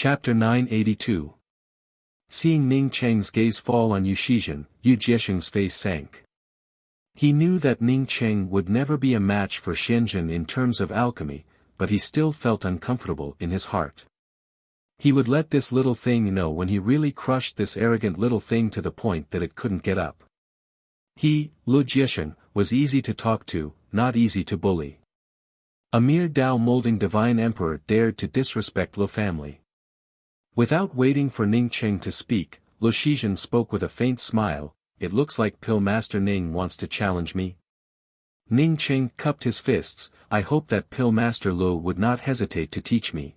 Chapter 982. Seeing Ning Cheng's gaze fall on Yu Shizhen, Yu Jiesheng's face sank. He knew that Ning Cheng would never be a match for Xianzhen in terms of alchemy, but he still felt uncomfortable in his heart. He would let this little thing know when he really crushed this arrogant little thing to the point that it couldn't get up. He, Lu Jiesheng, was easy to talk to, not easy to bully. A mere Tao-molding divine emperor dared to disrespect Lu family. Without waiting for Ning Cheng to speak, Lu Shizhen spoke with a faint smile. It looks like Pill Master Ning wants to challenge me. Ning Cheng cupped his fists. I hope that Pill Master Lu would not hesitate to teach me.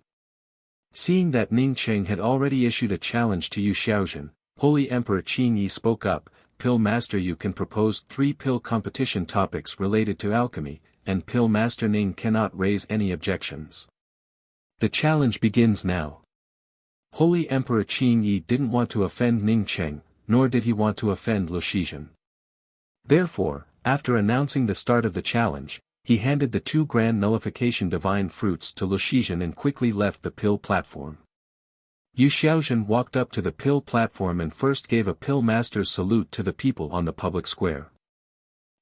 Seeing that Ning Cheng had already issued a challenge to Yu Xiaozhen, Holy Emperor Qing Yi spoke up. Pill Master Yu can propose 3 pill competition topics related to alchemy, and Pill Master Ning cannot raise any objections. The challenge begins now. Holy Emperor Qing Yi didn't want to offend Ning Cheng, nor did he want to offend Lu Shizhen. Therefore, after announcing the start of the challenge, he handed the 2 grand nullification divine fruits to Lu Shizhen and quickly left the pill platform. Yu Xiaozhen walked up to the pill platform and first gave a pill master's salute to the people on the public square.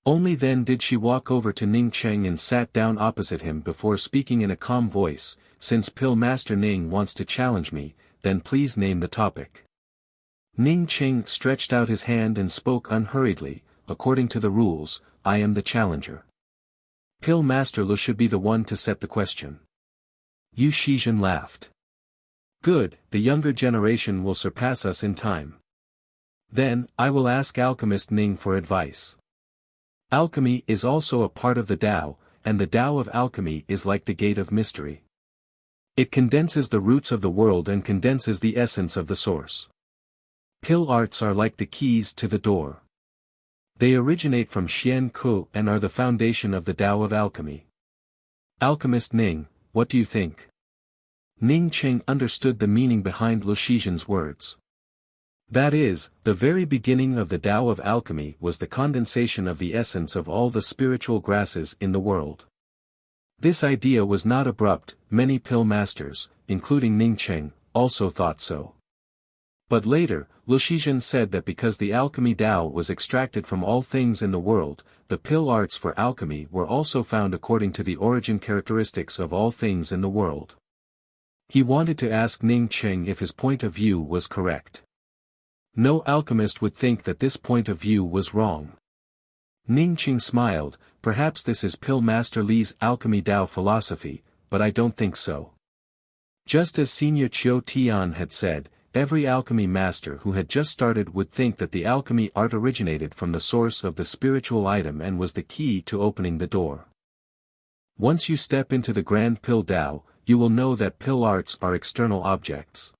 Only then did she walk over to Ning Cheng and sat down opposite him before speaking in a calm voice. Since Pill Master Ning wants to challenge me, then please name the topic. Ning Cheng stretched out his hand and spoke unhurriedly. According to the rules, I am the challenger. Pill Master Lu should be the one to set the question. Yu Shizhen laughed. Good, the younger generation will surpass us in time. Then, I will ask Alchemist Ning for advice. Alchemy is also a part of the Tao, and the Tao of alchemy is like the gate of mystery. It condenses the roots of the world and condenses the essence of the source. Pill arts are like the keys to the door. They originate from Xian Ku and are the foundation of the Tao of alchemy. Alchemist Ning, what do you think? Ning Cheng understood the meaning behind Lu Shizhen's words. That is, the very beginning of the Tao of alchemy was the condensation of the essence of all the spiritual grasses in the world. This idea was not abrupt. Many pill masters, including Ning Cheng, also thought so. But later, Lu Shizhen said that because the alchemy Tao was extracted from all things in the world, the pill arts for alchemy were also found according to the origin characteristics of all things in the world. He wanted to ask Ning Cheng if his point of view was correct. No alchemist would think that this point of view was wrong. Ning Cheng smiled. Perhaps this is Pill Master Li's alchemy Tao philosophy, but I don't think so. Just as Senior Qiu Tian had said, every alchemy master who had just started would think that the alchemy art originated from the source of the spiritual item and was the key to opening the door. Once you step into the Grand Pill Tao, you will know that pill arts are external objects.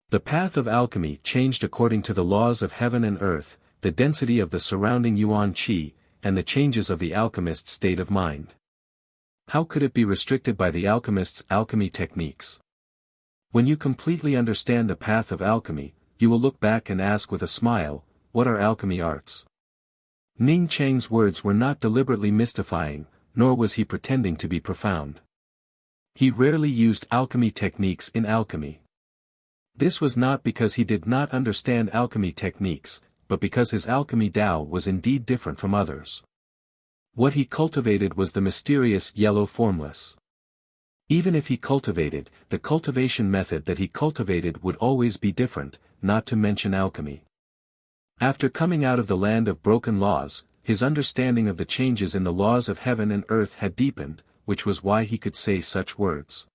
The path of alchemy changed according to the laws of heaven and earth, the density of the surrounding yuan qi, and the changes of the alchemist's state of mind. How could it be restricted by the alchemist's alchemy techniques? When you completely understand the path of alchemy, you will look back and ask with a smile, what are alchemy arts? Ning Cheng's words were not deliberately mystifying, nor was he pretending to be profound. He rarely used alchemy techniques in alchemy. This was not because he did not understand alchemy techniques, but because his alchemy Tao was indeed different from others. What he cultivated was the mysterious yellow formless. Even if he cultivated, the cultivation method that he cultivated would always be different, not to mention alchemy. After coming out of the land of broken laws, his understanding of the changes in the laws of heaven and earth had deepened, which was why he could say such words.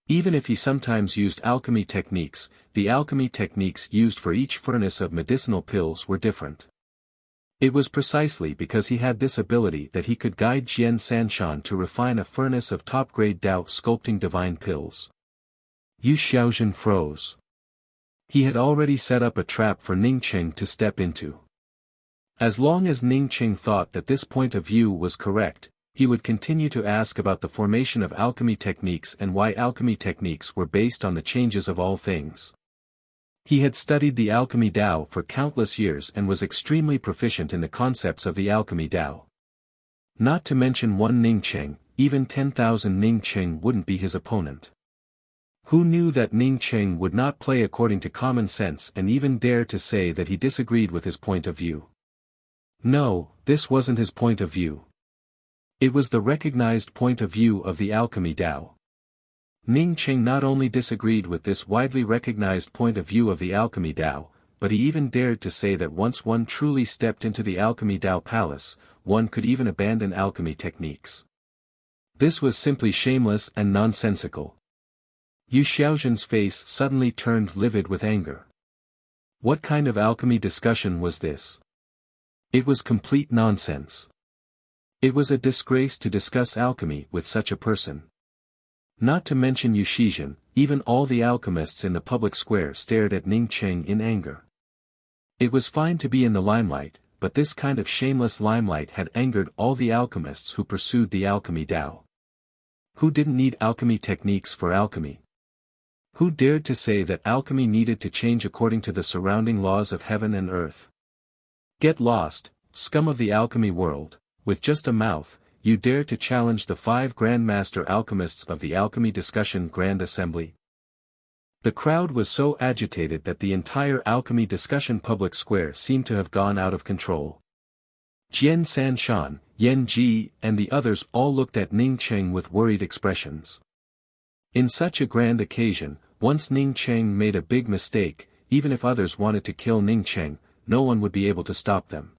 Even if he sometimes used alchemy techniques, the alchemy techniques used for each furnace of medicinal pills were different. It was precisely because he had this ability that he could guide Jian Sanshan to refine a furnace of top-grade Tao sculpting divine pills. Yu Xiaozhen froze. He had already set up a trap for Ning Cheng to step into. As long as Ning Cheng thought that this point of view was correct, he would continue to ask about the formation of alchemy techniques and why alchemy techniques were based on the changes of all things. He had studied the alchemy Tao for countless years and was extremely proficient in the concepts of the alchemy Tao. Not to mention one Ning Cheng, even 10,000 Ning Cheng wouldn't be his opponent. Who knew that Ning Cheng would not play according to common sense and even dare to say that he disagreed with his point of view? No, this wasn't his point of view. It was the recognized point of view of the alchemy Tao. Ning Cheng not only disagreed with this widely recognized point of view of the alchemy Tao, but he even dared to say that once one truly stepped into the alchemy Tao palace, one could even abandon alchemy techniques. This was simply shameless and nonsensical. Yu Xiaozhen's face suddenly turned livid with anger. What kind of alchemy discussion was this? It was complete nonsense. It was a disgrace to discuss alchemy with such a person. Not to mention Yu Xiaozhen, even all the alchemists in the public square stared at Ning Cheng in anger. It was fine to be in the limelight, but this kind of shameless limelight had angered all the alchemists who pursued the alchemy Tao. Who didn't need alchemy techniques for alchemy? Who dared to say that alchemy needed to change according to the surrounding laws of heaven and earth? Get lost, scum of the alchemy world, with just a mouth, you dare to challenge the 5 Grandmaster Alchemists of the Alchemy Discussion Grand Assembly? The crowd was so agitated that the entire alchemy discussion public square seemed to have gone out of control. Jian Sanshan, Yan Ji, and the others all looked at Ning Cheng with worried expressions. In such a grand occasion, once Ning Cheng made a big mistake, even if others wanted to kill Ning Cheng, no one would be able to stop them.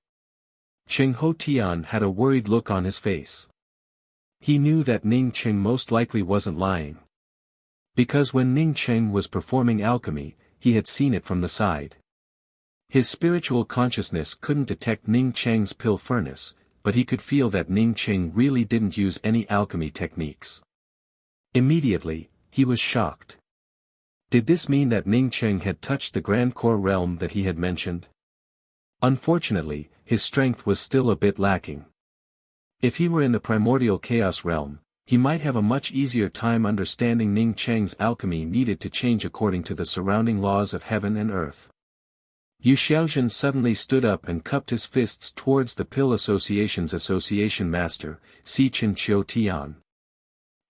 Cheng Ho Tian had a worried look on his face. He knew that Ning Cheng most likely wasn't lying. Because when Ning Cheng was performing alchemy, he had seen it from the side. His spiritual consciousness couldn't detect Ning Cheng's pill furnace, but he could feel that Ning Cheng really didn't use any alchemy techniques. Immediately, he was shocked. Did this mean that Ning Cheng had touched the Grand Core realm that he had mentioned? Unfortunately, his strength was still a bit lacking. If he were in the primordial chaos realm, he might have a much easier time understanding Ning Cheng's alchemy needed to change according to the surrounding laws of heaven and earth. Yu Xiaozhen suddenly stood up and cupped his fists towards the Pill Association's association master, Sichin Qiu Tian.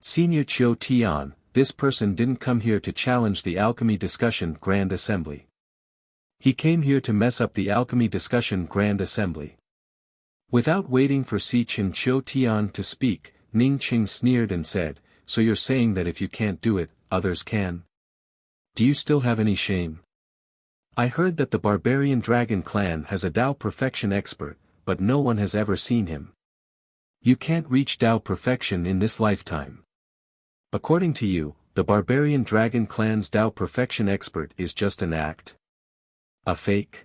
Senior Qiu Tian, this person didn't come here to challenge the Alchemy Discussion Grand Assembly. He came here to mess up the Alchemy Discussion Grand Assembly. Without waiting for Sichin Qiu Tian to speak, Ning Cheng sneered and said, "So you're saying that if you can't do it, others can? Do you still have any shame? I heard that the Barbarian Dragon Clan has a Tao Perfection expert, but no one has ever seen him. You can't reach Tao Perfection in this lifetime. According to you, the Barbarian Dragon Clan's Tao Perfection expert is just an act? A fake?"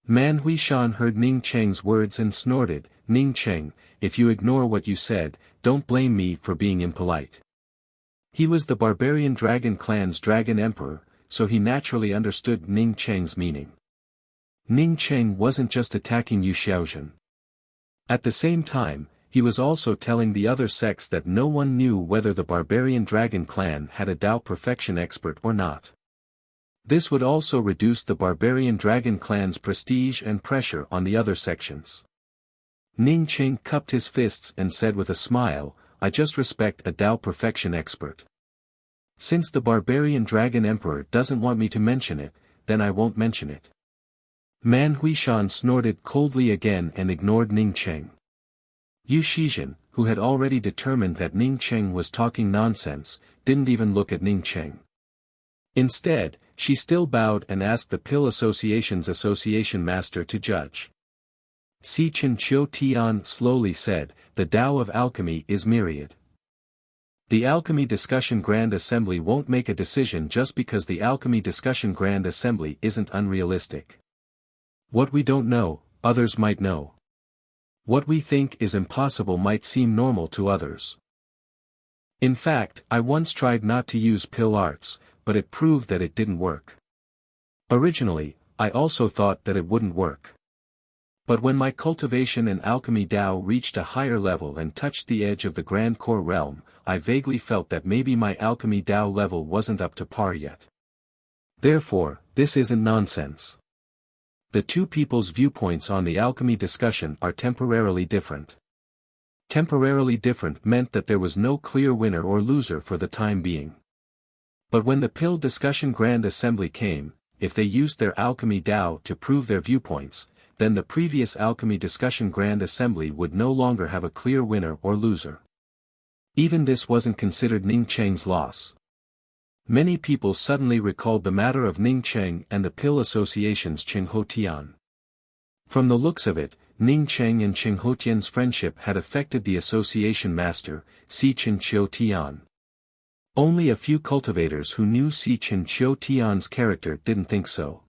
Man Huishan heard Ning Cheng's words and snorted, "Ning Cheng, if you ignore what you said, don't blame me for being impolite." He was the Barbarian Dragon Clan's Dragon Emperor, so he naturally understood Ning Cheng's meaning. Ning Cheng wasn't just attacking Yu Xiaozhen. At the same time, he was also telling the other sects that no one knew whether the Barbarian Dragon Clan had a Tao Perfection expert or not. This would also reduce the Barbarian Dragon Clan's prestige and pressure on the other sections. Ning Cheng cupped his fists and said with a smile, "I just respect a Tao Perfection expert. Since the Barbarian Dragon Emperor doesn't want me to mention it, then I won't mention it." Man Huishan snorted coldly again and ignored Ning Cheng. Yu Xiaozhen, who had already determined that Ning Cheng was talking nonsense, didn't even look at Ning Cheng. Instead, she still bowed and asked the Pill Association's association master to judge. Sichin Qiu Tian slowly said, "The Tao of alchemy is myriad. The Alchemy Discussion Grand Assembly won't make a decision just because the Alchemy Discussion Grand Assembly isn't unrealistic. What we don't know, others might know. What we think is impossible might seem normal to others. In fact, I once tried not to use pill arts, but it proved that it didn't work. Originally, I also thought that it wouldn't work. But when my cultivation and alchemy Tao reached a higher level and touched the edge of the Grand Core realm, I vaguely felt that maybe my alchemy Tao level wasn't up to par yet. Therefore, this isn't nonsense. The two people's viewpoints on the alchemy discussion are temporarily different. Temporarily different meant that there was no clear winner or loser for the time being. But when the Pill Discussion Grand Assembly came, if they used their alchemy Tao to prove their viewpoints, then the previous alchemy discussion Grand Assembly would no longer have a clear winner or loser. Even this wasn't considered Ning Cheng's loss. Many people suddenly recalled the matter of Ning Cheng and the Pill Association's Qing Hotian. From the looks of it, Ning Cheng and Qing Hotian's friendship had affected the association master, Si Chen Chiu Tian. Only a few cultivators who knew Si Chen Chiu Tian's character didn't think so.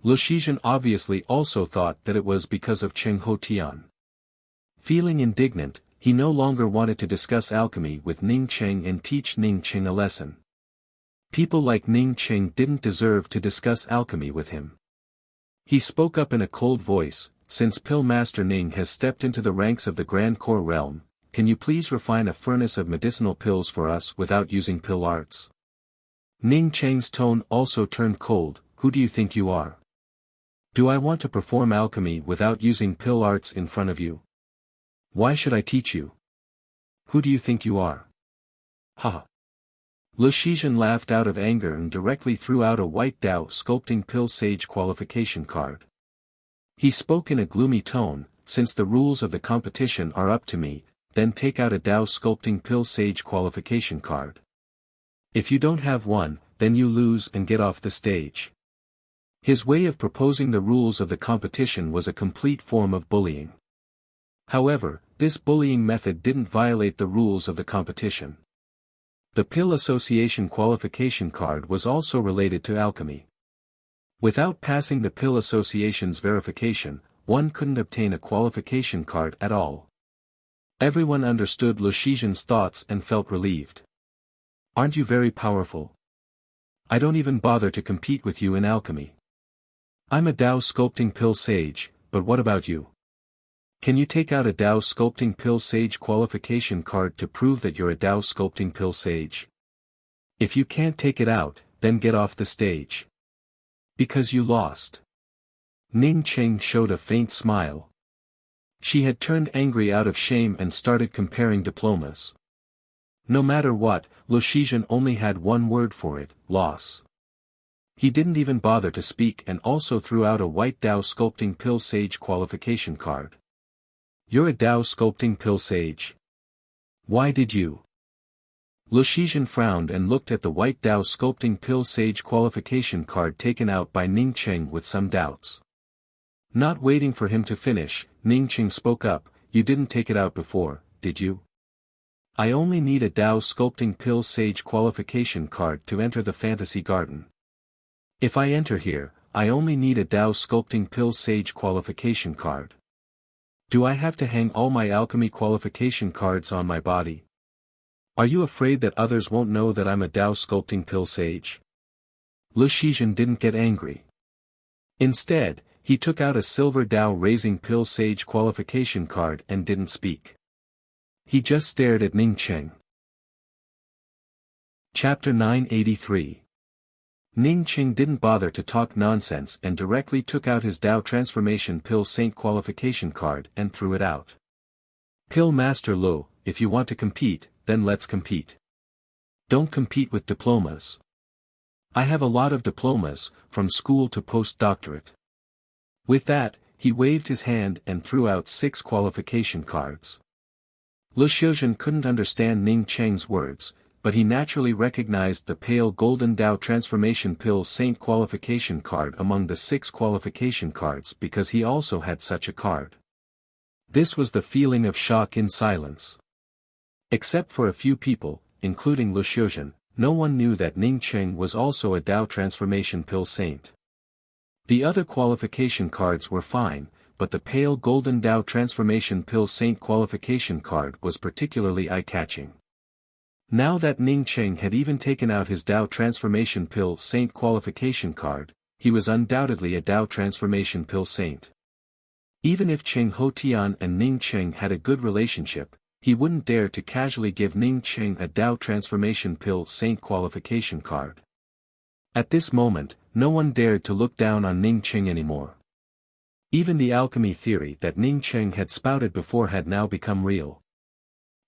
Lu Shizhen obviously also thought that it was because of Qing Hotian. Feeling indignant, he no longer wanted to discuss alchemy with Ning Cheng and teach Ning Cheng a lesson. People like Ning Cheng didn't deserve to discuss alchemy with him. He spoke up in a cold voice, "Since Pill Master Ning has stepped into the ranks of the Grand Core realm, can you please refine a furnace of medicinal pills for us without using pill arts?" Ning Cheng's tone also turned cold. "Who do you think you are? Do I want to perform alchemy without using pill arts in front of you? Why should I teach you? Who do you think you are?" Ha! Lu Shizhen laughed out of anger and directly threw out a white Dao sculpting pill sage qualification card. He spoke in a gloomy tone, "Since the rules of the competition are up to me, then take out a Dao sculpting pill sage qualification card. If you don't have one, then you lose and get off the stage." His way of proposing the rules of the competition was a complete form of bullying. However, this bullying method didn't violate the rules of the competition. The Pill Association qualification card was also related to alchemy. Without passing the Pill Association's verification, one couldn't obtain a qualification card at all. Everyone understood Lu Shizhen's thoughts and felt relieved. "Aren't you very powerful? I don't even bother to compete with you in alchemy. I'm a Dao sculpting pill sage, but what about you? Can you take out a Dao sculpting pill sage qualification card to prove that you're a Dao sculpting pill sage? If you can't take it out, then get off the stage. Because you lost." Ning Cheng showed a faint smile. She had turned angry out of shame and started comparing diplomas. No matter what, Lu Shizhen only had one word for it: loss. He didn't even bother to speak and also threw out a white Dao sculpting pill sage qualification card. "You're a Dao sculpting pill sage. Why did you?" Lu Shizhen frowned and looked at the white Dao sculpting pill sage qualification card taken out by Ning Cheng with some doubts. Not waiting for him to finish, Ning Cheng spoke up, "You didn't take it out before, did you? I only need a Dao sculpting pill sage qualification card to enter the fantasy garden. If I enter here, I only need a Dao sculpting pill sage qualification card. Do I have to hang all my alchemy qualification cards on my body? Are you afraid that others won't know that I'm a Dao sculpting pill sage?" Lu Shizhen didn't get angry. Instead, he took out a silver Dao raising pill sage qualification card and didn't speak. He just stared at Ning Cheng. Chapter 983. Ning Cheng didn't bother to talk nonsense and directly took out his Dao Transformation Pill Saint qualification card and threw it out. "Pill Master Lu, if you want to compete, then let's compete. Don't compete with diplomas. I have a lot of diplomas, from school to postdoctorate." With that, he waved his hand and threw out 6 qualification cards. Lu Shizhen couldn't understand Ning Cheng's words, but he naturally recognized the pale golden Dao Transformation Pill Saint qualification card among the 6 qualification cards because he also had such a card. This was the feeling of shock in silence. Except for a few people, including Lu Shizhen, no one knew that Ning Cheng was also a Dao Transformation Pill Saint. The other qualification cards were fine, but the pale golden Dao Transformation Pill Saint qualification card was particularly eye-catching. Now that Ning Cheng had even taken out his Dao Transformation Pill Saint qualification card, he was undoubtedly a Dao Transformation Pill Saint. Even if Qing Hotian and Ning Cheng had a good relationship, he wouldn't dare to casually give Ning Cheng a Dao Transformation Pill Saint qualification card. At this moment, no one dared to look down on Ning Cheng anymore. Even the alchemy theory that Ning Cheng had spouted before had now become real.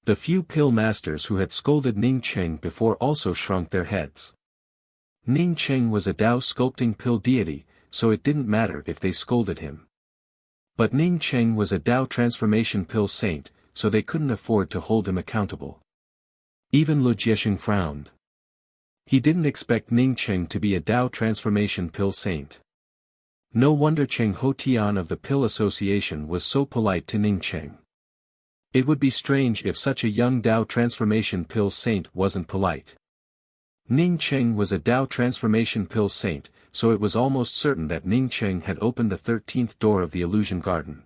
The few pill masters who had scolded Ning Cheng before also shrunk their heads. Ning Cheng was a Tao sculpting pill deity, so it didn't matter if they scolded him. But Ning Cheng was a Tao transformation pill saint, so they couldn't afford to hold him accountable. Even Lu Jiexing frowned. He didn't expect Ning Cheng to be a Tao transformation pill saint. No wonder Cheng Hotian of the Pill Association was so polite to Ning Cheng. It would be strange if such a young Tao transformation pill saint wasn't polite. Ning Cheng was a Tao transformation pill saint, so it was almost certain that Ning Cheng had opened the 13th door of the illusion garden.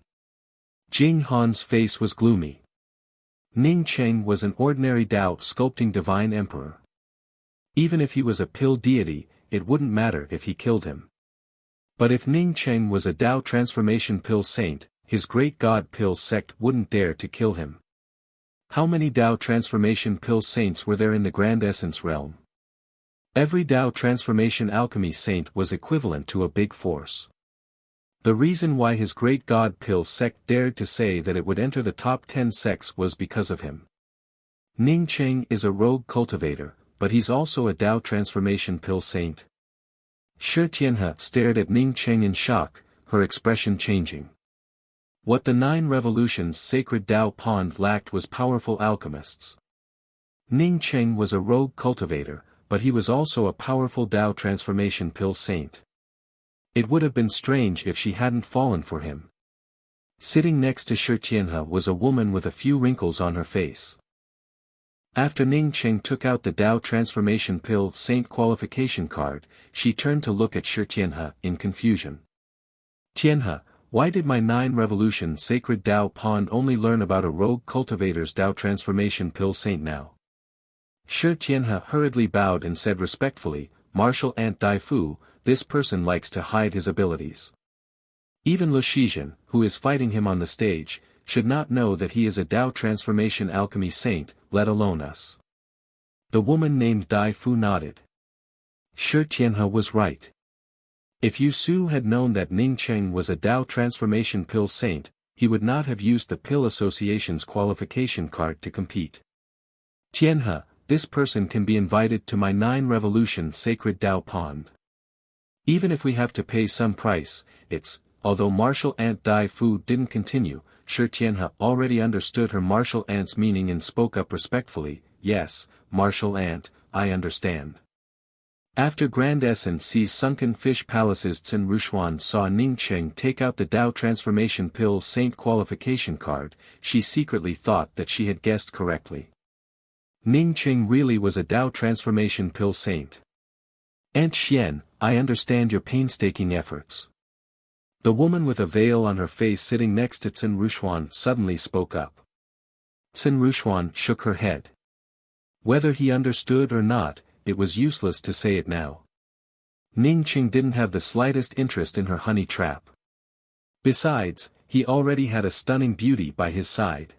Jing Han's face was gloomy. Ning Cheng was an ordinary Tao sculpting divine emperor. Even if he was a pill deity, it wouldn't matter if he killed him. But if Ning Cheng was a Tao transformation pill saint, his great god pill sect wouldn't dare to kill him. How many Tao transformation pill saints were there in the Grand Essence realm? Every Tao transformation alchemy saint was equivalent to a big force. The reason why his great god pill sect dared to say that it would enter the top 10 sects was because of him. Ning Cheng is a rogue cultivator, but he's also a Tao transformation pill saint. Shi Tianhe stared at Ning Cheng in shock, her expression changing. What the 9 revolutions sacred Tao pond lacked was powerful alchemists. Ning Cheng was a rogue cultivator, but he was also a powerful Tao transformation pill saint. It would have been strange if she hadn't fallen for him. Sitting next to Shi Tianhe was a woman with a few wrinkles on her face. After Ning Cheng took out the Tao transformation pill saint qualification card, she turned to look at Shi Tianhe in confusion. Tianhe, why did my 9 revolution sacred Tao pond only learn about a rogue cultivator's Tao transformation pill saint now? Shi Tianhe hurriedly bowed and said respectfully, Martial Ant Dai Fu, this person likes to hide his abilities. Even Lu Shizhen, who is fighting him on the stage, should not know that he is a Tao transformation alchemy saint, let alone us. The woman named Dai Fu nodded. Shi Tianhe was right. If Yu Su had known that Ning Cheng was a Tao transformation pill saint, he would not have used the Pill Association's qualification card to compete. Tianhe, this person can be invited to my 9 revolution sacred Tao pond. Even if we have to pay some price, although Martial Ant Dai Fu didn't continue, Shi Tianhe already understood her martial ant's meaning and spoke up respectfully, yes, Martial Ant, I understand. After Grand Essence sees Sunken Fish Palace's Tsin Rushuan saw Ning Cheng take out the Tao Transformation Pill Saint qualification card, she secretly thought that she had guessed correctly. Ning Cheng really was a Tao Transformation Pill Saint. Aunt Xian, I understand your painstaking efforts. The woman with a veil on her face sitting next to Tsin Rushuan suddenly spoke up. Tsin Rushuan shook her head. Whether he understood or not, it was useless to say it now. Ning Cheng didn't have the slightest interest in her honey trap. Besides, he already had a stunning beauty by his side.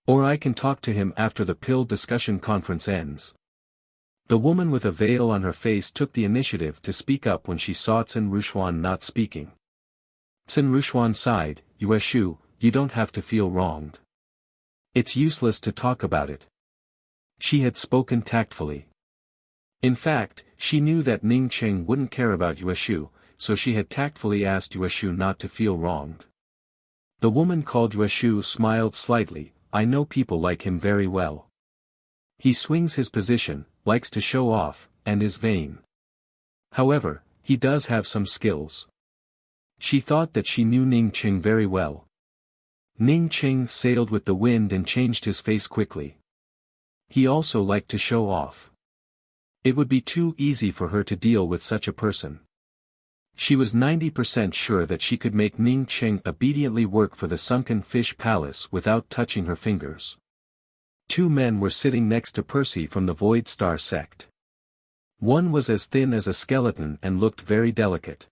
Or I can talk to him after the pill discussion conference ends. The woman with a veil on her face took the initiative to speak up when she saw Tsin Rushuan not speaking. Tsin Rushuan sighed, Yueshu, you don't have to feel wronged. It's useless to talk about it. She had spoken tactfully. In fact, she knew that Ning Cheng wouldn't care about Yueshu, so she had tactfully asked Yueshu not to feel wronged. The woman called Yueshu smiled slightly, I know people like him very well. He swings his position, likes to show off, and is vain. However, he does have some skills. She thought that she knew Ning Cheng very well. Ning Cheng sailed with the wind and changed his face quickly. He also liked to show off. It would be too easy for her to deal with such a person. She was 90% sure that she could make Ning Cheng obediently work for the Sunken Fish Palace without touching her fingers. 2 men were sitting next to Percy from the Void Star sect. One was as thin as a skeleton and looked very delicate.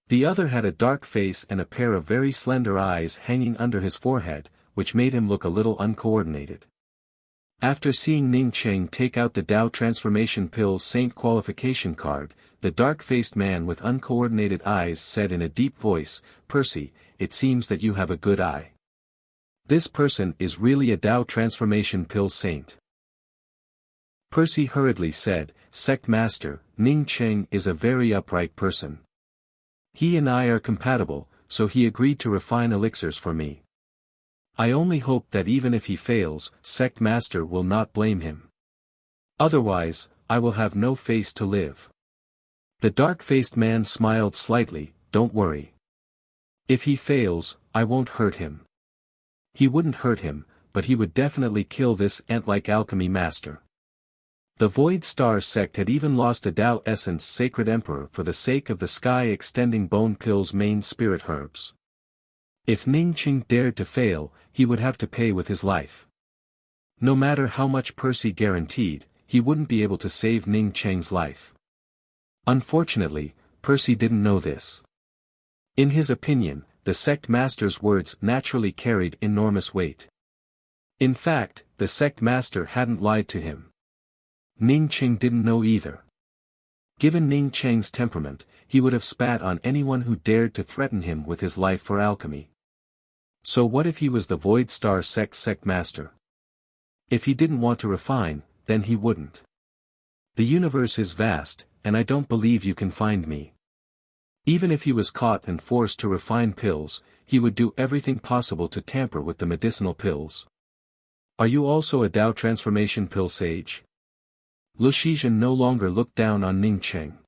The other had a dark face and a pair of very slender eyes hanging under his forehead, which made him look a little uncoordinated. After seeing Ning Cheng take out the Tao Transformation Pill Saint qualification card, the dark-faced man with uncoordinated eyes said in a deep voice, Percy, it seems that you have a good eye. This person is really a Tao Transformation Pill Saint. Percy hurriedly said, Sect Master, Ning Cheng is a very upright person. He and I are compatible, so he agreed to refine elixirs for me. I only hope that even if he fails, Sect Master will not blame him. Otherwise, I will have no face to live. The dark-faced man smiled slightly. Don't worry. If he fails, I won't hurt him. He wouldn't hurt him, but he would definitely kill this ant-like alchemy master. The Void Star sect had even lost a Tao Essence Sacred Emperor for the sake of the sky-extending Bone Pill's main spirit herbs. If Ning Cheng dared to fail, he would have to pay with his life. No matter how much Percy guaranteed, he wouldn't be able to save Ning Cheng's life. Unfortunately, Percy didn't know this. In his opinion, the sect master's words naturally carried enormous weight. In fact, the sect master hadn't lied to him. Ning Cheng didn't know either. Given Ning Cheng's temperament, he would have spat on anyone who dared to threaten him with his life for alchemy. So what if he was the Void Star sect master? If he didn't want to refine, then he wouldn't. The universe is vast, and I don't believe you can find me. Even if he was caught and forced to refine pills, he would do everything possible to tamper with the medicinal pills. Are you also a Tao transformation pill sage? Lu Shizhen no longer looked down on Ning Cheng.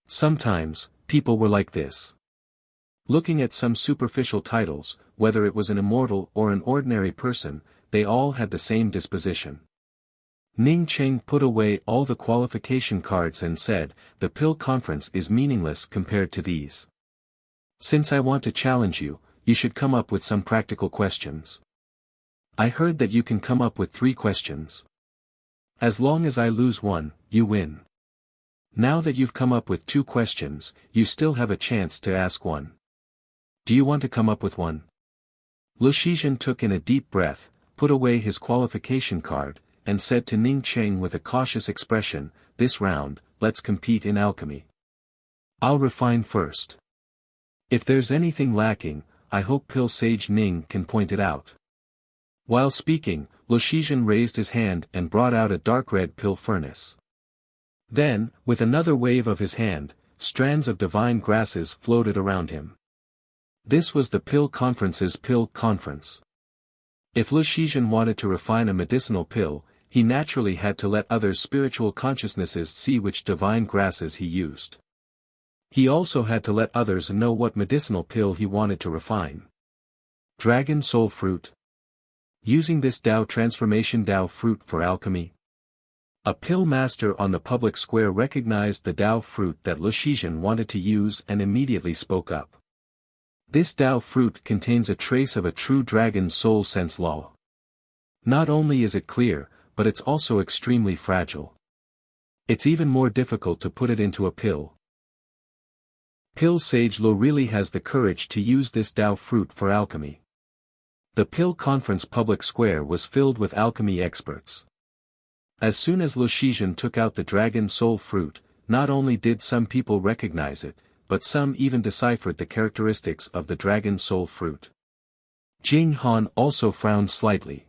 Sometimes, people were like this. Looking at some superficial titles, whether it was an immortal or an ordinary person, they all had the same disposition. Ning Cheng put away all the qualification cards and said, "The pill conference is meaningless compared to these. Since I want to challenge you, you should come up with some practical questions. I heard that you can come up with 3 questions. As long as I lose one, you win. Now that you've come up with 2 questions, you still have a chance to ask one. Do you want to come up with one?" Lu Shizhen took in a deep breath, put away his qualification card, and said to Ning Cheng with a cautious expression, "This round, let's compete in alchemy. I'll refine first. If there's anything lacking, I hope Pill Sage Ning can point it out." While speaking, Lu Shizhen raised his hand and brought out a dark red pill furnace. Then, with another wave of his hand, strands of divine grasses floated around him. This was the Pill Conference's Pill Conference. If Lu Shizhen wanted to refine a medicinal pill, he naturally had to let others' spiritual consciousnesses see which divine grasses he used. He also had to let others know what medicinal pill he wanted to refine. Dragon Soul Fruit. Using this Tao transformation Tao fruit for alchemy. A pill master on the public square recognized the Tao fruit that Lu Shizhen wanted to use and immediately spoke up. This Tao fruit contains a trace of a true dragon soul sense law. Not only is it clear, but it's also extremely fragile. It's even more difficult to put it into a pill. Pill Sage Lu really has the courage to use this Tao fruit for alchemy. The Pill Conference public square was filled with alchemy experts. As soon as Lu Shizhen took out the dragon soul fruit, not only did some people recognize it, but some even deciphered the characteristics of the dragon soul fruit. Jing Han also frowned slightly.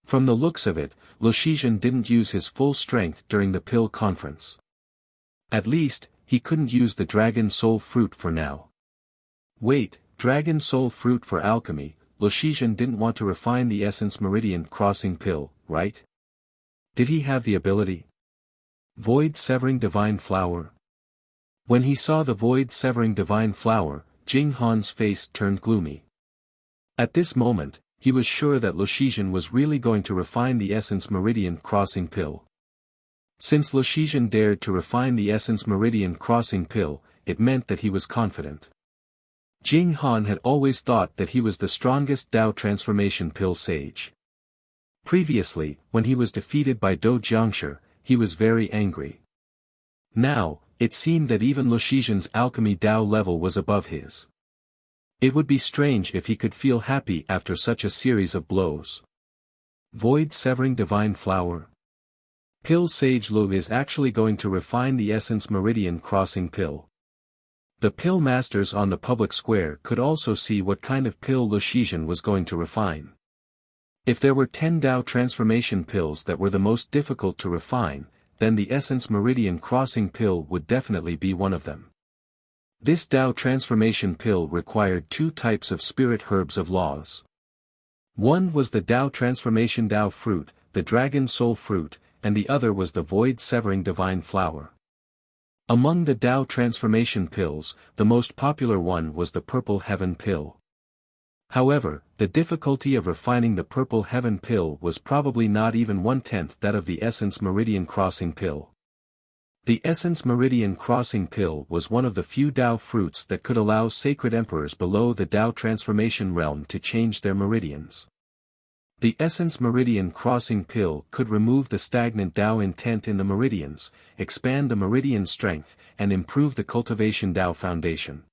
From the looks of it, Lu Shizhen didn't use his full strength during the Pill Conference. At least, he couldn't use the dragon soul fruit for now. Wait, dragon soul fruit for alchemy, Lu Shizhen didn't want to refine the Essence Meridian Crossing pill, right? Did he have the ability? Void Severing Divine Flower. When he saw the Void Severing Divine Flower, Jing Han's face turned gloomy. At this moment, he was sure that Lu Shizhen was really going to refine the Essence Meridian Crossing pill. Since Lu Shizhen dared to refine the Essence Meridian Crossing pill, it meant that he was confident. Jing Han had always thought that he was the strongest Tao transformation pill sage. Previously, when he was defeated by Do Jiangshi, he was very angry. Now, it seemed that even Lu Shizhen's alchemy Tao level was above his. It would be strange if he could feel happy after such a series of blows. Void Severing Divine Flower. Pill Sage Lu is actually going to refine the Essence Meridian Crossing pill. The pill masters on the public square could also see what kind of pill Lu Shizhen was going to refine. If there were 10 Tao transformation pills that were the most difficult to refine, then the essence meridian crossing pill would definitely be one of them. This Tao transformation pill required two types of spirit herbs of laws. One was the Tao transformation Tao fruit, the dragon soul fruit, and the other was the void-severing divine flower. Among the Tao transformation pills, the most popular one was the purple heaven pill. However, the difficulty of refining the purple heaven pill was probably not even 1/10 that of the essence meridian crossing pill. The essence meridian crossing pill was one of the few Tao fruits that could allow sacred emperors below the Tao transformation realm to change their meridians. The essence meridian crossing pill could remove the stagnant Tao intent in the meridians, expand the meridian strength, and improve the cultivation Tao foundation.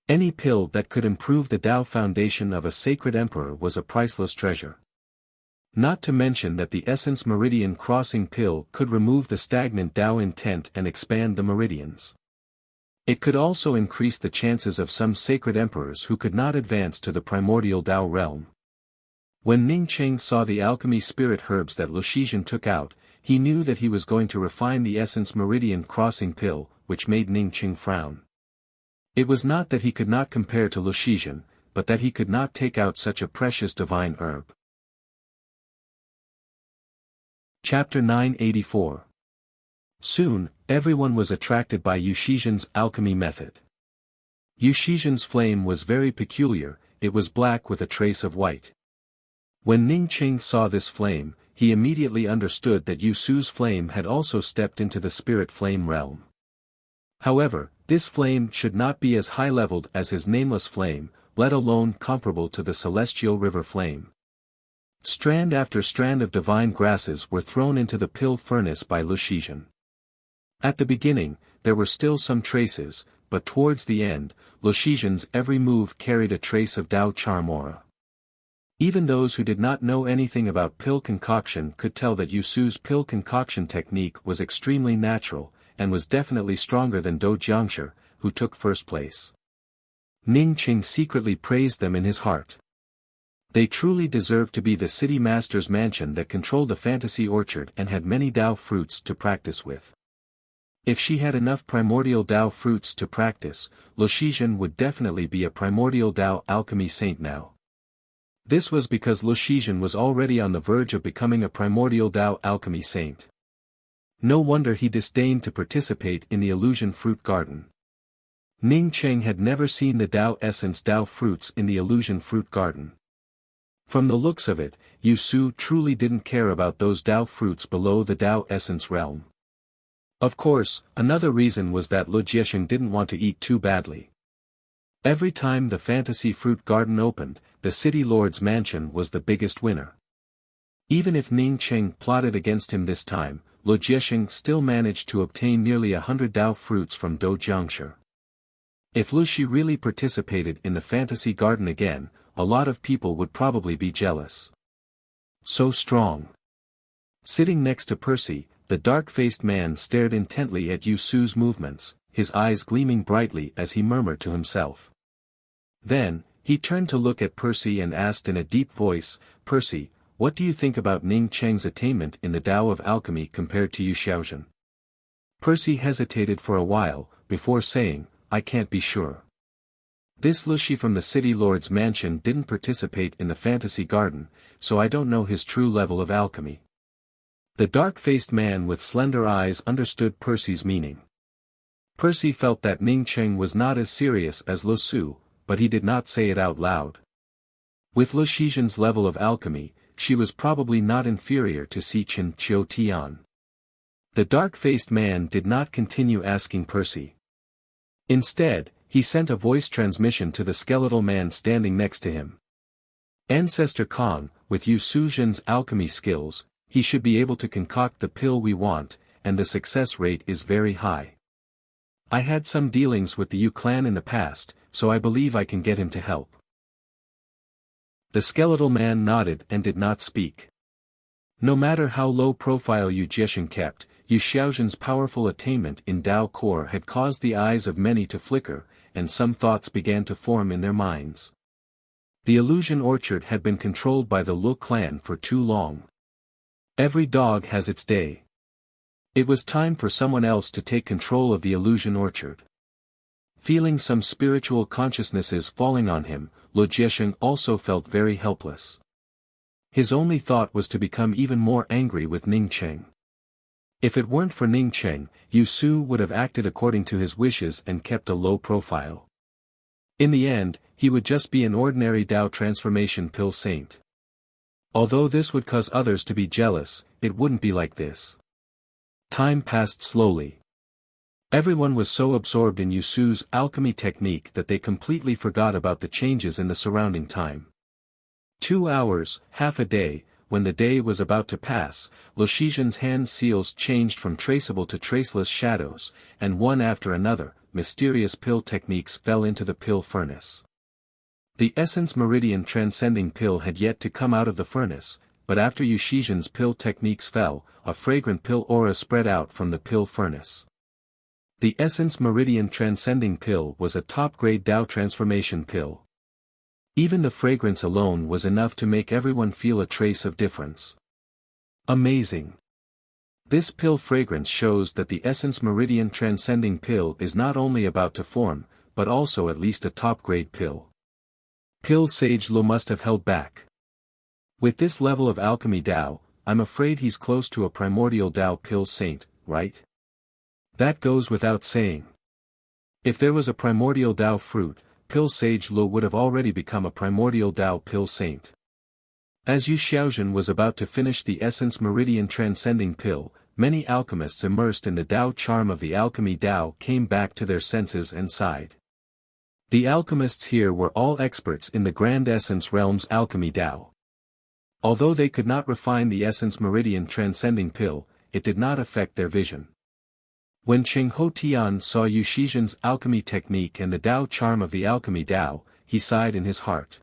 Any pill that could improve the Tao foundation of a sacred emperor was a priceless treasure. Not to mention that the essence meridian crossing pill could remove the stagnant Tao intent and expand the meridians. It could also increase the chances of some sacred emperors who could not advance to the primordial Tao realm. When Ning Cheng saw the alchemy spirit herbs that Lu Shizhen took out, he knew that he was going to refine the essence meridian crossing pill, which made Ning Cheng frown. It was not that he could not compare to Lu Shizhen, but that he could not take out such a precious divine herb. Chapter 984. Soon, everyone was attracted by Yu Shizhen's alchemy method. Yu Shizhen's flame was very peculiar, it was black with a trace of white. When Ning Cheng saw this flame, he immediately understood that Yu Su's flame had also stepped into the spirit flame realm. However, this flame should not be as high-leveled as his nameless flame, let alone comparable to the celestial river flame. Strand after strand of divine grasses were thrown into the pill furnace by Lu Shizhen. At the beginning, there were still some traces, but towards the end, Lu Shizhen's every move carried a trace of Tao charm aura. Even those who did not know anything about pill concoction could tell that Yu Su's pill concoction technique was extremely natural, and was definitely stronger than Do Jiangshi, who took first place. Ning Cheng secretly praised them in his heart. They truly deserved to be the city master's mansion that controlled the fantasy orchard and had many Tao fruits to practice with. If she had enough primordial Tao fruits to practice, Lu Shizhen would definitely be a primordial Tao alchemy saint now. This was because Lu Shizhen was already on the verge of becoming a primordial Tao alchemy saint. No wonder he disdained to participate in the illusion fruit garden. Ning Cheng had never seen the Tao essence Tao fruits in the illusion fruit garden. From the looks of it, Yu Su truly didn't care about those Tao fruits below the Tao essence realm. Of course, another reason was that Lu Jiesheng didn't want to eat too badly. Every time the fantasy fruit garden opened, the city lord's mansion was the biggest winner. Even if Ning Cheng plotted against him this time, Lu Jiesheng still managed to obtain nearly 100 Tao fruits from Do Jiangshi. If Lu Shi really participated in the fantasy garden again, a lot of people would probably be jealous. So strong. Sitting next to Percy, the dark-faced man stared intently at Yu Su's movements, his eyes gleaming brightly as he murmured to himself. Then, he turned to look at Percy and asked in a deep voice, "Percy, what do you think about Ning Cheng's attainment in the Tao of alchemy compared to Yu Xiaozhen?" Percy hesitated for a while, before saying, "I can't be sure. This Lu Shi from the city lord's mansion didn't participate in the fantasy garden, so I don't know his true level of alchemy." The dark-faced man with slender eyes understood Percy's meaning. Percy felt that Ning Cheng was not as serious as Lu Su, but he did not say it out loud. With Lu Shizhen's level of alchemy, she was probably not inferior to Si Chen Chiu Tian. The dark-faced man did not continue asking Percy. Instead, he sent a voice transmission to the skeletal man standing next to him. "Ancestor Kong, with Yu Suzhen's alchemy skills, he should be able to concoct the pill we want, and the success rate is very high. I had some dealings with the Yu clan in the past, so I believe I can get him to help." The skeletal man nodded and did not speak. No matter how low profile Yu Jiesheng kept, Yu Xiaozhen's powerful attainment in Tao Core had caused the eyes of many to flicker, and some thoughts began to form in their minds. The illusion orchard had been controlled by the Lu clan for too long. Every dog has its day. It was time for someone else to take control of the illusion orchard. Feeling some spiritual consciousnesses falling on him, Lu Jiesheng also felt very helpless. His only thought was to become even more angry with Ning Cheng. If it weren't for Ning Cheng, Yu Su would have acted according to his wishes and kept a low profile. In the end, he would just be an ordinary Dao transformation pill saint. Although this would cause others to be jealous, it wouldn't be like this. Time passed slowly. Everyone was so absorbed in Yu Su's alchemy technique that they completely forgot about the changes in the surrounding time. 2 hours, half a day, when the day was about to pass, Lu Shijian's hand seals changed from traceable to traceless shadows, and one after another, mysterious pill techniques fell into the pill furnace. The essence meridian transcending pill had yet to come out of the furnace, but after Yu Shijian's pill techniques fell, a fragrant pill aura spread out from the pill furnace. The essence meridian transcending pill was a top-grade Dao transformation pill. Even the fragrance alone was enough to make everyone feel a trace of difference. Amazing! This pill fragrance shows that the essence meridian transcending pill is not only about to form, but also at least a top-grade pill. Pill Sage Lu must have held back. With this level of alchemy Dao, I'm afraid he's close to a primordial Dao pill saint, right? That goes without saying. If there was a primordial Dao fruit, Pill Sage Lu would have already become a primordial Dao pill saint. As Yu Xiaozhen was about to finish the essence meridian transcending pill, many alchemists immersed in the Dao charm of the alchemy Dao came back to their senses and sighed. The alchemists here were all experts in the grand essence realm's alchemy Dao. Although they could not refine the essence meridian transcending pill, it did not affect their vision. When Cheng Ho Tian saw Yu Shijian's alchemy technique and the Dao charm of the alchemy Dao, he sighed in his heart.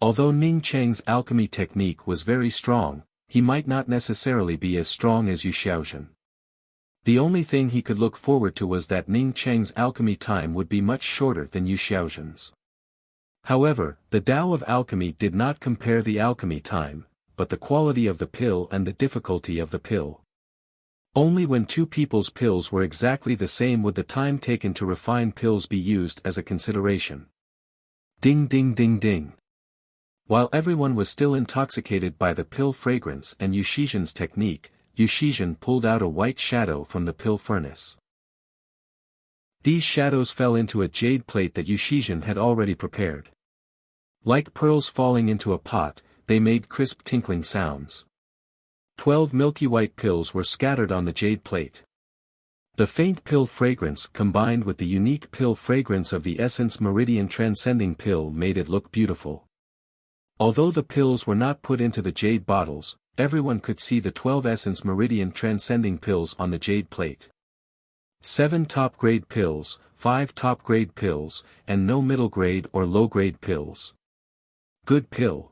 Although Ning Cheng's alchemy technique was very strong, he might not necessarily be as strong as Yu Xiaozhen. The only thing he could look forward to was that Ning Cheng's alchemy time would be much shorter than Yu Xiaozhen's. However, the Dao of alchemy did not compare the alchemy time, but the quality of the pill and the difficulty of the pill. Only when two people's pills were exactly the same would the time taken to refine pills be used as a consideration. Ding ding ding ding. While everyone was still intoxicated by the pill fragrance and Yu Shijian's technique, Yu Shijian pulled out a white shadow from the pill furnace. These shadows fell into a jade plate that Yu Shijian had already prepared. Like pearls falling into a pot, they made crisp tinkling sounds. 12 milky white pills were scattered on the jade plate. The faint pill fragrance combined with the unique pill fragrance of the essence meridian transcending pill made it look beautiful. Although the pills were not put into the jade bottles, everyone could see the 12 essence meridian transcending pills on the jade plate. 7 top-grade pills, 5 top-grade pills, and no middle-grade or low-grade pills. Good pill.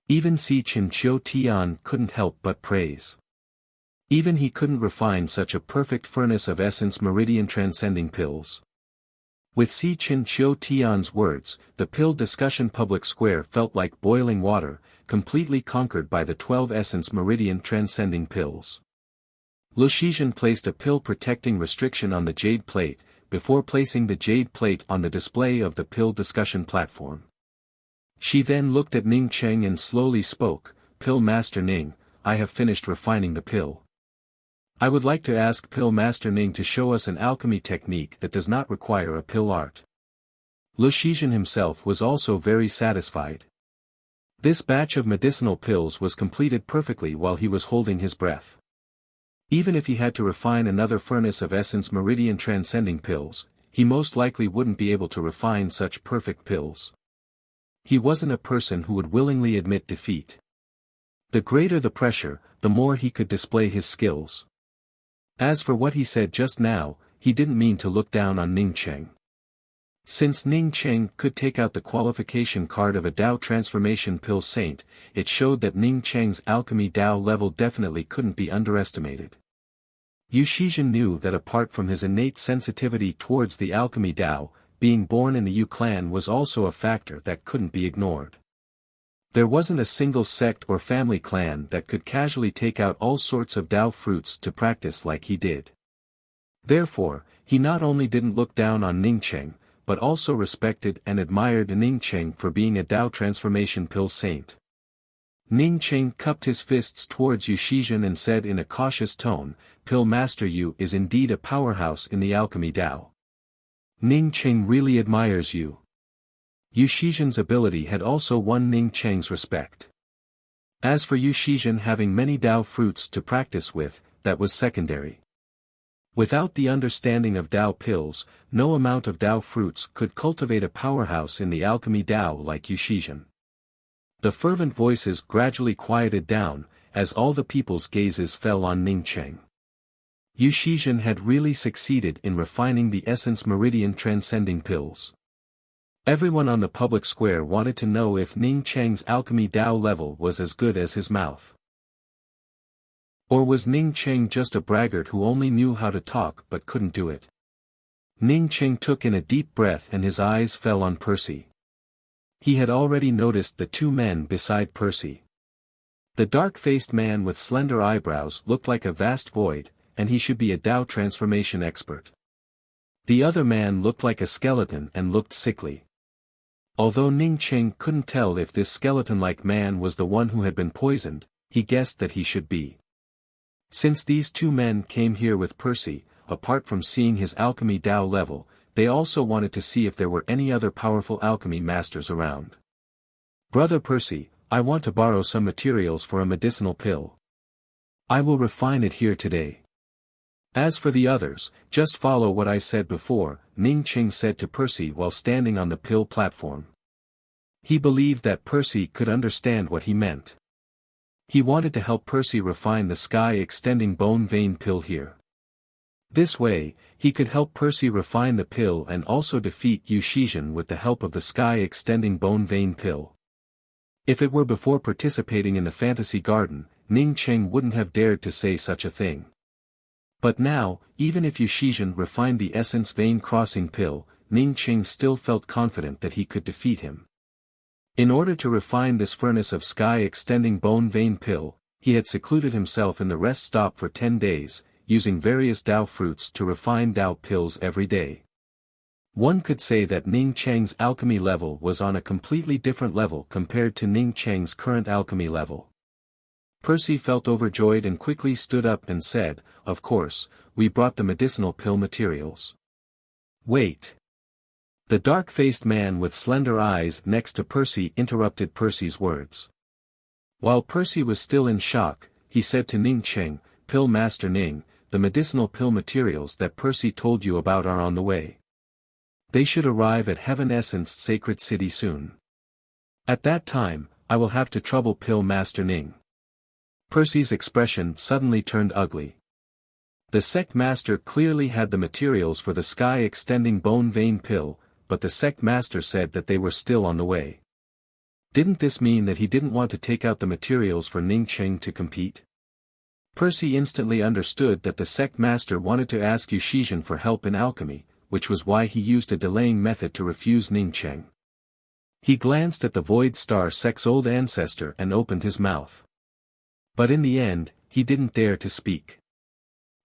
Even Si Chen Chiu Tian couldn't help but praise. Even he couldn't refine such a perfect furnace of essence meridian transcending pills. With Si Chen Chiu Tian's words, the pill discussion public square felt like boiling water, completely conquered by the 12 essence meridian transcending pills. Lu Shijian placed a pill protecting restriction on the jade plate, before placing the jade plate on the display of the pill discussion platform. She then looked at Ning Cheng and slowly spoke, "Pill Master Ning, I have finished refining the pill. I would like to ask Pill Master Ning to show us an alchemy technique that does not require a pill art." Lu Shijian himself was also very satisfied. This batch of medicinal pills was completed perfectly while he was holding his breath. Even if he had to refine another furnace of essence meridian transcending pills, he most likely wouldn't be able to refine such perfect pills. He wasn't a person who would willingly admit defeat. The greater the pressure, the more he could display his skills. As for what he said just now, he didn't mean to look down on Ning Cheng. Since Ning Cheng could take out the qualification card of a Dao transformation pill saint, it showed that Ning Cheng's alchemy Dao level definitely couldn't be underestimated. Yu Shijian knew that apart from his innate sensitivity towards the alchemy Dao, being born in the Yu clan was also a factor that couldn't be ignored. There wasn't a single sect or family clan that could casually take out all sorts of Tao fruits to practice like he did. Therefore, he not only didn't look down on Ningcheng, but also respected and admired Ningcheng for being a Tao transformation pill saint. Ningcheng cupped his fists towards Yu Shizhen and said in a cautious tone, "Pill Master Yu is indeed a powerhouse in the alchemy Tao. Ningcheng really admires you." Yu Shizhen's ability had also won Ningcheng's respect. As for Yu Shizhen having many Tao fruits to practice with, that was secondary. Without the understanding of Tao pills, no amount of Tao fruits could cultivate a powerhouse in the alchemy Tao like Yu Shizhen. The fervent voices gradually quieted down, as all the people's gazes fell on Ningcheng. Yu Shizhen had really succeeded in refining the essence meridian transcending pills. Everyone on the public square wanted to know if Ningcheng's alchemy Tao level was as good as his mouth. Or was Ningcheng just a braggart who only knew how to talk but couldn't do it? Ningcheng took in a deep breath and his eyes fell on Percy. He had already noticed the two men beside Percy. The dark-faced man with slender eyebrows looked like a vast void, and he should be a Tao transformation expert. The other man looked like a skeleton and looked sickly. Although Ningcheng couldn't tell if this skeleton-like man was the one who had been poisoned, he guessed that he should be. Since these two men came here with Percy, apart from seeing his alchemy Tao level, they also wanted to see if there were any other powerful alchemy masters around. "Brother Percy, I want to borrow some materials for a medicinal pill. I will refine it here today. As for the others, just follow what I said before," Ningcheng said to Percy while standing on the pill platform. He believed that Percy could understand what he meant. He wanted to help Percy refine the sky-extending bone vein pill here. This way, he could help Percy refine the pill and also defeat Yu Shizhen with the help of the sky-extending bone vein pill. If it were before participating in the fantasy garden, Ningcheng wouldn't have dared to say such a thing. But now, even if Yu Shizhen refined the essence vein crossing pill, Ningcheng still felt confident that he could defeat him. In order to refine this furnace of sky-extending bone vein pill, he had secluded himself in the rest stop for 10 days, using various Tao fruits to refine Tao pills every day. One could say that Ningcheng's alchemy level was on a completely different level compared to Ningcheng's current alchemy level. Percy felt overjoyed and quickly stood up and said, "Of course, we brought the medicinal pill materials." "Wait." The dark-faced man with slender eyes next to Percy interrupted Percy's words. While Percy was still in shock, he said to Ningcheng, "Pill Master Ning, the medicinal pill materials that Percy told you about are on the way. They should arrive at Heaven-Essenced Sacred City soon. At that time, I will have to trouble Pill Master Ning." Percy's expression suddenly turned ugly. The sect master clearly had the materials for the sky-extending bone vein pill, but the sect master said that they were still on the way. Didn't this mean that he didn't want to take out the materials for Ningcheng to compete? Percy instantly understood that the sect master wanted to ask Yu Shizhen for help in alchemy, which was why he used a delaying method to refuse Ningcheng. He glanced at the Void Star sect's old ancestor and opened his mouth. But in the end, he didn't dare to speak.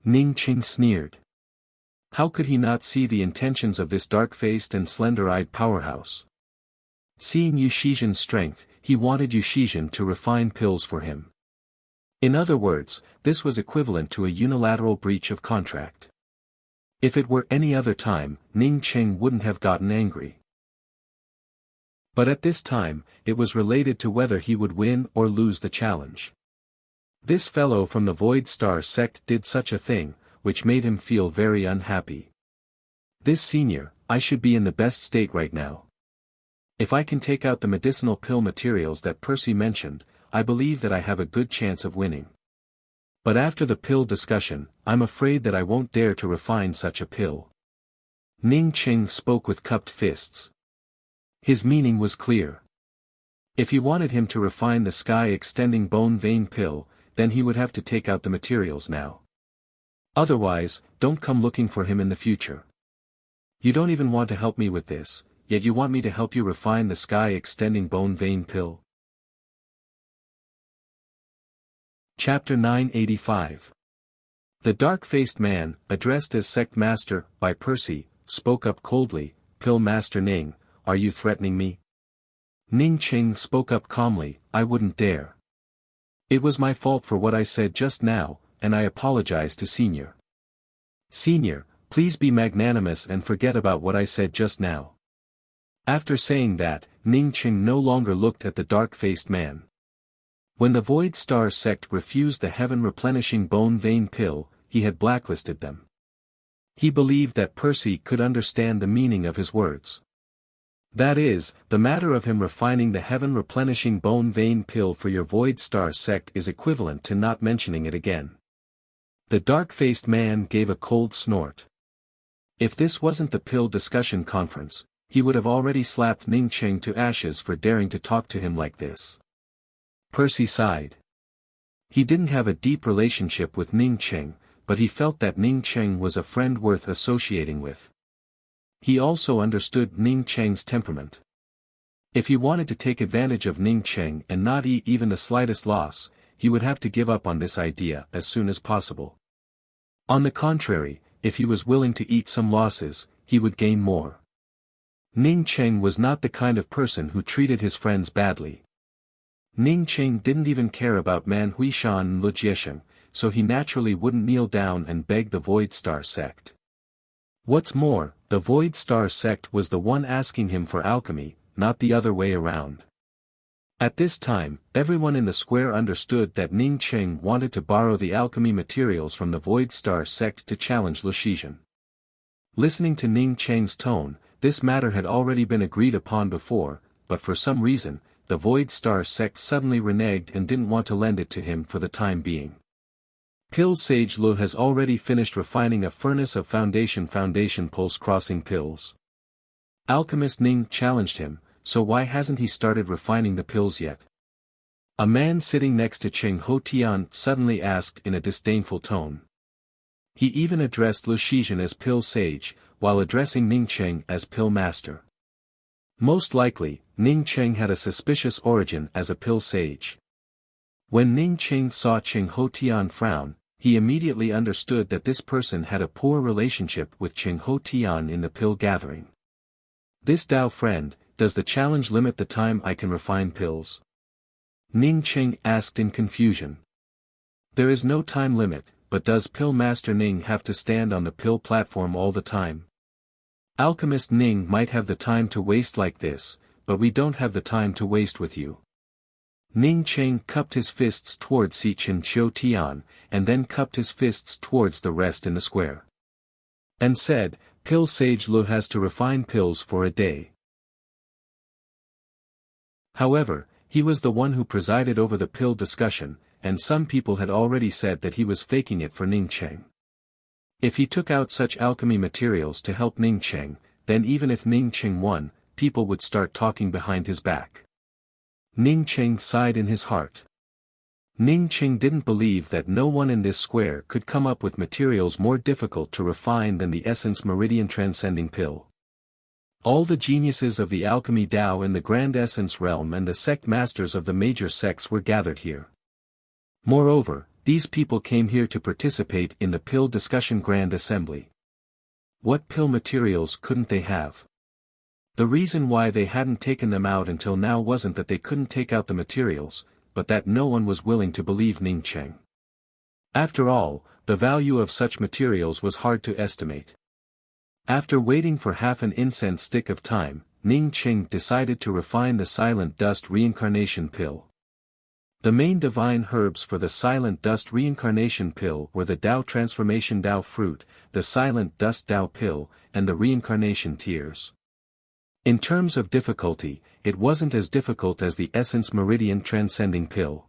Ningcheng sneered. How could he not see the intentions of this dark-faced and slender-eyed powerhouse? Seeing Yu Shizhen's strength, he wanted Yu Shizhen to refine pills for him. In other words, this was equivalent to a unilateral breach of contract. If it were any other time, Ningcheng wouldn't have gotten angry. But at this time, it was related to whether he would win or lose the challenge. This fellow from the Void Star sect did such a thing, which made him feel very unhappy. "This senior, I should be in the best state right now. If I can take out the medicinal pill materials that Percy mentioned, I believe that I have a good chance of winning. But after the pill discussion, I'm afraid that I won't dare to refine such a pill." Ningcheng spoke with cupped fists. His meaning was clear. If he wanted him to refine the sky-extending bone vein pill, then he would have to take out the materials now. Otherwise, don't come looking for him in the future. You don't even want to help me with this, yet you want me to help you refine the sky-extending bone vein pill? Chapter 985. The dark-faced man, addressed as Sect Master by Percy, spoke up coldly, "Pill Master Ning, are you threatening me?" Ning Qing spoke up calmly, "I wouldn't dare. It was my fault for what I said just now, and I apologize to Senior. Senior, please be magnanimous and forget about what I said just now." After saying that, Ning Qing no longer looked at the dark-faced man. When the Void Star sect refused the heaven-replenishing bone vein pill, he had blacklisted them. He believed that Percy could understand the meaning of his words. That is, the matter of him refining the heaven-replenishing bone vein pill for your Void Star sect is equivalent to not mentioning it again. The dark-faced man gave a cold snort. If this wasn't the pill discussion conference, he would have already slapped Ning Qing to ashes for daring to talk to him like this. Percy sighed. He didn't have a deep relationship with Ning Qing, but he felt that Ning Qing was a friend worth associating with. He also understood Ning Qing's temperament. If he wanted to take advantage of Ning Qing and not eat even the slightest loss, he would have to give up on this idea as soon as possible. On the contrary, if he was willing to eat some losses, he would gain more. Ning Qing was not the kind of person who treated his friends badly. Ning Qing didn't even care about Man Huishan and Lu Jiesheng, so he naturally wouldn't kneel down and beg the Void Star sect. What's more, the Void Star sect was the one asking him for alchemy, not the other way around. At this time, everyone in the square understood that Ning Qing wanted to borrow the alchemy materials from the Void Star sect to challenge Lu Shizhen. Listening to Ning Qing's tone, this matter had already been agreed upon before, but for some reason, the Void Star sect suddenly reneged and didn't want to lend it to him for the time being. Pill Sage Lu has already finished refining a furnace of foundation pulse-crossing pills. Alchemist Ning challenged him, so why hasn't he started refining the pills yet? A man sitting next to Cheng Ho Tian suddenly asked in a disdainful tone. He even addressed Lu Shizhen as Pill Sage, while addressing Ning Qing as Pill Master. Most likely, Ning Qing had a suspicious origin as a Pill Sage. When Ning Qing saw Cheng Ho Tian frown, he immediately understood that this person had a poor relationship with Cheng Ho Tian in the pill gathering. "This Dao friend, does the challenge limit the time I can refine pills?" Ning Qing asked in confusion. "There is no time limit, but does Pill Master Ning have to stand on the pill platform all the time? Alchemist Ning might have the time to waste like this, but we don't have the time to waste with you." Ning Qing cupped his fists towards Si Chen Chiu Tian, and then cupped his fists towards the rest in the square. And said, "Pill Sage Lu has to refine pills for a day." However, he was the one who presided over the pill discussion, and some people had already said that he was faking it for Ning Qing. If he took out such alchemy materials to help Ning Qing, then even if Ning Qing won, people would start talking behind his back. Ning Qing sighed in his heart. Ning Qing didn't believe that no one in this square could come up with materials more difficult to refine than the Essence Meridian Transcending Pill. All the geniuses of the alchemy Dao in the Grand Essence realm and the sect masters of the major sects were gathered here. Moreover, these people came here to participate in the pill discussion Grand Assembly. What pill materials couldn't they have? The reason why they hadn't taken them out until now wasn't that they couldn't take out the materials, but that no one was willing to believe Ning Qing. After all, the value of such materials was hard to estimate. After waiting for half an incense stick of time, Ning Qing decided to refine the Silent Dust Reincarnation Pill. The main divine herbs for the Silent Dust Reincarnation Pill were the Dao Transformation Dao Fruit, the Silent Dust Dao Pill, and the Reincarnation Tears. In terms of difficulty, it wasn't as difficult as the Essence Meridian Transcending Pill.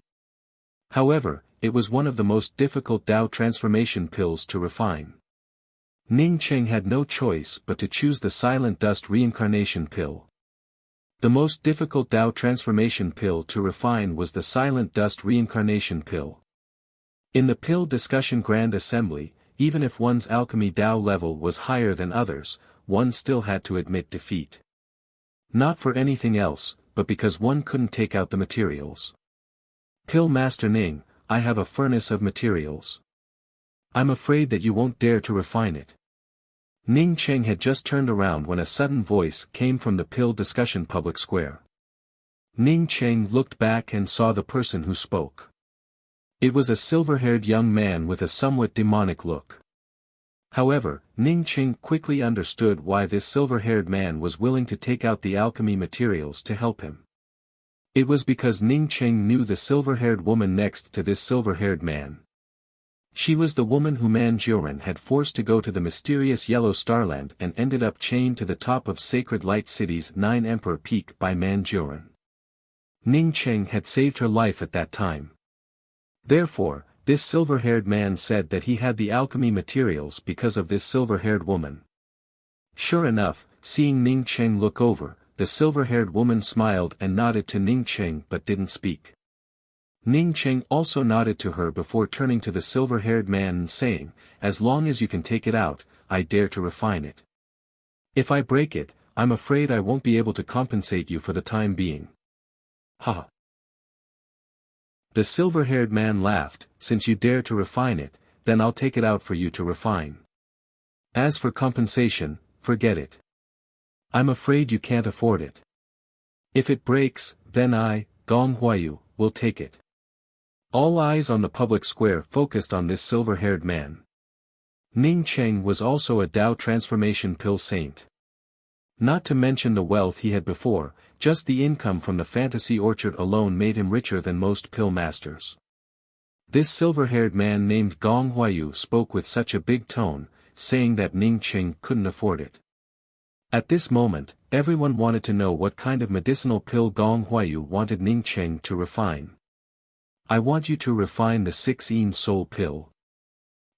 However, it was one of the most difficult Dao Transformation Pills to refine. Ning Qing had no choice but to choose the Silent Dust Reincarnation Pill. The most difficult Dao Transformation Pill to refine was the Silent Dust Reincarnation Pill. In the Pill Discussion Grand Assembly, even if one's alchemy Dao level was higher than others, one still had to admit defeat. Not for anything else, but because one couldn't take out the materials. "Pill Master Ning, I have a furnace of materials. I'm afraid that you won't dare to refine it. Ning Cheng had just turned around when a sudden voice came from the pill discussion public square. Ning Cheng looked back and saw the person who spoke. It was a silver-haired young man with a somewhat demonic look. However, Ning Cheng quickly understood why this silver-haired man was willing to take out the alchemy materials to help him. It was because Ning Cheng knew the silver-haired woman next to this silver-haired man. She was the woman who Manjuran had forced to go to the mysterious Yellow Starland and ended up chained to the top of Sacred Light City's 9 Emperor Peak by Manjuran. Ning Cheng had saved her life at that time. Therefore, this silver-haired man said that he had the alchemy materials because of this silver-haired woman. Sure enough, seeing Ning Cheng look over, the silver-haired woman smiled and nodded to Ning Cheng but didn't speak. Ning Cheng also nodded to her before turning to the silver-haired man and saying, "As long as you can take it out, I dare to refine it. If I break it, I'm afraid I won't be able to compensate you for the time being." Ha! The silver-haired man laughed, "Since you dare to refine it, then I'll take it out for you to refine. As for compensation, forget it. I'm afraid you can't afford it. If it breaks, then I, Gong Huayu, will take it." All eyes on the public square focused on this silver-haired man. Ning Cheng was also a Dao transformation pill saint. Not to mention the wealth he had before, just the income from the fantasy orchard alone made him richer than most pill masters. This silver-haired man named Gong Huayu spoke with such a big tone, saying that Ning Cheng couldn't afford it. At this moment, everyone wanted to know what kind of medicinal pill Gong Huayu wanted Ning Cheng to refine. "I want you to refine the 6-yin soul pill."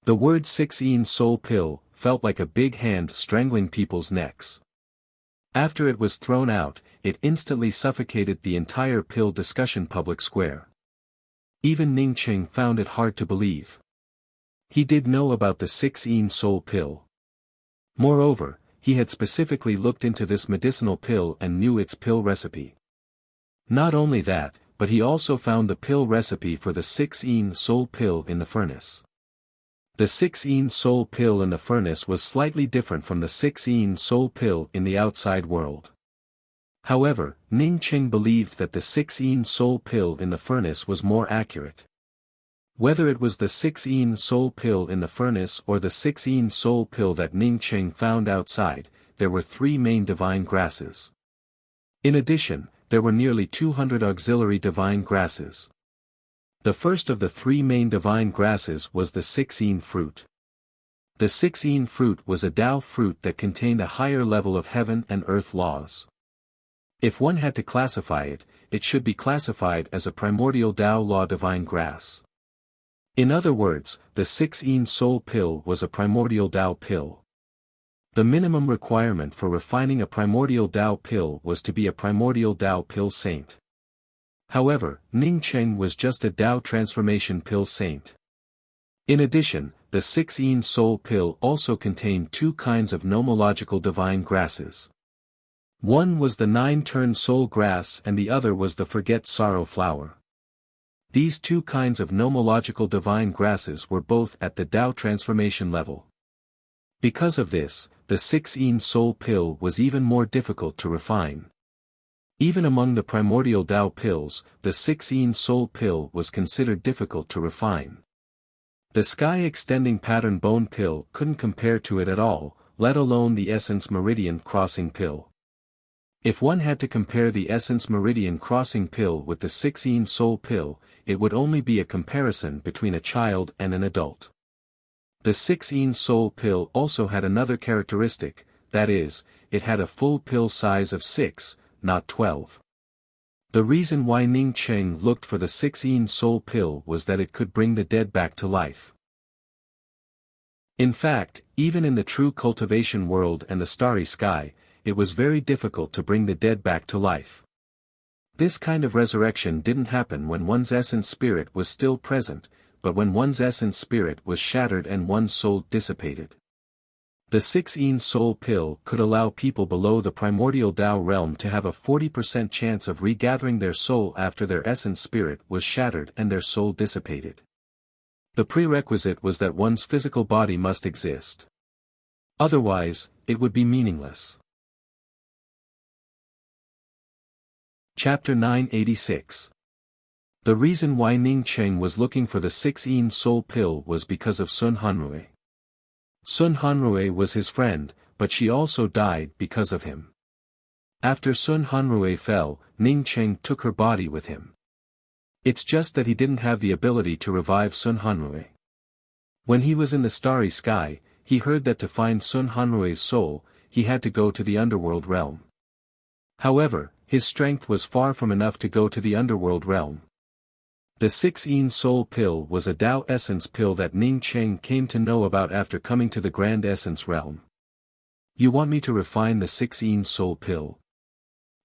The word 6-yin soul pill felt like a big hand strangling people's necks. After it was thrown out, it instantly suffocated the entire pill discussion public square. Even Ning Cheng found it hard to believe. He did know about the 6-yin soul pill. Moreover, he had specifically looked into this medicinal pill and knew its pill recipe. Not only that, but he also found the pill recipe for the 6-yin soul pill in the furnace. The 6-yin soul pill in the furnace was slightly different from the 6-yin soul pill in the outside world. However, Ning Cheng believed that the 6-yin soul pill in the furnace was more accurate. Whether it was the 6-yin soul pill in the furnace or the 6-yin soul pill that Ning Cheng found outside, there were 3 main divine grasses. In addition, there were nearly 200 auxiliary divine grasses. The first of the 3 main divine grasses was the 6-yin fruit. The 6-yin fruit was a Tao fruit that contained a higher level of heaven and earth laws. If one had to classify it, it should be classified as a primordial Tao law divine grass. In other words, the 6-yin soul pill was a primordial Tao pill. The minimum requirement for refining a primordial Tao pill was to be a primordial Tao pill saint. However, Ning Cheng was just a Tao transformation pill saint. In addition, the 6-yin soul pill also contained 2 kinds of nomological divine grasses. One was the 9-turn soul grass and the other was the forget sorrow flower. These 2 kinds of nomological divine grasses were both at the Tao transformation level. Because of this, the 6-yin soul pill was even more difficult to refine. Even among the primordial Tao pills, the 6-yin soul pill was considered difficult to refine. The sky-extending pattern bone pill couldn't compare to it at all, let alone the essence meridian crossing pill. If one had to compare the essence meridian crossing pill with the 6-yin soul pill, it would only be a comparison between a child and an adult. The 6-yin soul pill also had another characteristic, that is, it had a full pill size of 6, not 12. The reason why Ning Cheng looked for the 6-yin soul pill was that it could bring the dead back to life. In fact, even in the true cultivation world and the starry sky, it was very difficult to bring the dead back to life. This kind of resurrection didn't happen when one's essence spirit was still present, but when one's essence spirit was shattered and one's soul dissipated. The 6-yin soul pill could allow people below the primordial Tao realm to have a 40% chance of regathering their soul after their essence spirit was shattered and their soul dissipated. The prerequisite was that one's physical body must exist. Otherwise, it would be meaningless. Chapter 986. The reason why Ning Cheng was looking for the 6-yin soul pill was because of Sun Hanrui. Sun Hanrui was his friend, but she also died because of him. After Sun Hanrui fell, Ning Cheng took her body with him. It's just that he didn't have the ability to revive Sun Hanrui. When he was in the starry sky, he heard that to find Sun Hanrui's soul, he had to go to the underworld realm. However, his strength was far from enough to go to the underworld realm. The 6-yin soul pill was a Tao essence pill that Ning Cheng came to know about after coming to the grand essence realm. You want me to refine the 6-yin soul pill?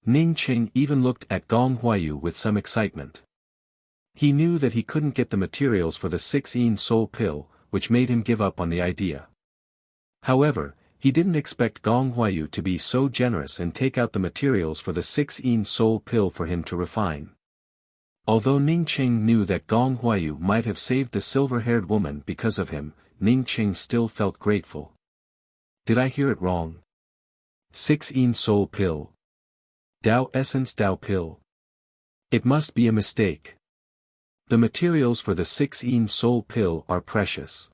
Ning Cheng even looked at Gong Huayu with some excitement. He knew that he couldn't get the materials for the 6-yin soul pill, which made him give up on the idea. However, he didn't expect Gong Huayu to be so generous and take out the materials for the 6-yin soul pill for him to refine. Although Ning Cheng knew that Gong Huayu might have saved the silver-haired woman because of him, Ning Cheng still felt grateful. Did I hear it wrong? 6-yin soul pill. Tao essence Tao pill. It must be a mistake. The materials for the 6-yin soul pill are precious.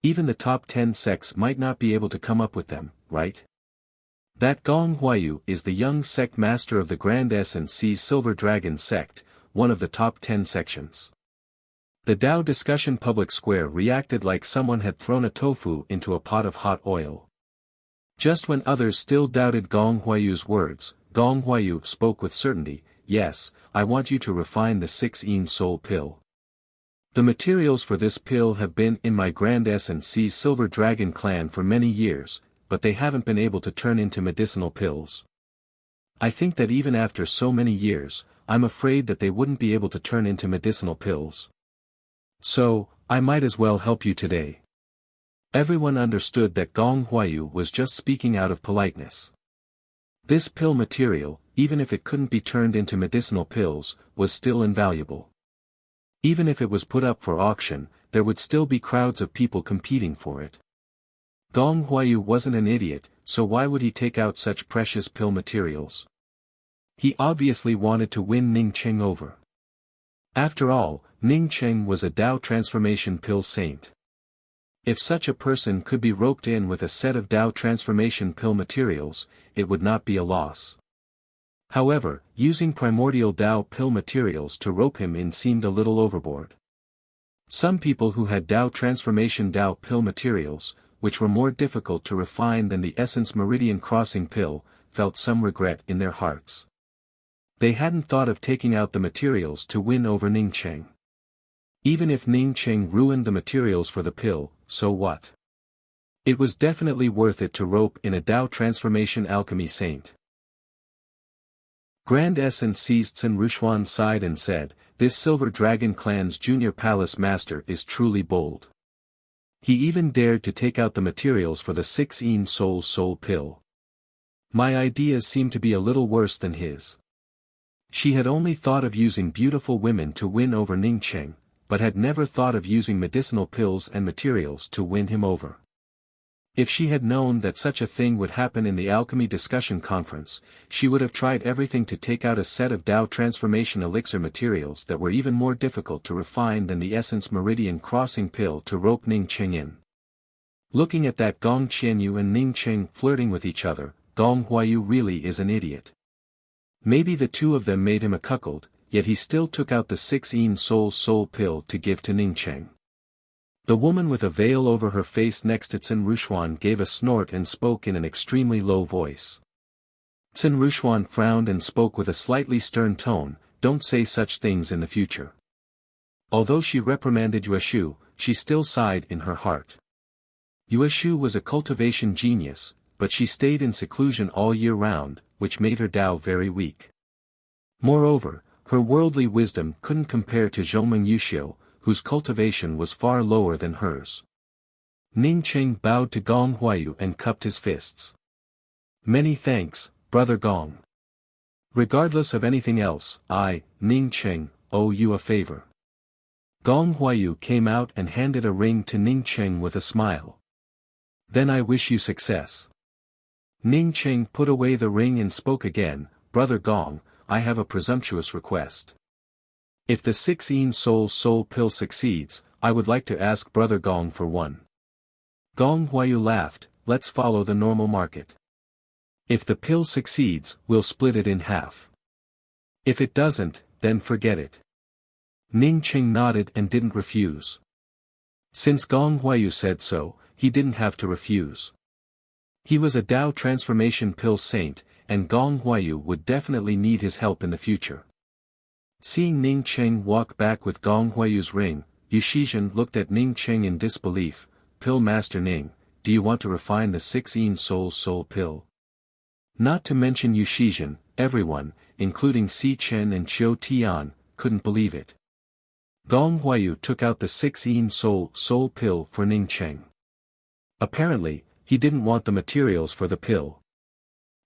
Even the top 10 sects might not be able to come up with them, right? That Gong Huayu is the young sect master of the Grand Essence Seas Silver Dragon sect, one of the top 10 sections. The Tao discussion public square reacted like someone had thrown a tofu into a pot of hot oil. Just when others still doubted Gong Huayu's words, Gong Huayu spoke with certainty, "Yes, I want you to refine the 6-yin soul pill. The materials for this pill have been in my Grand Essence Seas Silver Dragon clan for many years, but they haven't been able to turn into medicinal pills. I think that even after so many years, I'm afraid that they wouldn't be able to turn into medicinal pills. So, I might as well help you today." Everyone understood that Gong Huayu was just speaking out of politeness. This pill material, even if it couldn't be turned into medicinal pills, was still invaluable. Even if it was put up for auction, there would still be crowds of people competing for it. Gong Huayu wasn't an idiot, so why would he take out such precious pill materials? He obviously wanted to win Ning Cheng over. After all, Ning Cheng was a Tao transformation pill saint. If such a person could be roped in with a set of Tao transformation pill materials, it would not be a loss. However, using primordial Tao pill materials to rope him in seemed a little overboard. Some people who had Tao transformation Tao pill materials, which were more difficult to refine than the Essence Meridian Crossing pill, felt some regret in their hearts. They hadn't thought of taking out the materials to win over Ning Cheng. Even if Ning Cheng ruined the materials for the pill, so what? It was definitely worth it to rope in a Tao transformation alchemy saint. Grand Essence seized Tsin Rushuan sighed and said, "This Silver Dragon clan's junior palace master is truly bold. He even dared to take out the materials for the 6-yin soul pill. My ideas seem to be a little worse than his." She had only thought of using beautiful women to win over Ning Cheng, but had never thought of using medicinal pills and materials to win him over. If she had known that such a thing would happen in the alchemy discussion conference, she would have tried everything to take out a set of Tao transformation elixir materials that were even more difficult to refine than the Essence Meridian Crossing pill to rope Ning Cheng in. Looking at that Gong Qianyu and Ning Cheng flirting with each other, Gong Huayu really is an idiot. Maybe the two of them made him a cuckold, yet he still took out the 6-yin soul pill to give to Ning Cheng. The woman with a veil over her face next to Tsin Rushuan gave a snort and spoke in an extremely low voice. Tsin Rushuan frowned and spoke with a slightly stern tone, "Don't say such things in the future." Although she reprimanded Yueshu, she still sighed in her heart. Yueshu was a cultivation genius, but she stayed in seclusion all year round, which made her Tao very weak. Moreover, her worldly wisdom couldn't compare to Zhongmeng Yuxiu, whose cultivation was far lower than hers. Ning Cheng bowed to Gong Huayu and cupped his fists. Many thanks, Brother Gong. Regardless of anything else, I, Ning Cheng, owe you a favor. Gong Huayu came out and handed a ring to Ning Cheng with a smile. Then I wish you success. Ning Cheng put away the ring and spoke again, Brother Gong, I have a presumptuous request. If the 16 soul pill succeeds, I would like to ask Brother Gong for one. Gong Huayu laughed, let's follow the normal market. If the pill succeeds, we'll split it in half. If it doesn't, then forget it. Ning Cheng nodded and didn't refuse. Since Gong Huayu said so, he didn't have to refuse. He was a Dao transformation pill saint, and Gong Huayu would definitely need his help in the future. Seeing Ning Cheng walk back with Gong Huayu's ring, Yu Shizhen looked at Ning Cheng in disbelief. Pill Master Ning, do you want to refine the 16 soul pill? Not to mention Yu Shizhen, everyone, including Si Chen and Qiu Tian, couldn't believe it. Gong Huayu took out the 16 soul pill for Ning Cheng. Apparently, he didn't want the materials for the pill.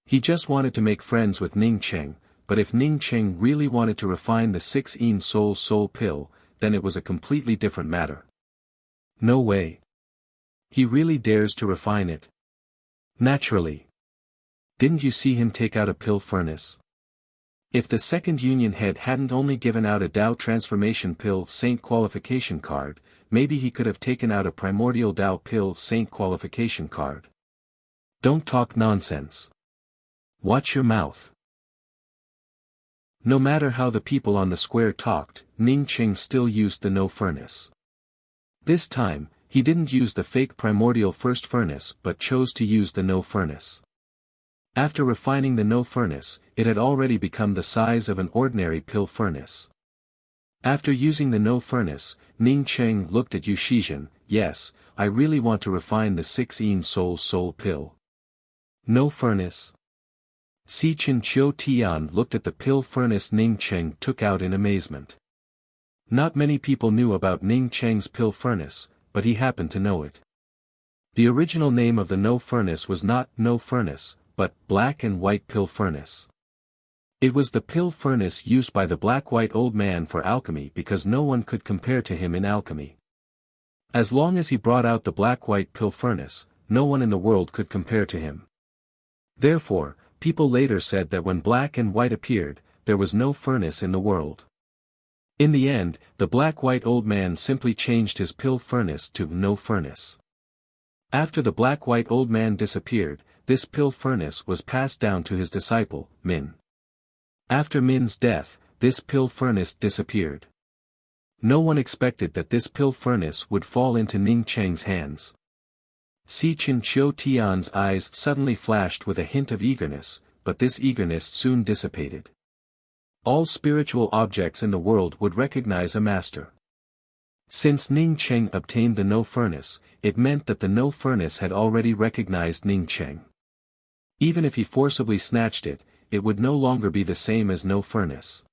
He just wanted to make friends with Ning Cheng, but if Ning Cheng really wanted to refine the 16 soul pill, then it was a completely different matter. No way. He really dares to refine it. Naturally. Didn't you see him take out a pill furnace? If the second union head hadn't only given out a Dao transformation pill saint qualification card, maybe he could have taken out a primordial Dao pill saint qualification card. Don't talk nonsense. Watch your mouth. No matter how the people on the square talked, Ning Cheng still used the no furnace. This time, he didn't use the fake primordial first furnace but chose to use the no furnace. After refining the no furnace, it had already become the size of an ordinary pill furnace. After using the no furnace, Ning Cheng looked at Yu Shizhen, yes, I really want to refine the 16 soul pill. No furnace? Si Chen Qiu Tian looked at the pill furnace Ning Cheng took out in amazement. Not many people knew about Ning Cheng's pill furnace, but he happened to know it. The original name of the no furnace was not no furnace, but black and white pill furnace. It was the pill furnace used by the black-white old man for alchemy because no one could compare to him in alchemy. As long as he brought out the black-white pill furnace, no one in the world could compare to him. Therefore, people later said that when black and white appeared, there was no furnace in the world. In the end, the black-white old man simply changed his pill furnace to no furnace. After the black-white old man disappeared, this pill furnace was passed down to his disciple, Min. After Min's death, this pill furnace disappeared. No one expected that this pill furnace would fall into Ning Cheng's hands. Si Chen Qiu Tian's eyes suddenly flashed with a hint of eagerness, but this eagerness soon dissipated. All spiritual objects in the world would recognize a master. Since Ning Cheng obtained the no furnace, it meant that the no furnace had already recognized Ning Cheng. Even if he forcibly snatched it, it would no longer be the same as no furnace.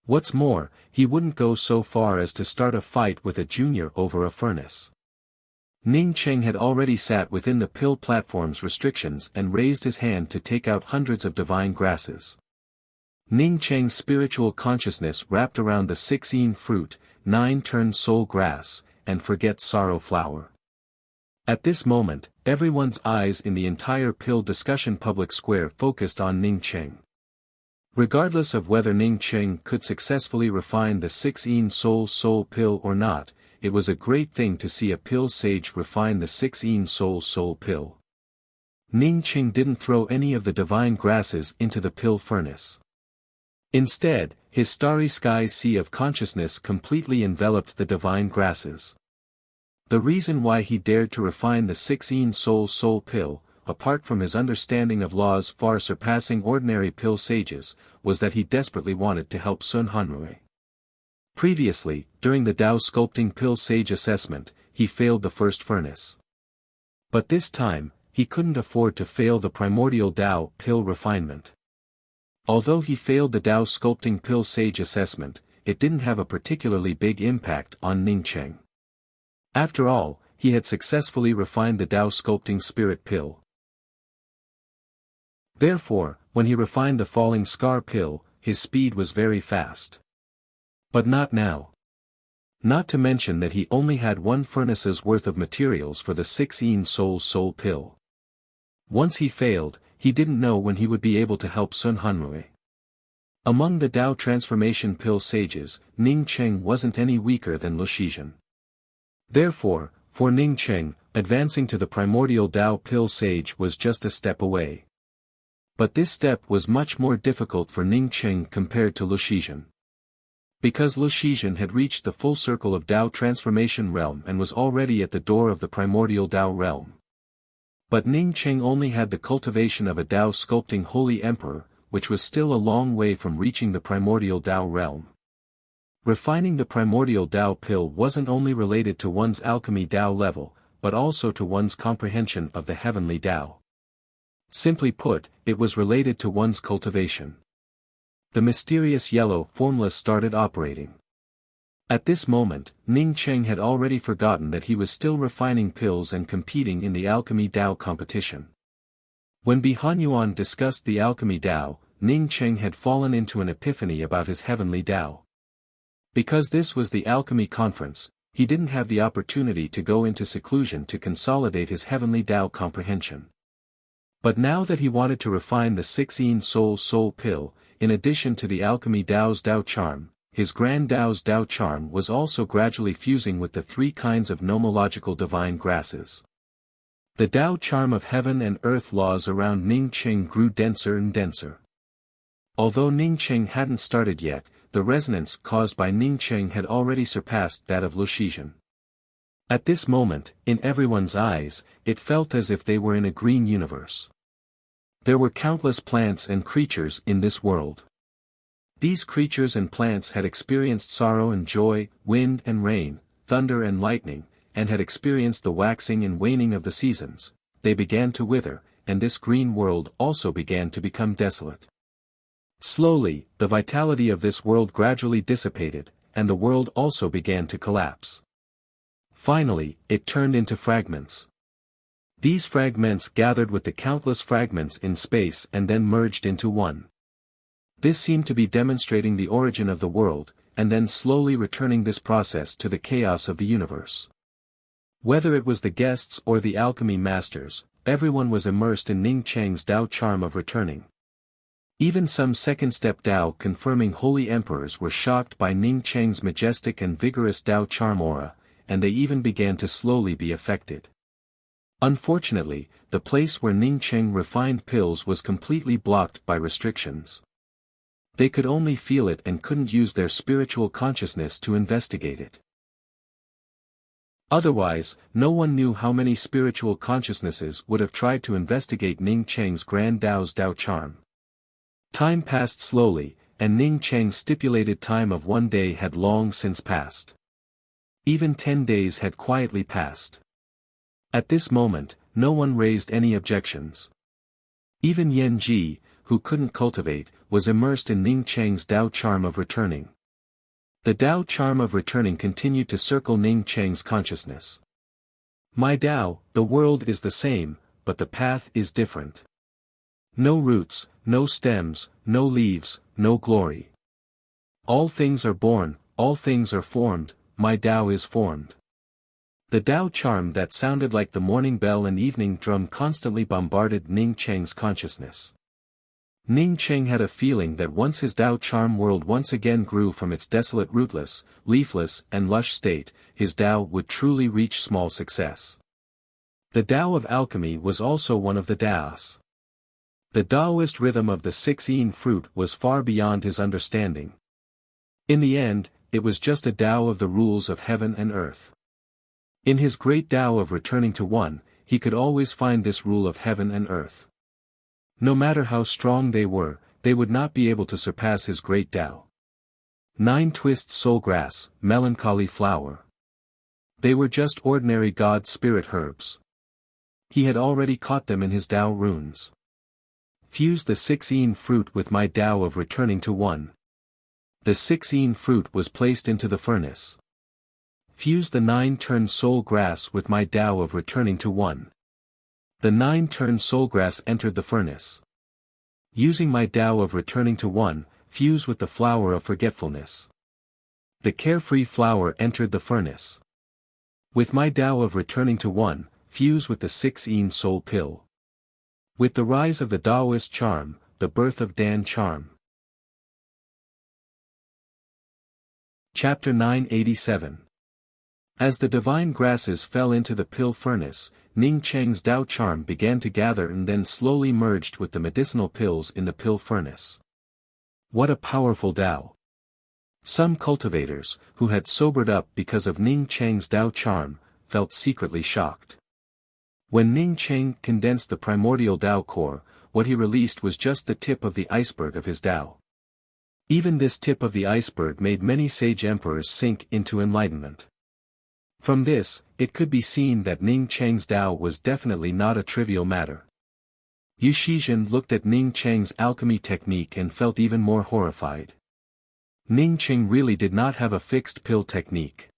What's more, he wouldn't go so far as to start a fight with a junior over a furnace. Ning Cheng had already sat within the pill platform's restrictions and raised his hand to take out hundreds of divine grasses. Ning Cheng's spiritual consciousness wrapped around the 16 fruit, 9 turn soul grass, and forget sorrow flower. At this moment, everyone's eyes in the entire pill discussion public square focused on Ning Cheng. Regardless of whether Ning Cheng could successfully refine the 16 soul pill or not, it was a great thing to see a pill sage refine the 16 soul pill. Ning Cheng didn't throw any of the divine grasses into the pill furnace. Instead, his starry sky sea of consciousness completely enveloped the divine grasses. The reason why he dared to refine the 16 soul pill, apart from his understanding of laws far surpassing ordinary pill sages, was that he desperately wanted to help Sun Hanrui. Previously, during the Dao sculpting pill sage assessment, he failed the first furnace. But this time, he couldn't afford to fail the primordial Dao pill refinement. Although he failed the Dao sculpting pill sage assessment, it didn't have a particularly big impact on Ning Cheng. After all, he had successfully refined the Tao sculpting spirit pill. Therefore, when he refined the falling scar pill, his speed was very fast. But not now. Not to mention that he only had 1 furnace's worth of materials for the 16 soul pill. Once he failed, he didn't know when he would be able to help Sun Hanrui. Among the Tao transformation pill sages, Ning Cheng wasn't any weaker than Lu Shizhen. Therefore, for Ning Cheng, advancing to the primordial Tao pill sage was just a step away. But this step was much more difficult for Ning Cheng compared to Lu Shizhen. Because Lu Shizhen had reached the full circle of Tao transformation realm and was already at the door of the primordial Tao realm. But Ning Cheng only had the cultivation of a Tao sculpting holy emperor, which was still a long way from reaching the primordial Tao realm. Refining the primordial Tao pill wasn't only related to one's alchemy Tao level, but also to one's comprehension of the heavenly Tao. Simply put, it was related to one's cultivation. The mysterious yellow formless started operating. At this moment, Ning Cheng had already forgotten that he was still refining pills and competing in the alchemy Tao competition. When Bi Hanyuan discussed the alchemy Tao, Ning Cheng had fallen into an epiphany about his heavenly Tao. Because this was the alchemy conference, he didn't have the opportunity to go into seclusion to consolidate his heavenly Tao comprehension. But now that he wanted to refine the 16 soul pill, in addition to the alchemy Tao's Tao charm, his grand Tao's Tao charm was also gradually fusing with the 3 kinds of nomological divine grasses. The Tao charm of heaven and earth laws around Ning Cheng grew denser and denser. Although Ning Cheng hadn't started yet, the resonance caused by Ning Cheng had already surpassed that of Lu Shizhen. At this moment, in everyone's eyes, it felt as if they were in a green universe. There were countless plants and creatures in this world. These creatures and plants had experienced sorrow and joy, wind and rain, thunder and lightning, and had experienced the waxing and waning of the seasons. They began to wither, and this green world also began to become desolate. Slowly, the vitality of this world gradually dissipated, and the world also began to collapse. Finally, it turned into fragments. These fragments gathered with the countless fragments in space and then merged into one. This seemed to be demonstrating the origin of the world, and then slowly returning this process to the chaos of the universe. Whether it was the guests or the alchemy masters, everyone was immersed in Ning Cheng's Tao charm of returning. Even some second-step Tao confirming holy emperors were shocked by Ning Cheng's majestic and vigorous Tao charm aura, and they even began to slowly be affected. Unfortunately, the place where Ning Cheng refined pills was completely blocked by restrictions. They could only feel it and couldn't use their spiritual consciousness to investigate it. Otherwise, no one knew how many spiritual consciousnesses would have tried to investigate Ning Cheng's grand Tao's Tao charm. Time passed slowly, and Ning Cheng's stipulated time of 1 day had long since passed. Even 10 days had quietly passed. At this moment, no one raised any objections. Even Yan Ji, who couldn't cultivate, was immersed in Ning Cheng's Tao charm of returning. The Tao charm of returning continued to circle Ning Cheng's consciousness. My Tao, the world is the same, but the path is different. No roots, no stems, no leaves, no glory. All things are born, all things are formed, my Tao is formed. The Tao charm that sounded like the morning bell and evening drum constantly bombarded Ning Cheng's consciousness. Ning Cheng had a feeling that once his Tao charm world once again grew from its desolate rootless, leafless and lush state, his Tao would truly reach small success. The Tao of alchemy was also one of the Taos. The Taoist rhythm of the 16 fruit was far beyond his understanding. In the end, it was just a Tao of the rules of heaven and earth. In his great Tao of returning to one, he could always find this rule of heaven and earth. No matter how strong they would not be able to surpass his great Tao. 9 twists soul grass, melancholy flower. They were just ordinary God spirit herbs. He had already caught them in his Tao runes. Fuse the 16 fruit with my Tao of returning to one. The 16 fruit was placed into the furnace. fuse the 9-turn soul grass with my Tao of returning to one. The 9-turn soul grass entered the furnace. Using my Tao of returning to one, fuse with the flower of forgetfulness. The carefree flower entered the furnace. With my Tao of returning to one, fuse with the 6-yin soul pill. With the rise of the Taoist charm, the birth of Dan charm. Chapter 987. As the divine grasses fell into the pill furnace, Ning Cheng's Tao charm began to gather and then slowly merged with the medicinal pills in the pill furnace. What a powerful Tao! Some cultivators, who had sobered up because of Ning Cheng's Tao charm, felt secretly shocked. When Ning Cheng condensed the primordial Tao core, what he released was just the tip of the iceberg of his Tao. Even this tip of the iceberg made many sage emperors sink into enlightenment. From this, it could be seen that Ning Cheng's Tao was definitely not a trivial matter. Yu Shizhen looked at Ning Cheng's alchemy technique and felt even more horrified. Ning Cheng really did not have a fixed pill technique.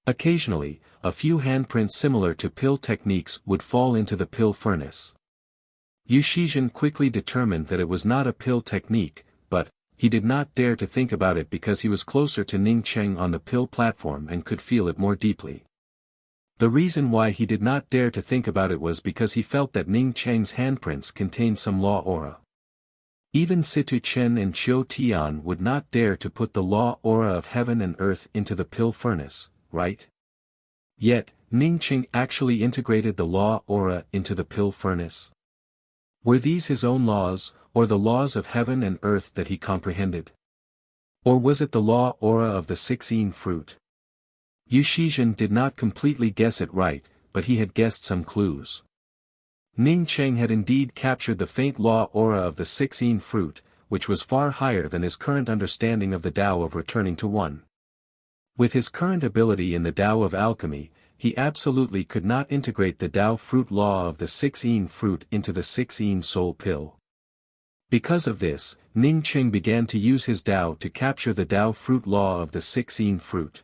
Occasionally, a few handprints similar to pill techniques would fall into the pill furnace. Yu Shizhen quickly determined that it was not a pill technique, but he did not dare to think about it because he was closer to Ning Cheng on the pill platform and could feel it more deeply. The reason why he did not dare to think about it was because he felt that Ning Cheng's handprints contained some law aura. Even Situ Chen and Chiu Tian would not dare to put the law aura of heaven and earth into the pill furnace, right? Yet, Ning Cheng actually integrated the law aura into the pill furnace. Were these his own laws, or the laws of heaven and earth that he comprehended? Or was it the law aura of the 6-yin fruit? Yu Shizhen did not completely guess it right, but he had guessed some clues. Ning Cheng had indeed captured the faint law aura of the 6-yin fruit, which was far higher than his current understanding of the Tao of returning to one. With his current ability in the Tao of alchemy, he absolutely could not integrate the Tao fruit law of the 6-yin fruit into the 6-yin soul pill. Because of this, Ning Cheng began to use his Tao to capture the Tao fruit law of the 6-yin fruit.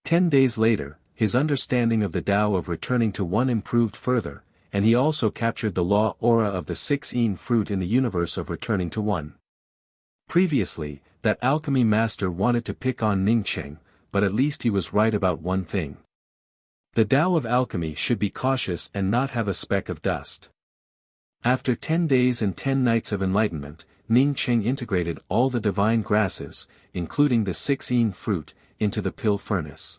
10 days later, his understanding of the Tao of returning to one improved further, and he also captured the law aura of the 6-yin fruit in the universe of returning to one. Previously, that alchemy master wanted to pick on Ning Cheng, but at least he was right about one thing. The Tao of alchemy should be cautious and not have a speck of dust. After 10 days and 10 nights of enlightenment, Ning Cheng integrated all the divine grasses, including the 6-yin fruit, into the pill furnace.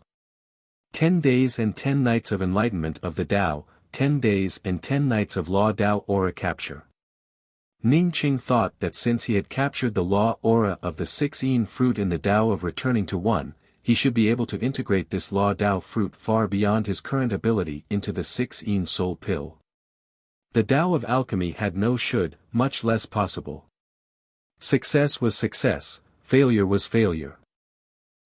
10 days and 10 nights of enlightenment of the Tao, 10 days and 10 nights of law Tao aura capture. Ning Cheng thought that since he had captured the law aura of the 6-yin fruit in the Tao of returning to one, he should be able to integrate this law Tao fruit far beyond his current ability into the 6-yin soul pill. The Tao of alchemy had no should, much less possible. Success was success, failure was failure.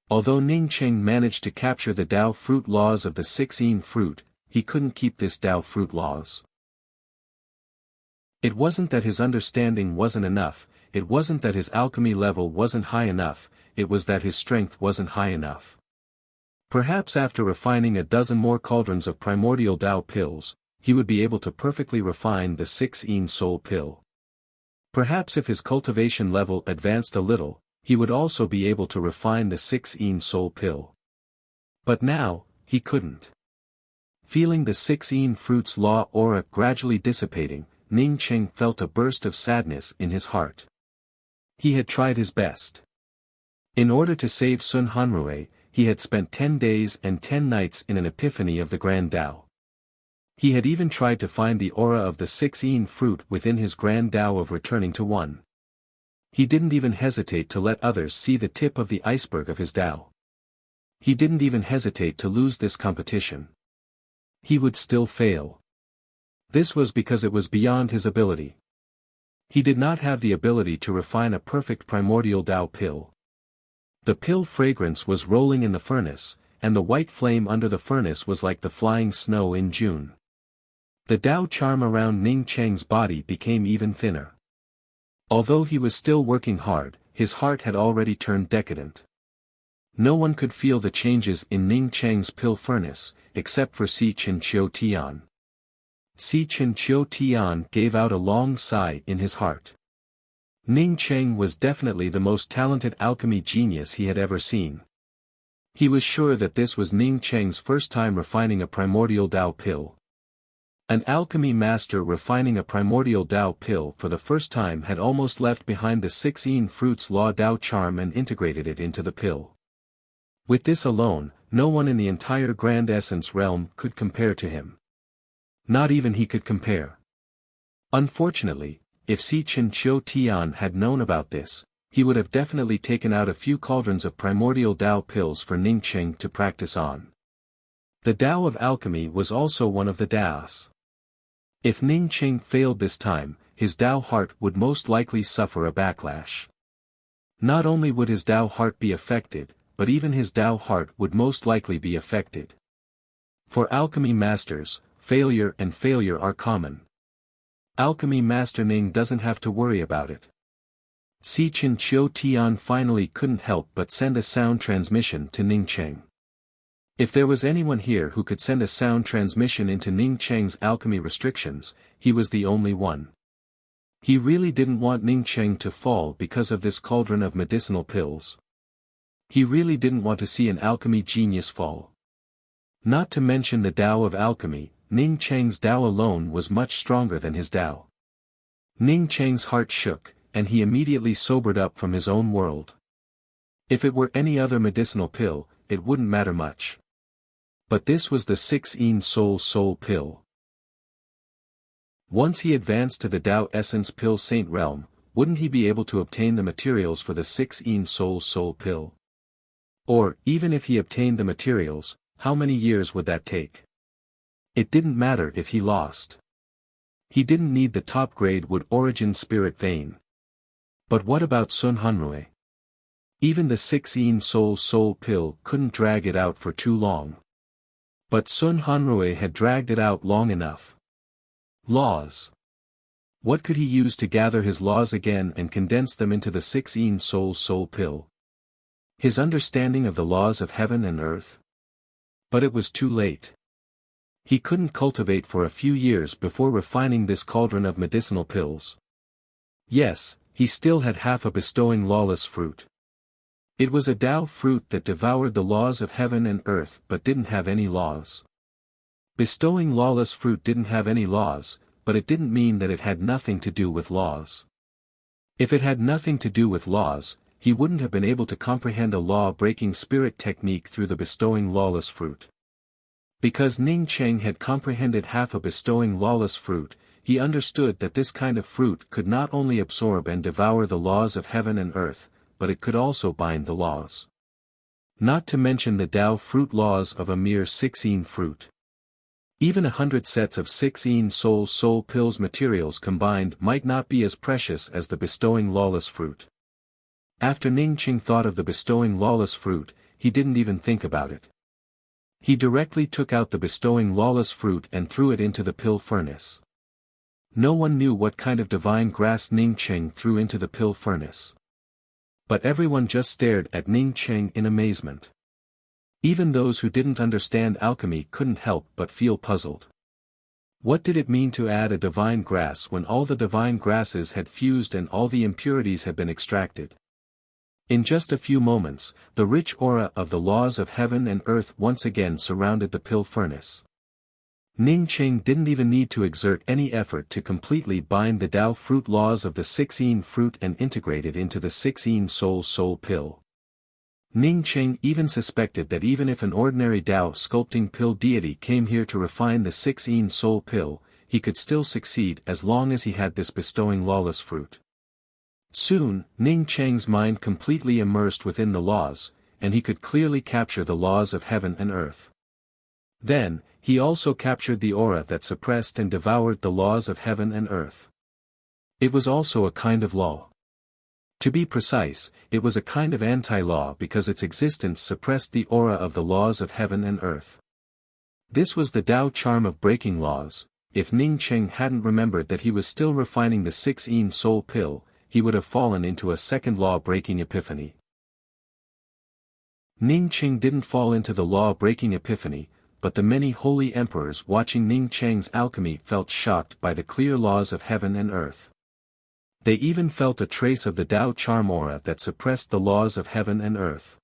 Although Ning Cheng managed to capture the Tao fruit laws of the 6-yin fruit, he couldn't keep this Tao fruit laws. It wasn't that his understanding wasn't enough, it wasn't that his alchemy level wasn't high enough, it was that his strength wasn't high enough. Perhaps after refining a dozen more cauldrons of primordial Tao pills, he would be able to perfectly refine the 6-yin soul pill. Perhaps if his cultivation level advanced a little, he would also be able to refine the 6-yin soul pill. But now, he couldn't. Feeling the 6-yin fruit's law aura gradually dissipating, Ning Cheng felt a burst of sadness in his heart. He had tried his best. In order to save Sun Hanrui, he had spent 10 days and 10 nights in an epiphany of the Grand Tao. He had even tried to find the aura of the 6-yin fruit within his Grand Tao of returning to one. He didn't even hesitate to let others see the tip of the iceberg of his Tao. He didn't even hesitate to lose this competition. He would still fail. This was because it was beyond his ability. He did not have the ability to refine a perfect primordial Tao pill. The pill fragrance was rolling in the furnace, and the white flame under the furnace was like the flying snow in June. The Tao charm around Ning Cheng's body became even thinner. Although he was still working hard, his heart had already turned decadent. No one could feel the changes in Ning Cheng's pill furnace, except for Si Chen Chiu Tian. Si Chen Chiu Tian gave out a long sigh in his heart. Ning Cheng was definitely the most talented alchemy genius he had ever seen. He was sure that this was Ning Cheng's first time refining a primordial Dao pill. An alchemy master refining a primordial Dao pill for the first time had almost left behind the 6 Yin fruits law Dao charm and integrated it into the pill. With this alone, no one in the entire Grand Essence realm could compare to him. Not even he could compare. Unfortunately, if Si Chen Chiu Tian had known about this, he would have definitely taken out a few cauldrons of primordial Dao pills for Ning Cheng to practice on. The Dao of alchemy was also one of the Daos. If Ning Cheng failed this time, his Dao heart would most likely suffer a backlash. Not only would his Dao heart be affected, but even his Dao heart would most likely be affected. For alchemy masters, failure are common. Alchemy Master Ning doesn't have to worry about it. Si Chen Chiu Tian finally couldn't help but send a sound transmission to Ning Cheng. If there was anyone here who could send a sound transmission into Ning Cheng's alchemy restrictions, he was the only one. He really didn't want Ning Cheng to fall because of this cauldron of medicinal pills. He really didn't want to see an alchemy genius fall. Not to mention the Dao of alchemy, Ning Cheng's Dao alone was much stronger than his Dao. Ning Cheng's heart shook, and he immediately sobered up from his own world. If it were any other medicinal pill, it wouldn't matter much. But this was the 6 Yin soul pill. Once he advanced to the Dao Essence Pill Saint realm, wouldn't he be able to obtain the materials for the 6 Yin soul pill? Or, even if he obtained the materials, how many years would that take? It didn't matter if he lost. He didn't need the top-grade wood origin spirit vein. But what about Sun Hanrui? Even the 6 Yin soul pill couldn't drag it out for too long. But Sun Hanrui had dragged it out long enough. Laws. What could he use to gather his laws again and condense them into the 6 Yin soul pill? His understanding of the laws of heaven and earth? But it was too late. He couldn't cultivate for a few years before refining this cauldron of medicinal pills. Yes, he still had half a bestowing lawless fruit. It was a Dao fruit that devoured the laws of heaven and earth but didn't have any laws. Bestowing lawless fruit didn't have any laws, but it didn't mean that it had nothing to do with laws. If it had nothing to do with laws, he wouldn't have been able to comprehend a law-breaking spirit technique through the bestowing lawless fruit. Because Ning Cheng had comprehended half a bestowing lawless fruit, he understood that this kind of fruit could not only absorb and devour the laws of heaven and earth, but it could also bind the laws. Not to mention the Dao fruit laws of a mere 6 Yin fruit. Even 100 sets of 6 Yin soul pills materials combined might not be as precious as the bestowing lawless fruit. After Ning Cheng thought of the bestowing lawless fruit, he didn't even think about it. He directly took out the bestowing lawless fruit and threw it into the pill furnace. No one knew what kind of divine grass Ning Cheng threw into the pill furnace. But everyone just stared at Ning Cheng in amazement. Even those who didn't understand alchemy couldn't help but feel puzzled. What did it mean to add a divine grass when all the divine grasses had fused and all the impurities had been extracted? In just a few moments, the rich aura of the laws of heaven and earth once again surrounded the pill furnace. Ning Cheng didn't even need to exert any effort to completely bind the Dao fruit laws of the 6 Yin fruit and integrate it into the 6 Yin soul pill. Ning Cheng even suspected that even if an ordinary Dao sculpting pill deity came here to refine the 6 Yin soul pill, he could still succeed as long as he had this bestowing lawless fruit. Soon, Ning Cheng's mind completely immersed within the laws, and he could clearly capture the laws of heaven and earth. Then, he also captured the aura that suppressed and devoured the laws of heaven and earth. It was also a kind of law. To be precise, it was a kind of anti-law because its existence suppressed the aura of the laws of heaven and earth. This was the Dao charm of breaking laws. If Ning Cheng hadn't remembered that he was still refining the 6 Yin soul pill, he would have fallen into a second law-breaking epiphany. Ning Qing didn't fall into the law-breaking epiphany, but the many holy emperors watching Ning Cheng's alchemy felt shocked by the clear laws of heaven and earth. They even felt a trace of the Tao charm aura that suppressed the laws of heaven and earth.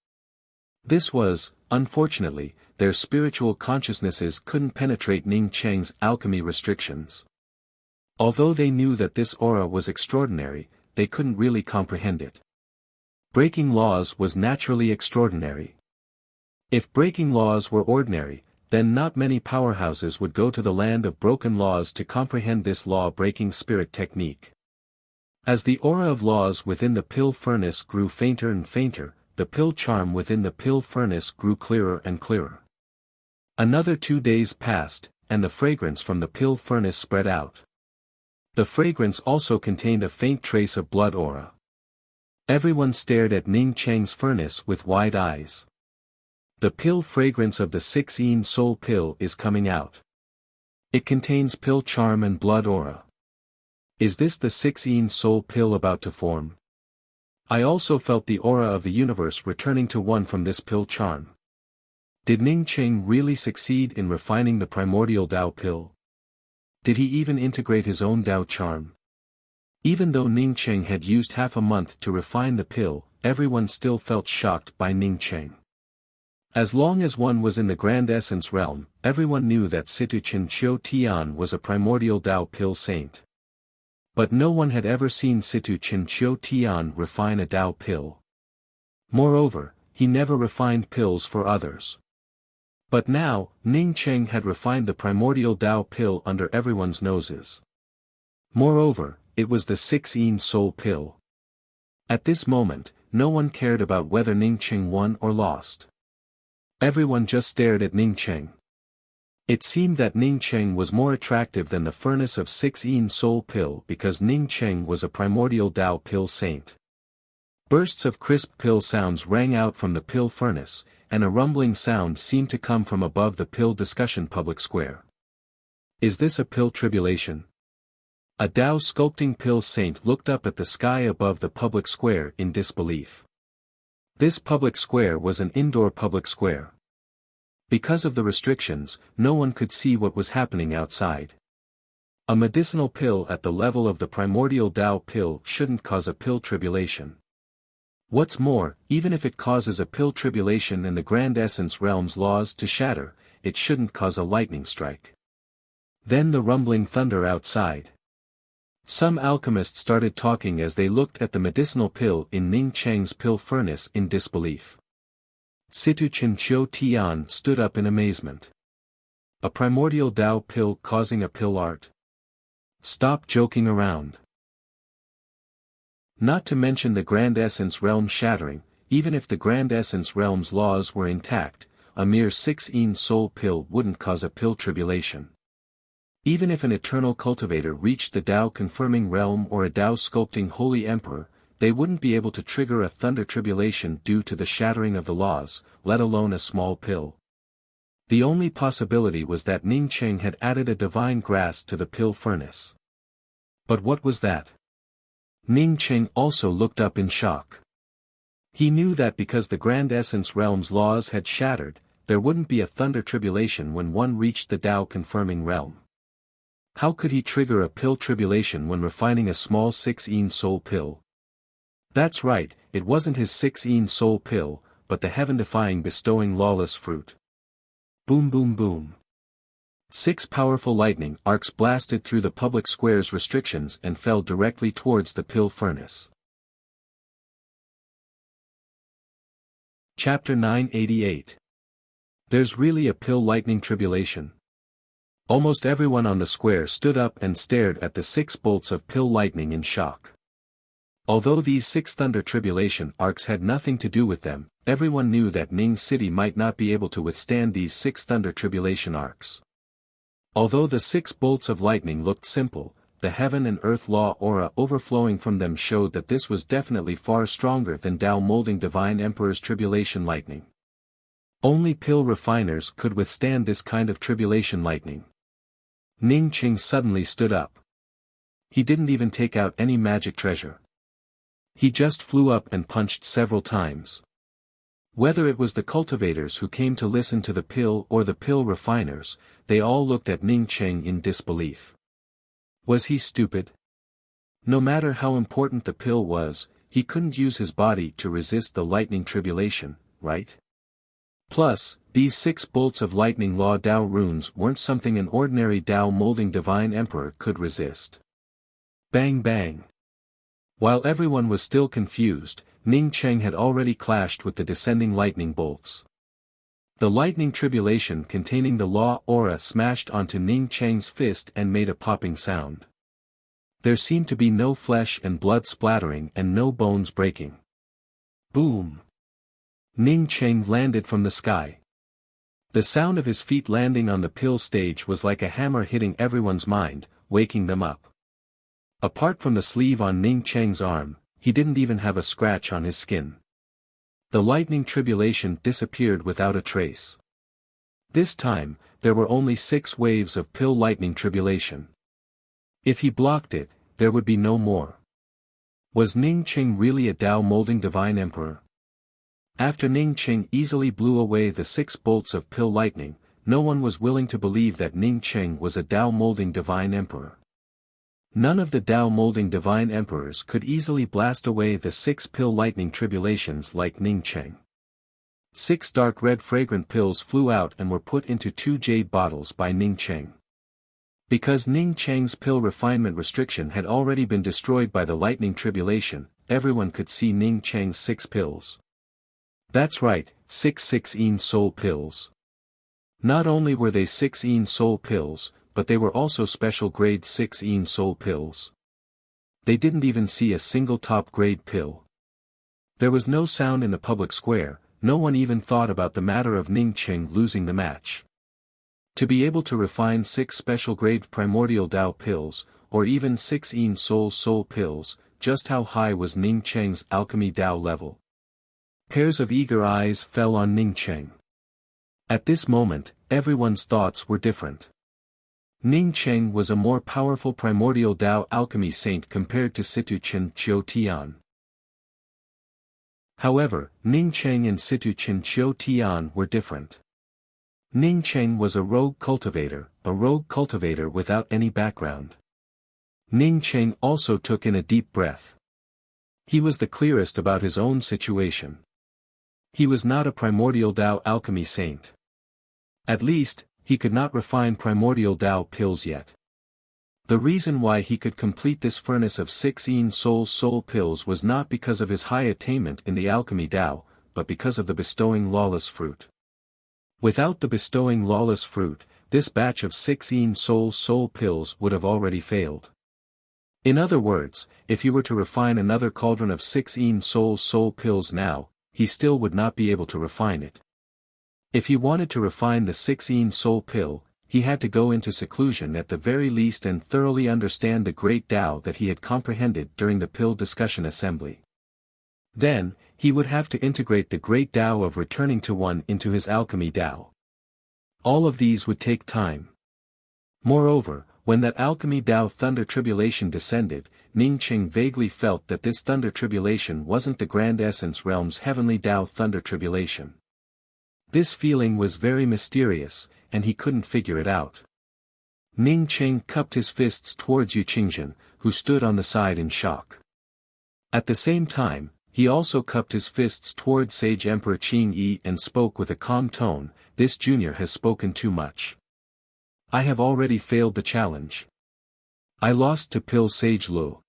This was, unfortunately, their spiritual consciousnesses couldn't penetrate Ning Cheng's alchemy restrictions. Although they knew that this aura was extraordinary, they couldn't really comprehend it. Breaking laws was naturally extraordinary. If breaking laws were ordinary, then not many powerhouses would go to the land of broken laws to comprehend this law-breaking spirit technique. As the aura of laws within the pill furnace grew fainter and fainter, the pill charm within the pill furnace grew clearer and clearer. Another 2 days passed, and the fragrance from the pill furnace spread out. The fragrance also contained a faint trace of blood aura. Everyone stared at Ning Cheng's furnace with wide eyes. The pill fragrance of the 6-yin soul pill is coming out. It contains pill charm and blood aura. Is this the 6-yin soul pill about to form? I also felt the aura of the universe returning to one from this pill charm. Did Ning Cheng really succeed in refining the primordial Tao pill? Did he even integrate his own Tao charm? Even though Ning Cheng had used half a month to refine the pill, everyone still felt shocked by Ning Cheng. As long as one was in the Grand Essence realm, everyone knew that Situ Chen Chiu Tian was a primordial Tao pill saint. But no one had ever seen Situ Chen Chiu Tian refine a Tao pill. Moreover, he never refined pills for others. But now, Ning Cheng had refined the primordial Tao pill under everyone's noses. Moreover, it was the 6-yin soul pill. At this moment, no one cared about whether Ning Cheng won or lost. Everyone just stared at Ning Cheng. It seemed that Ning Cheng was more attractive than the furnace of 6-yin soul pill because Ning Cheng was a primordial Tao pill saint. Bursts of crisp pill sounds rang out from the pill furnace, and a rumbling sound seemed to come from above the pill discussion public square. Is this a pill tribulation? A Tao sculpting pill saint looked up at the sky above the public square in disbelief. This public square was an indoor public square. Because of the restrictions, no one could see what was happening outside. A medicinal pill at the level of the primordial Tao pill shouldn't cause a pill tribulation. What's more, even if it causes a pill tribulation and the Grand Essence realm's laws to shatter, it shouldn't cause a lightning strike. Then the rumbling thunder outside. Some alchemists started talking as they looked at the medicinal pill in Ning Cheng's pill furnace in disbelief. Situ Chen Chiu Tian stood up in amazement. A primordial Tao pill causing a pill art? Stop joking around. Not to mention the Grand Essence realm shattering, even if the Grand Essence realm's laws were intact, a mere 6-yin soul pill wouldn't cause a pill tribulation. Even if an eternal cultivator reached the Tao confirming realm or a Tao sculpting holy emperor, they wouldn't be able to trigger a thunder tribulation due to the shattering of the laws, let alone a small pill. The only possibility was that Ning Cheng had added a divine grass to the pill furnace. But what was that? Ning Cheng also looked up in shock. He knew that because the Grand Essence realm's laws had shattered, there wouldn't be a thunder tribulation when one reached the Tao confirming realm. How could he trigger a pill tribulation when refining a small 6-yin soul pill? That's right, it wasn't his 6-yin soul pill, but the heaven-defying bestowing lawless fruit. Boom boom boom. 6 powerful lightning arcs blasted through the public square's restrictions and fell directly towards the pill furnace. Chapter 988. There's really a pill lightning tribulation. Almost everyone on the square stood up and stared at the 6 bolts of pill lightning in shock. Although these 6 thunder tribulation arcs had nothing to do with them, everyone knew that Ning City might not be able to withstand these 6 thunder tribulation arcs. Although the 6 bolts of lightning looked simple, the heaven and earth law aura overflowing from them showed that this was definitely far stronger than Tao molding divine emperor's tribulation lightning. Only pill refiners could withstand this kind of tribulation lightning. Ning Cheng suddenly stood up. He didn't even take out any magic treasure. He just flew up and punched several times. Whether it was the cultivators who came to listen to the pill or the pill refiners, they all looked at Ning Cheng in disbelief. Was he stupid? No matter how important the pill was, he couldn't use his body to resist the lightning tribulation, right? Plus, these 6 bolts of lightning law Dao runes weren't something an ordinary Dao molding divine emperor could resist. Bang bang. While everyone was still confused, Ning Cheng had already clashed with the descending lightning bolts. The lightning tribulation containing the law aura smashed onto Ning Cheng's fist and made a popping sound. There seemed to be no flesh and blood splattering and no bones breaking. Boom! Ning Cheng landed from the sky. The sound of his feet landing on the pill stage was like a hammer hitting everyone's mind, waking them up. Apart from the sleeve on Ning Cheng's arm, he didn't even have a scratch on his skin. The lightning tribulation disappeared without a trace. This time, there were only 6 waves of pill lightning tribulation. If he blocked it, there would be no more. Was Ning Cheng really a Dao molding divine emperor? After Ning Cheng easily blew away the 6 bolts of pill lightning, no one was willing to believe that Ning Cheng was a Dao molding divine emperor. None of the Dao molding divine emperors could easily blast away the 6 pill lightning tribulations like Ning Cheng. 6 dark red fragrant pills flew out and were put into 2 jade bottles by Ning Cheng. Because Ning Cheng's pill refinement restriction had already been destroyed by the lightning tribulation, everyone could see Ning Cheng's 6 pills. That's right, 6 16 soul pills. Not only were they 6 soul pills, but they were also special grade 6 soul pills. They didn't even see a single top grade pill. There was no sound in the public square, no one even thought about the matter of Ning Cheng losing the match. To be able to refine 6 special grade primordial Dao pills, or even 6 soul pills, just how high was Ning Cheng's alchemy Dao level? Pairs of eager eyes fell on Ning Cheng. At this moment, everyone's thoughts were different. Ning Cheng was a more powerful primordial Dao alchemy saint compared to Situ Chen Chiu Tian. However, Ning Cheng and Situ Chen Chiu Tian were different. Ning Cheng was a rogue cultivator without any background. Ning Cheng also took in a deep breath. He was the clearest about his own situation. He was not a primordial Dao alchemy saint. At least, he could not refine primordial Dao pills yet. The reason why he could complete this furnace of 6 soul pills was not because of his high attainment in the alchemy Dao, but because of the bestowing lawless fruit. Without the bestowing lawless fruit, this batch of 6 soul pills would have already failed. In other words, if he were to refine another cauldron of 6 soul pills now, he still would not be able to refine it. If he wanted to refine the 6 soul pill, he had to go into seclusion at the very least and thoroughly understand the great Tao that he had comprehended during the pill discussion assembly. Then, he would have to integrate the great Tao of returning to one into his alchemy Tao. All of these would take time. Moreover, when that alchemy Tao thunder tribulation descended, Ning Cheng vaguely felt that this thunder tribulation wasn't the Grand Essence Realm's heavenly Tao thunder tribulation. This feeling was very mysterious, and he couldn't figure it out. Ning Cheng cupped his fists towards Yu Qingjun, who stood on the side in shock. At the same time, he also cupped his fists towards Sage Emperor Qing Yi and spoke with a calm tone, "This junior has spoken too much. I have already failed the challenge. I lost to Pill Sage Lu."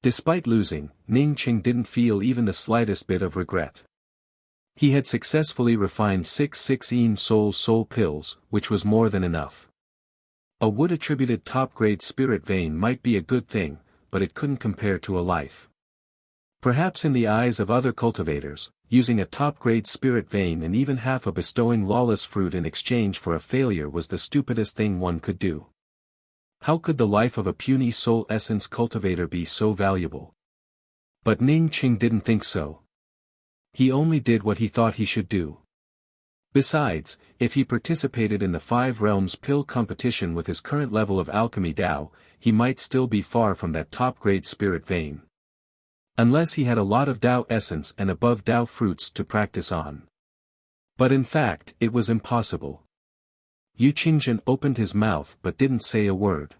Despite losing, Ning Cheng didn't feel even the slightest bit of regret. He had successfully refined 6 soul pills, which was more than enough. A wood-attributed top-grade spirit vein might be a good thing, but it couldn't compare to a life. Perhaps in the eyes of other cultivators, using a top-grade spirit vein and even half a bestowing lawless fruit in exchange for a failure was the stupidest thing one could do. How could the life of a puny soul essence cultivator be so valuable? But Ning Cheng didn't think so. He only did what he thought he should do. Besides, if he participated in the 5 Realms pill competition with his current level of alchemy Dao, he might still be far from that top-grade spirit vein. Unless he had a lot of Tao essence and above Tao fruits to practice on. But in fact, it was impossible. Yu Qingzhen opened his mouth but didn't say a word.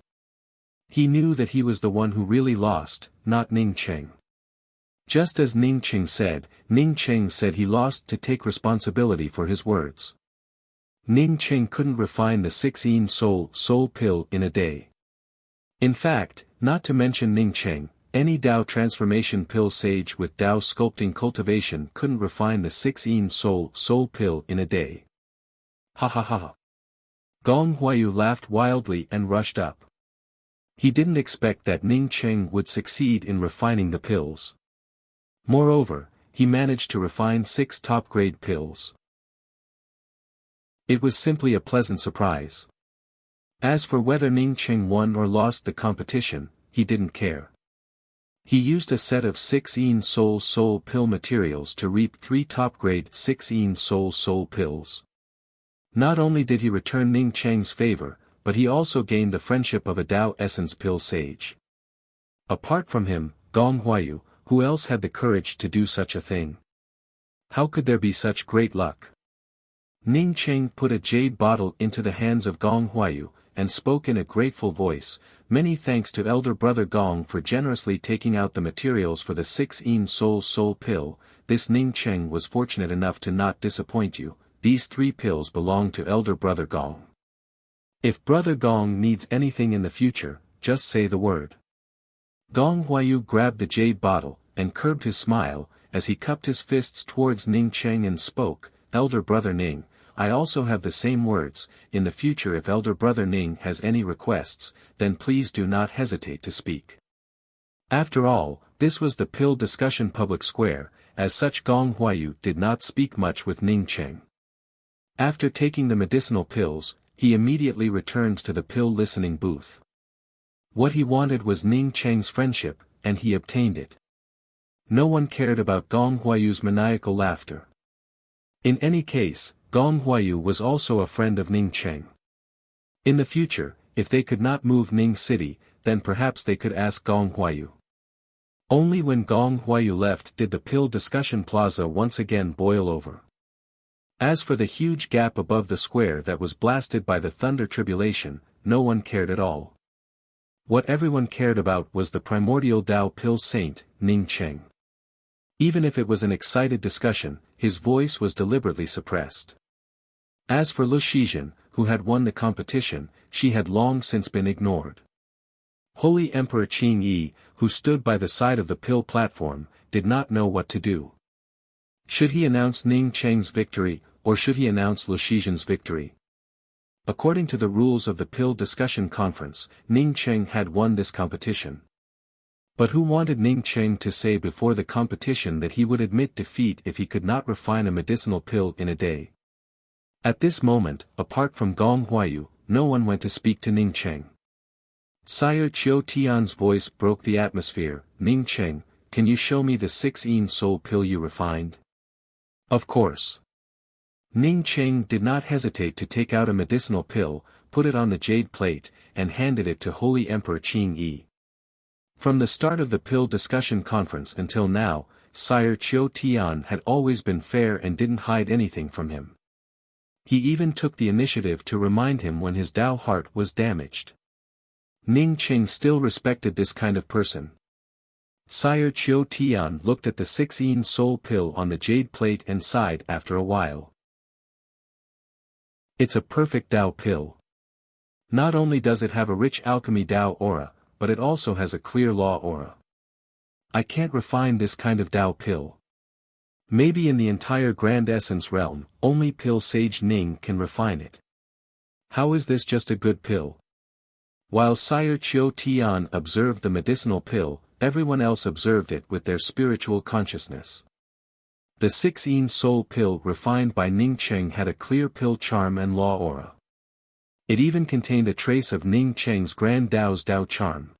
He knew that he was the one who really lost, not Ning Cheng. Just as Ning Cheng said he lost to take responsibility for his words. Ning Cheng couldn't refine the 6-yin soul pill in a day. In fact, not to mention Ning Cheng, any Tao transformation pill sage with Tao sculpting cultivation couldn't refine the 6-yin soul pill in a day. Ha ha ha. Gong Huayu laughed wildly and rushed up. He didn't expect that Ning Cheng would succeed in refining the pills. Moreover, he managed to refine 6 top-grade pills. It was simply a pleasant surprise. As for whether Ning Cheng won or lost the competition, he didn't care. He used a set of 6-yin soul pill materials to reap 3 top-grade 6-yin soul pills. Not only did he return Ning Cheng's favor, but he also gained the friendship of a Tao essence pill sage. Apart from him, Gong Huayu, who else had the courage to do such a thing? How could there be such great luck? Ning Cheng put a jade bottle into the hands of Gong Huayu, and spoke in a grateful voice, "Many thanks to elder brother Gong for generously taking out the materials for the 6-yin soul pill. This Ning Cheng was fortunate enough to not disappoint you. These 3 pills belong to elder brother Gong. If brother Gong needs anything in the future, just say the word." Gong Huayu grabbed the jade bottle, and curbed his smile, as he cupped his fists towards Ning Cheng and spoke, "Elder brother Ning, I also have the same words. In the future if elder brother Ning has any requests, then please do not hesitate to speak." After all, this was the pill discussion public square, as such Gong Huayu did not speak much with Ning Cheng. After taking the medicinal pills, he immediately returned to the pill listening booth. What he wanted was Ning Cheng's friendship, and he obtained it. No one cared about Gong Huayu's maniacal laughter. In any case, Gong Huayu was also a friend of Ning Cheng. In the future, if they could not move Ning City, then perhaps they could ask Gong Huayu. Only when Gong Huayu left did the pill discussion plaza once again boil over. As for the huge gap above the square that was blasted by the thunder tribulation, no one cared at all. What everyone cared about was the primordial Tao pill saint, Ning Cheng. Even if it was an excited discussion, his voice was deliberately suppressed. As for Lu Shizhen, who had won the competition, she had long since been ignored. Holy Emperor Qing Yi, who stood by the side of the pill platform, did not know what to do. Should he announce Ning Cheng's victory, or should he announce Lu Shizhen's victory? According to the rules of the pill discussion conference, Ning Cheng had won this competition. But who wanted Ning Cheng to say before the competition that he would admit defeat if he could not refine a medicinal pill in a day? At this moment, apart from Gong Huayu, no one went to speak to Ning Cheng. Sire Qiu Tian's voice broke the atmosphere. "Ning Cheng, can you show me the 6-yin soul pill you refined?" Of course. Ning Cheng did not hesitate to take out a medicinal pill, put it on the jade plate, and handed it to Holy Emperor Qing Yi. From the start of the pill discussion conference until now, Sire Qiu Tian had always been fair and didn't hide anything from him. He even took the initiative to remind him when his Tao heart was damaged. Ning Cheng still respected this kind of person. Sire Qiu Tian looked at the 6-yin soul pill on the jade plate and sighed after a while. It's a perfect Tao pill. Not only does it have a rich alchemy Tao aura, but it also has a clear law aura. I can't refine this kind of Tao pill. Maybe in the entire Grand Essence realm, only pill sage Ning can refine it. How is this just a good pill? While Sire Qiu Tian observed the medicinal pill, everyone else observed it with their spiritual consciousness. The 6-yin soul pill refined by Ning Cheng had a clear pill charm and law aura. It even contained a trace of Ning Cheng's Grand Tao's Tao charm.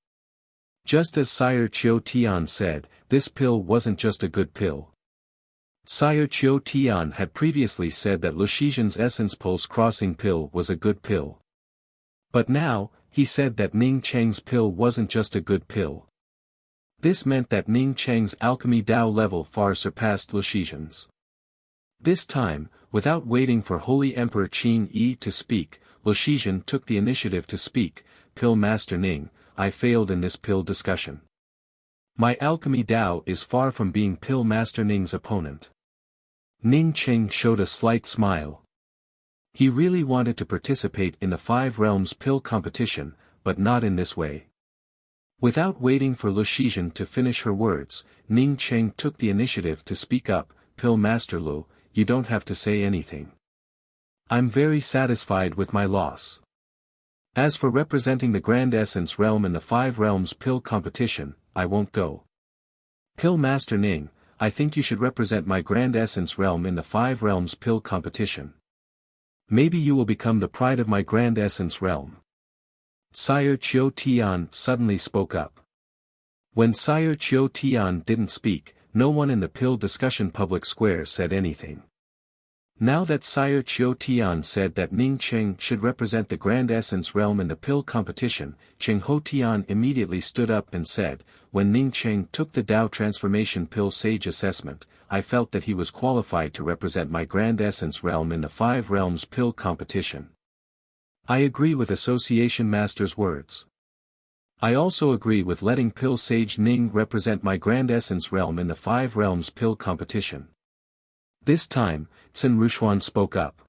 Just as Sire Qiu Tian said, this pill wasn't just a good pill. Sire Qiu Tian had previously said that Lu Shizhen's Essence Pulse Crossing pill was a good pill. But now, he said that Ning Cheng's pill wasn't just a good pill. This meant that Ning Cheng's alchemy Dao level far surpassed Luxian's. This time, without waiting for Holy Emperor Qin Yi to speak, Luxian took the initiative to speak. Pill Master Ning, I failed in this pill discussion. My alchemy Dao is far from being Pill Master Ning's opponent. Ning Cheng showed a slight smile. He really wanted to participate in the Five Realms pill competition, but not in this way. Without waiting for Luxian to finish her words, Ning Cheng took the initiative to speak up. Pill Master Lu, you don't have to say anything. I'm very satisfied with my loss. As for representing the Grand Essence Realm in the Five Realms pill competition, I won't go. Pill Master Ning, I think you should represent my Grand Essence Realm in the Five Realms pill competition. Maybe you will become the pride of my Grand Essence Realm. Sire Qiu Tian suddenly spoke up. When Sire Qiu Tian didn't speak, no one in the pill discussion public square said anything. Now that Sire Qiu Tian said that Ning Cheng should represent the Grand Essence Realm in the pill competition, Cheng Ho Tian immediately stood up and said, when Ning Cheng took the Dao Transformation Pill Sage Assessment, I felt that he was qualified to represent my Grand Essence Realm in the Five Realms pill competition. I agree with Association Master's words. I also agree with letting Pill Sage Ning represent my Grand Essence Realm in the Five Realms pill competition. This time, Sun Rushuan spoke up.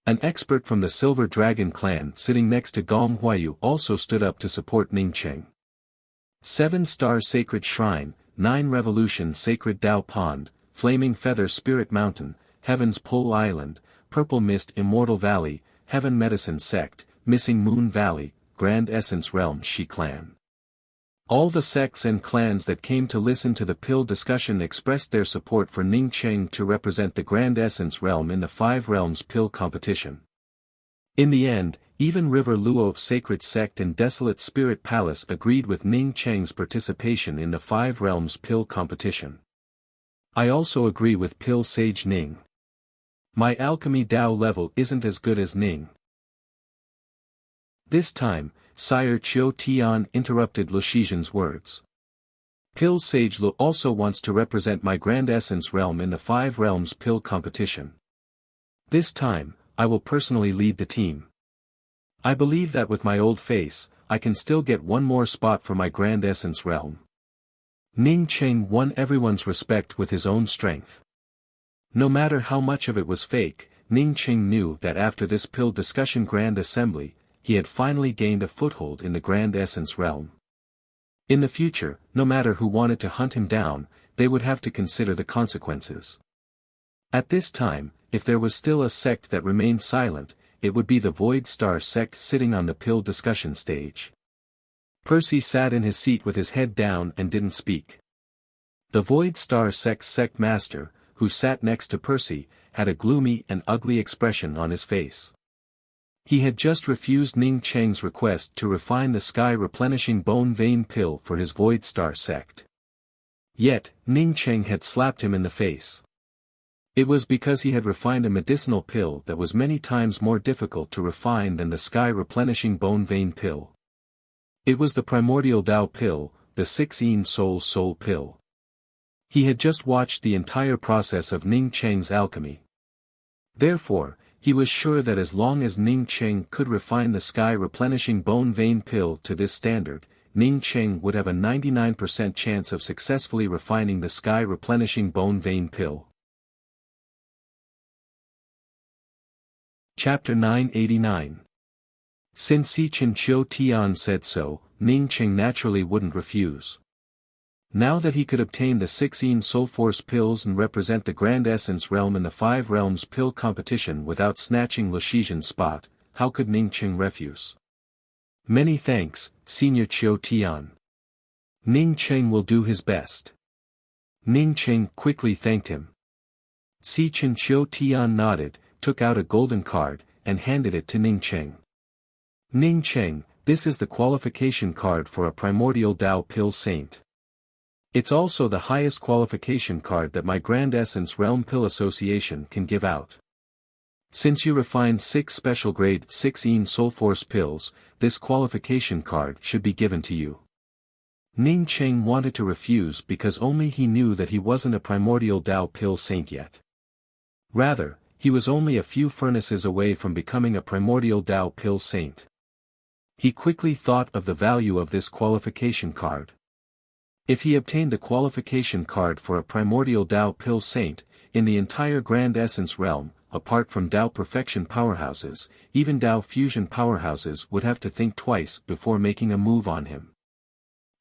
An expert from the Silver Dragon clan sitting next to Gong Huayu also stood up to support Ning Cheng. 7-Star Sacred Shrine, 9 Revolution Sacred Dao Pond, Flaming Feather Spirit Mountain, Heaven's Pole Island, Purple Mist Immortal Valley, Heaven Medicine Sect, Missing Moon Valley, Grand Essence Realm Shi Clan. All the sects and clans that came to listen to the pill discussion expressed their support for Ning Cheng to represent the Grand Essence Realm in the Five Realms pill competition. In the end, even River Luo Sacred Sect and Desolate Spirit Palace agreed with Ning Cheng's participation in the Five Realms pill competition. I also agree with Pill Sage Ning. My alchemy Dao level isn't as good as Ning. This time, Sire Qiu Tian interrupted Luxian's words. Pill Sage Lu also wants to represent my Grand Essence Realm in the Five Realms pill competition. This time, I will personally lead the team. I believe that with my old face, I can still get one more spot for my Grand Essence Realm. Ning Cheng won everyone's respect with his own strength. No matter how much of it was fake, Ning Cheng knew that after this pill discussion Grand Assembly, he had finally gained a foothold in the Grand Essence Realm. In the future, no matter who wanted to hunt him down, they would have to consider the consequences. At this time, if there was still a sect that remained silent, it would be the Void Star sect sitting on the pill discussion stage. Percy sat in his seat with his head down and didn't speak. The Void Star sect's sect master, who sat next to Percy, had a gloomy and ugly expression on his face. He had just refused Ning Cheng's request to refine the sky-replenishing bone vein pill for his Void Star sect. Yet, Ning Cheng had slapped him in the face. It was because he had refined a medicinal pill that was many times more difficult to refine than the sky-replenishing bone vein pill. It was the primordial Dao pill, the 16 soul pill. He had just watched the entire process of Ning Cheng's alchemy. Therefore, he was sure that as long as Ning Cheng could refine the sky-replenishing bone vein pill to this standard, Ning Cheng would have a 99% chance of successfully refining the sky-replenishing bone vein pill. Chapter 989. Since Chen Qiu Tian said so, Ning Cheng naturally wouldn't refuse. Now that he could obtain the 16 Soul Force pills and represent the Grand Essence Realm in the Five Realms pill competition without snatching Luxian's spot, how could Ning Cheng refuse? Many thanks, Senior Qiu Tian. Ning Cheng will do his best. Ning Cheng quickly thanked him. Chen Qiu Tian nodded, took out a golden card, and handed it to Ning Cheng. Ning Cheng, this is the qualification card for a primordial Dao pill saint. It's also the highest qualification card that my Grand Essence Realm Pill Association can give out. Since you refined 6 special grade 16 Soul Force pills, this qualification card should be given to you. Ning Cheng wanted to refuse because only he knew that he wasn't a primordial Tao pill saint yet. Rather, he was only a few furnaces away from becoming a primordial Tao pill saint. He quickly thought of the value of this qualification card. If he obtained the qualification card for a primordial Tao pill saint, in the entire Grand Essence realm, apart from Tao perfection powerhouses, even Tao fusion powerhouses would have to think twice before making a move on him.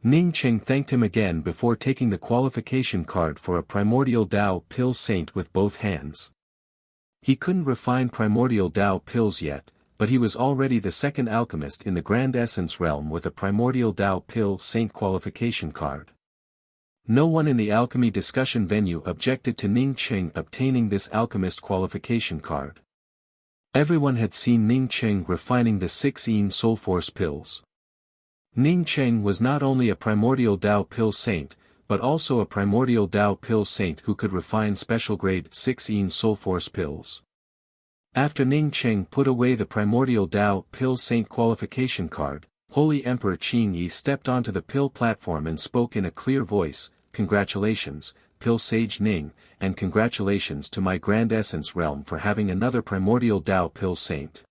Ning Cheng thanked him again before taking the qualification card for a primordial Tao pill saint with both hands. He couldn't refine primordial Tao pills yet, but he was already the second alchemist in the Grand Essence realm with a primordial Tao pill saint qualification card. No one in the alchemy discussion venue objected to Ning Cheng obtaining this alchemist qualification card. Everyone had seen Ning Cheng refining the 6 Yin Soul Force pills. Ning Cheng was not only a primordial Tao pill saint, but also a primordial Tao pill saint who could refine special grade 6 Yin Soul Force pills. After Ning Cheng put away the primordial Tao pill saint qualification card, Holy Emperor Qing Yi stepped onto the pill platform and spoke in a clear voice, "Congratulations, Pill Sage Ning, and congratulations to my Grand Essence realm for having another primordial Tao pill saint.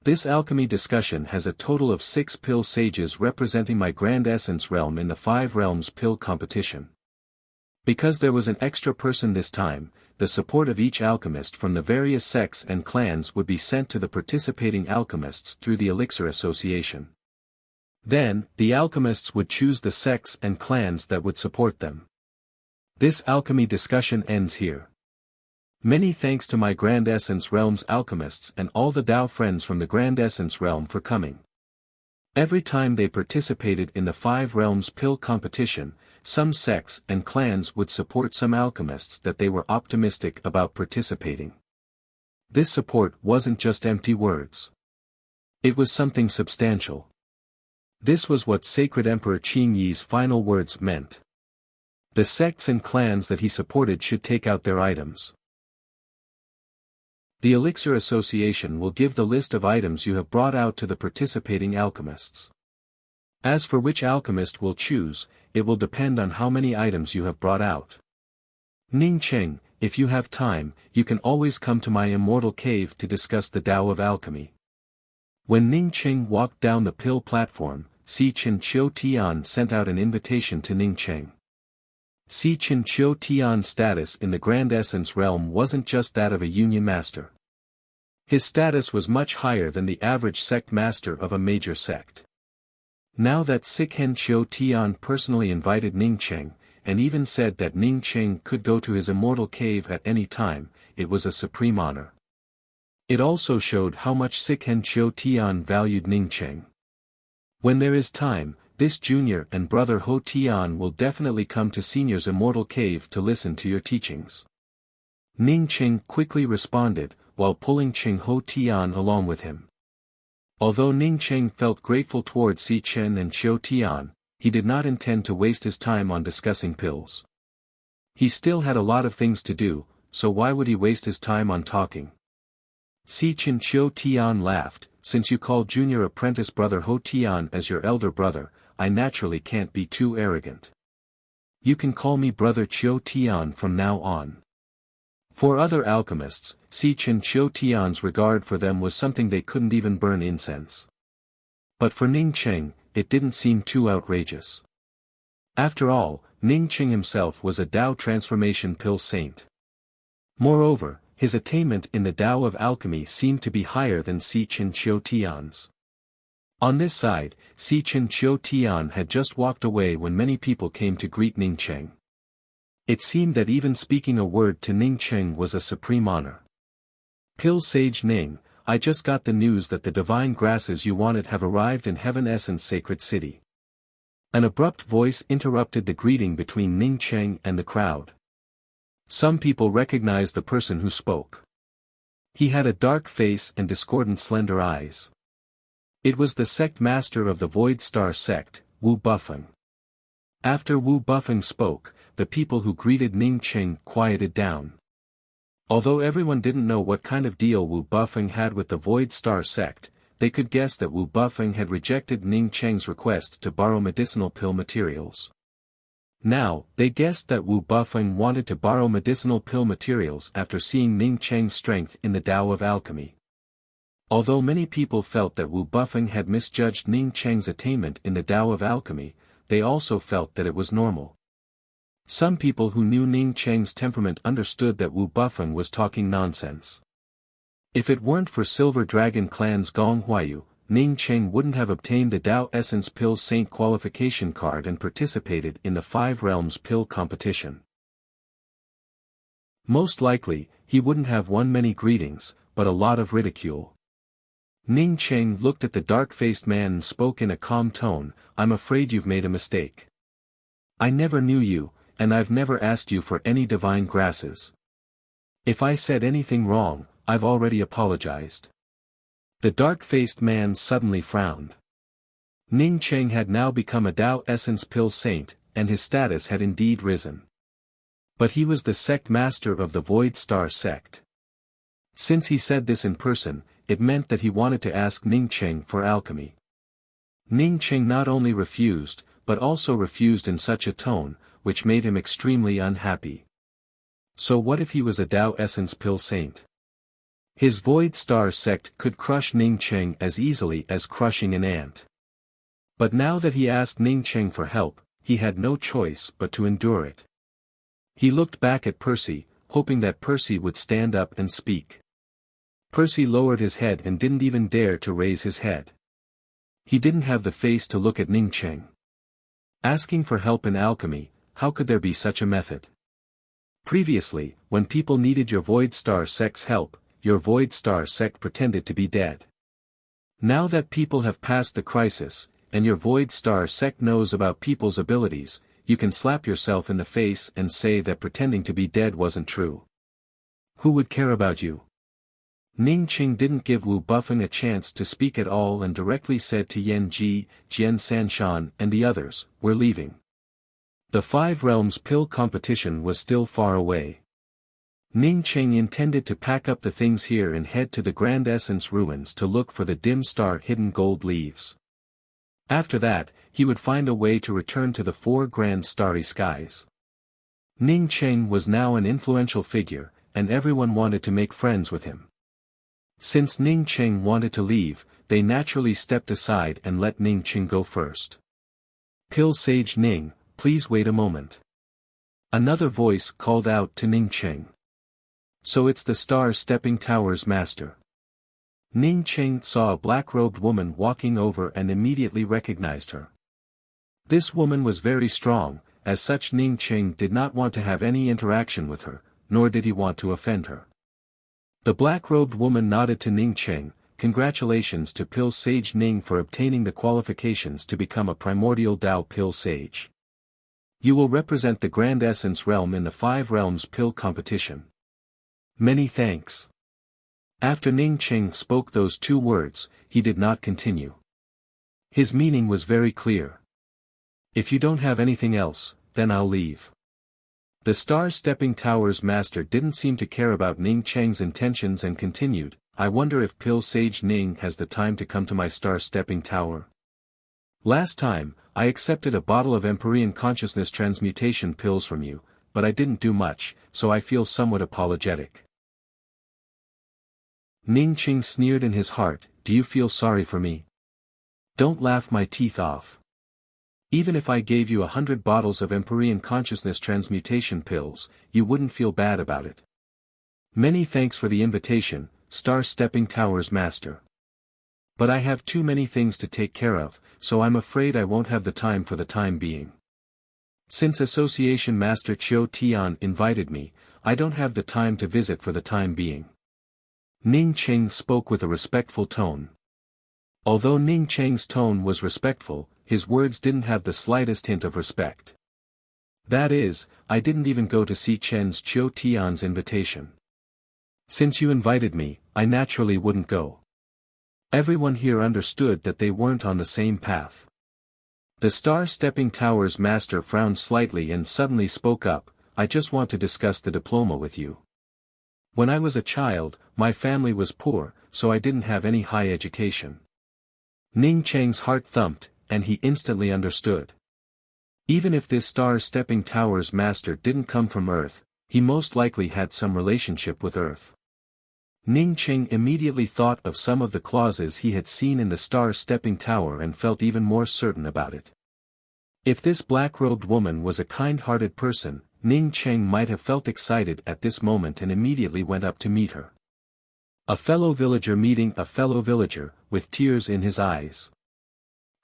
This alchemy discussion has a total of 6 pill sages representing my Grand Essence realm in the 5 realms pill competition. Because there was an extra person this time, the support of each alchemist from the various sects and clans would be sent to the participating alchemists through the Elixir Association. Then, the alchemists would choose the sects and clans that would support them. This alchemy discussion ends here. Many thanks to my Grand Essence Realm's alchemists and all the Tao friends from the Grand Essence Realm for coming. Every time they participated in the 5 realms pill competition, some sects and clans would support some alchemists that they were optimistic about participating. This support wasn't just empty words. It was something substantial. This was what Sacred Emperor Qing Yi's final words meant. The sects and clans that he supported should take out their items. The Elixir Association will give the list of items you have brought out to the participating alchemists. As for which alchemist will choose, it will depend on how many items you have brought out. Ning Cheng, if you have time, you can always come to my immortal cave to discuss the Tao of alchemy. When Ning Cheng walked down the pill platform, Si Chen Chiu Tian sent out an invitation to Ning Cheng. Si Chen Chiu Tian's status in the Grand Essence realm wasn't just that of a union master. His status was much higher than the average sect master of a major sect. Now that Si Chen Chiu Tian personally invited Ning Cheng, and even said that Ning Cheng could go to his immortal cave at any time, it was a supreme honor. It also showed how much Si Chen Chiu Tian valued Ning Cheng. When there is time, this junior and brother Ho Tian will definitely come to Senior's immortal cave to listen to your teachings. Ning Cheng quickly responded, while pulling Cheng Ho Tian along with him. Although Ning Cheng felt grateful toward Si Chen and Chiu Tian, he did not intend to waste his time on discussing pills. He still had a lot of things to do, so why would he waste his time on talking? Si Chen Chiu Tian laughed, "Since you call junior apprentice brother Ho Tian as your elder brother, I naturally can't be too arrogant. You can call me brother Chiu Tian from now on." For other alchemists, Si Chen Chiu Tian's regard for them was something they couldn't even burn incense. But for Ning Cheng, it didn't seem too outrageous. After all, Ning Cheng himself was a Tao transformation pill saint. Moreover, his attainment in the Tao of alchemy seemed to be higher than Si Chen Chiu Tian's. On this side, Si Chen Chiu Tian had just walked away when many people came to greet Ning Cheng. It seemed that even speaking a word to Ning Cheng was a supreme honor. "Pill Sage Ning, I just got the news that the divine grasses you wanted have arrived in Heaven Essence Sacred City." An abrupt voice interrupted the greeting between Ning Cheng and the crowd. Some people recognized the person who spoke. He had a dark face and discordant slender eyes. It was the sect master of the Void Star sect, Wu Bufeng. After Wu Bufeng spoke, the people who greeted Ning Cheng quieted down. Although everyone didn't know what kind of deal Wu Bufeng had with the Void Star sect, they could guess that Wu Bufeng had rejected Ning Cheng's request to borrow medicinal pill materials. Now, they guessed that Wu Bufeng wanted to borrow medicinal pill materials after seeing Ning Cheng's strength in the Tao of alchemy. Although many people felt that Wu Bufeng had misjudged Ning Cheng's attainment in the Tao of alchemy, they also felt that it was normal. Some people who knew Ning Cheng's temperament understood that Wu Bufeng was talking nonsense. If it weren't for Silver Dragon Clan's Gong Huayu, Ning Cheng wouldn't have obtained the Tao Essence Pill Saint qualification card and participated in the Five Realms Pill competition. Most likely, he wouldn't have won many greetings, but a lot of ridicule. Ning Cheng looked at the dark-faced man and spoke in a calm tone, "I'm afraid you've made a mistake. I never knew you, and I've never asked you for any divine grasses. If I said anything wrong, I've already apologized." The dark-faced man suddenly frowned. Ning Cheng had now become a Tao Essence Pill Saint, and his status had indeed risen. But he was the sect master of the Void Star sect. Since he said this in person, it meant that he wanted to ask Ning Cheng for alchemy. Ning Cheng not only refused, but also refused in such a tone, which made him extremely unhappy. So what if he was a Tao Essence Pill Saint? His Void Star sect could crush Ning Cheng as easily as crushing an ant. But now that he asked Ning Cheng for help, he had no choice but to endure it. He looked back at Percy, hoping that Percy would stand up and speak. Percy lowered his head and didn't even dare to raise his head. He didn't have the face to look at Ning Cheng. Asking for help in alchemy, how could there be such a method? Previously, when people needed your Void Star sect's help, your Void Star sect pretended to be dead. Now that people have passed the crisis, and your Void Star sect knows about people's abilities, you can slap yourself in the face and say that pretending to be dead wasn't true. Who would care about you? Ning Cheng didn't give Wu Bufeng a chance to speak at all and directly said to Yan Ji, Jian Sanshan and the others, "We're leaving." The Five Realms Pill competition was still far away. Ning Cheng intended to pack up the things here and head to the Grand Essence ruins to look for the dim star hidden gold leaves. After that, he would find a way to return to the four grand starry skies. Ning Cheng was now an influential figure, and everyone wanted to make friends with him. Since Ning Cheng wanted to leave, they naturally stepped aside and let Ning Cheng go first. "Pill Sage Ning, please wait a moment." Another voice called out to Ning Cheng. "So it's the Star Stepping Tower's master." Ning Cheng saw a black-robed woman walking over and immediately recognized her. This woman was very strong, as such Ning Cheng did not want to have any interaction with her, nor did he want to offend her. The black-robed woman nodded to Ning Cheng, "Congratulations to Pill Sage Ning for obtaining the qualifications to become a primordial Tao Pill Sage. You will represent the Grand Essence realm in the Five Realms Pill competition. Many thanks." After Ning Cheng spoke those two words, he did not continue. His meaning was very clear. "If you don't have anything else, then I'll leave." The Star Stepping Tower's master didn't seem to care about Ning Cheng's intentions and continued, "I wonder if Pill Sage Ning has the time to come to my Star Stepping Tower. Last time, I accepted a bottle of Empyrean Consciousness Transmutation pills from you, but I didn't do much, so I feel somewhat apologetic." Ning Cheng sneered in his heart, "Do you feel sorry for me? Don't laugh my teeth off. Even if I gave you 100 bottles of Empyrean Consciousness Transmutation pills, you wouldn't feel bad about it. Many thanks for the invitation, Star Stepping Tower's master. But I have too many things to take care of, so I'm afraid I won't have the time for the time being. Since Association Master Chiu Tian invited me, I don't have the time to visit for the time being." Ning Cheng spoke with a respectful tone. Although Ning Cheng's tone was respectful, his words didn't have the slightest hint of respect. "That is, I didn't even go to see Chen's Chiu Tian's invitation. Since you invited me, I naturally wouldn't go." Everyone here understood that they weren't on the same path. The Star Stepping Tower's master frowned slightly and suddenly spoke up, "I just want to discuss the diploma with you. When I was a child, my family was poor, so I didn't have any high education. Ning Cheng's heart thumped, and he instantly understood. Even if this star-stepping tower's master didn't come from Earth, he most likely had some relationship with Earth. Ning Cheng immediately thought of some of the clauses he had seen in the star-stepping tower and felt even more certain about it. If this black-robed woman was a kind-hearted person, Ning Cheng might have felt excited at this moment and immediately went up to meet her. A fellow villager meeting a fellow villager, with tears in his eyes.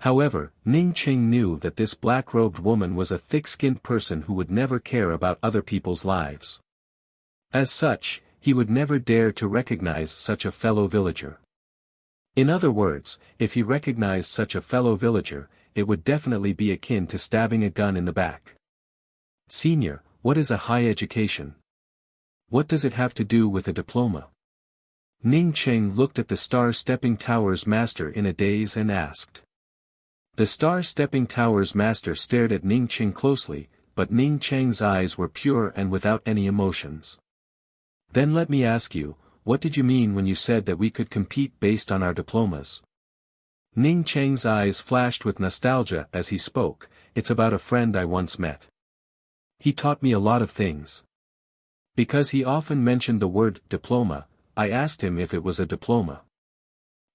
However, Ning Cheng knew that this black-robed woman was a thick-skinned person who would never care about other people's lives. As such, he would never dare to recognize such a fellow villager. In other words, if he recognized such a fellow villager, it would definitely be akin to stabbing a gun in the back. Senior, what is a high education? What does it have to do with a diploma? Ning Cheng looked at the star-stepping tower's master in a daze and asked. The star-stepping tower's master stared at Ning Cheng closely, but Ning Cheng's eyes were pure and without any emotions. Then let me ask you, what did you mean when you said that we could compete based on our diplomas? Ning Cheng's eyes flashed with nostalgia as he spoke. It's about a friend I once met. He taught me a lot of things. Because he often mentioned the word diploma, I asked him if it was a diploma.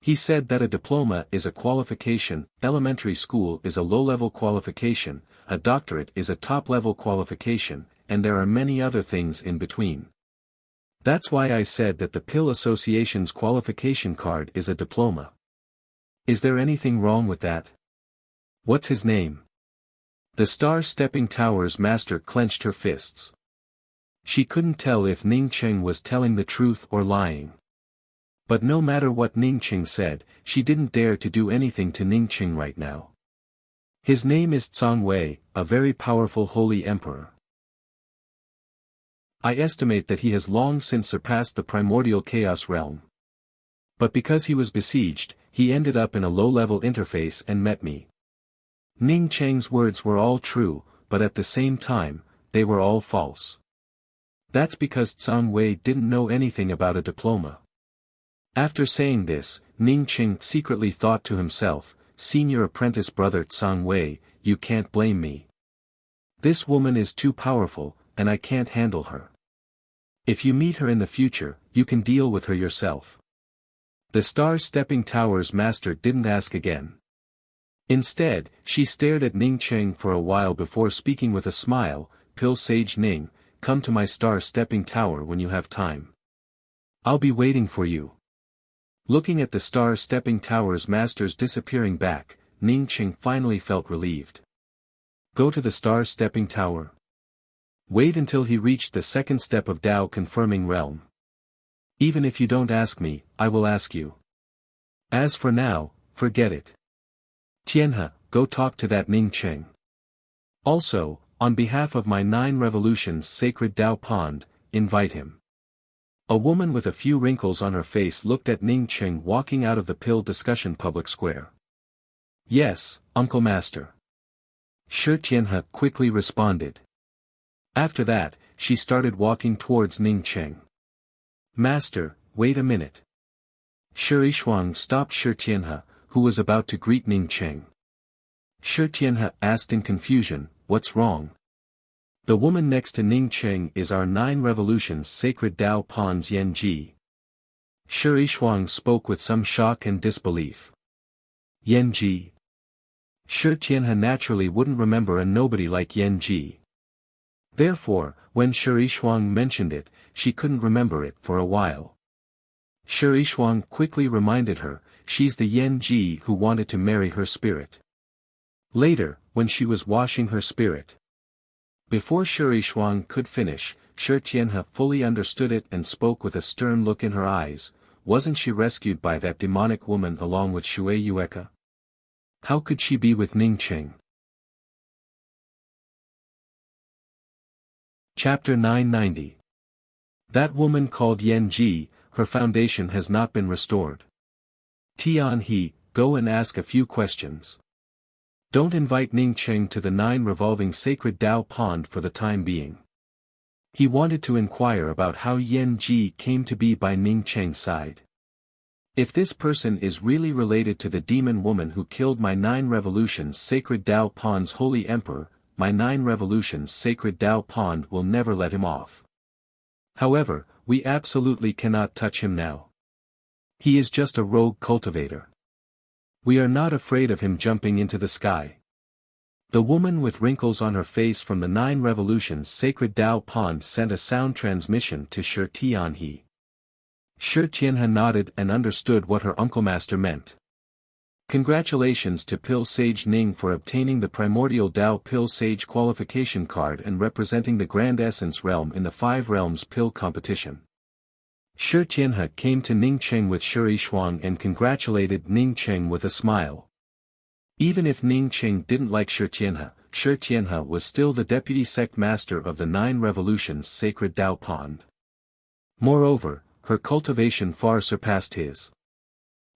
He said that a diploma is a qualification, elementary school is a low-level qualification, a doctorate is a top-level qualification, and there are many other things in between. That's why I said that the Pill Association's qualification card is a diploma. Is there anything wrong with that? What's his name? The star-stepping tower's master clenched her fists. She couldn't tell if Ning Cheng was telling the truth or lying. But no matter what Ning Cheng said, she didn't dare to do anything to Ning Cheng right now. His name is Zhang Wei, a very powerful holy emperor. I estimate that he has long since surpassed the primordial chaos realm. But because he was besieged, he ended up in a low-level interface and met me. Ning Cheng's words were all true, but at the same time, they were all false. That's because Zhang Wei didn't know anything about a diploma. After saying this, Ning Cheng secretly thought to himself, Senior apprentice brother Zhang Wei, you can't blame me. This woman is too powerful, and I can't handle her. If you meet her in the future, you can deal with her yourself. The star-stepping tower's master didn't ask again. Instead, she stared at Ning Cheng for a while before speaking with a smile, Pill Sage Ning, come to my star-stepping tower when you have time. I'll be waiting for you. Looking at the star-stepping tower's master's disappearing back, Ning Cheng finally felt relieved. Go to the star-stepping tower. Wait until he reached the second step of Dao confirming realm. Even if you don't ask me, I will ask you. As for now, forget it. Tianhe, go talk to that Ning Cheng. Also, on behalf of my 9 revolutions sacred Dao pond, invite him. A woman with a few wrinkles on her face looked at Ning Cheng walking out of the pill discussion public square. Yes, Uncle Master. Shi Tianhe quickly responded. After that, she started walking towards Ning Cheng. Master, wait a minute. Shi Yishuang stopped Shi Tianhe, who was about to greet Ning Cheng. Shi Tianhe asked in confusion, what's wrong? The woman next to Ning Cheng is our 9 revolutions sacred Dao Pond's Yan Ji. Shi Yishuang spoke with some shock and disbelief. Yan Ji. Shi Tianhe naturally wouldn't remember a nobody like Yan Ji. Therefore, when Shi Yishuang mentioned it, she couldn't remember it for a while. Shi Yishuang quickly reminded her, she's the Yan Ji who wanted to marry her spirit. Later, when she was washing her spirit. Before Shi Yishuang could finish, Shi Tianhe fully understood it and spoke with a stern look in her eyes, wasn't she rescued by that demonic woman along with Shui Yueka? How could she be with Ning Cheng? Chapter 990. That woman called Yan Ji, her foundation has not been restored. Tian He, go and ask a few questions. Don't invite Ning Cheng to the 9 revolving sacred Dao pond for the time being. He wanted to inquire about how Yan Ji came to be by Ning Cheng's side. If this person is really related to the demon woman who killed my 9 revolutions sacred Dao Pond's holy emperor, my 9 revolutions sacred Dao Pond will never let him off. However, we absolutely cannot touch him now. He is just a rogue cultivator. We are not afraid of him jumping into the sky. The woman with wrinkles on her face from the 9 revolutions sacred Dao Pond sent a sound transmission to Shi Tianhe. Shi Tianhe nodded and understood what her uncle master meant. Congratulations to Pill Sage Ning for obtaining the Primordial Dao Pill Sage qualification card and representing the Grand Essence Realm in the 5 Realms Pill competition. Shi Tianhe came to Ning Cheng with Shi Shuang and congratulated Ning Cheng with a smile. Even if Ning Cheng didn't like Shi Tianhe was still the deputy sect master of the 9 revolutions sacred Dao Pond. Moreover, her cultivation far surpassed his.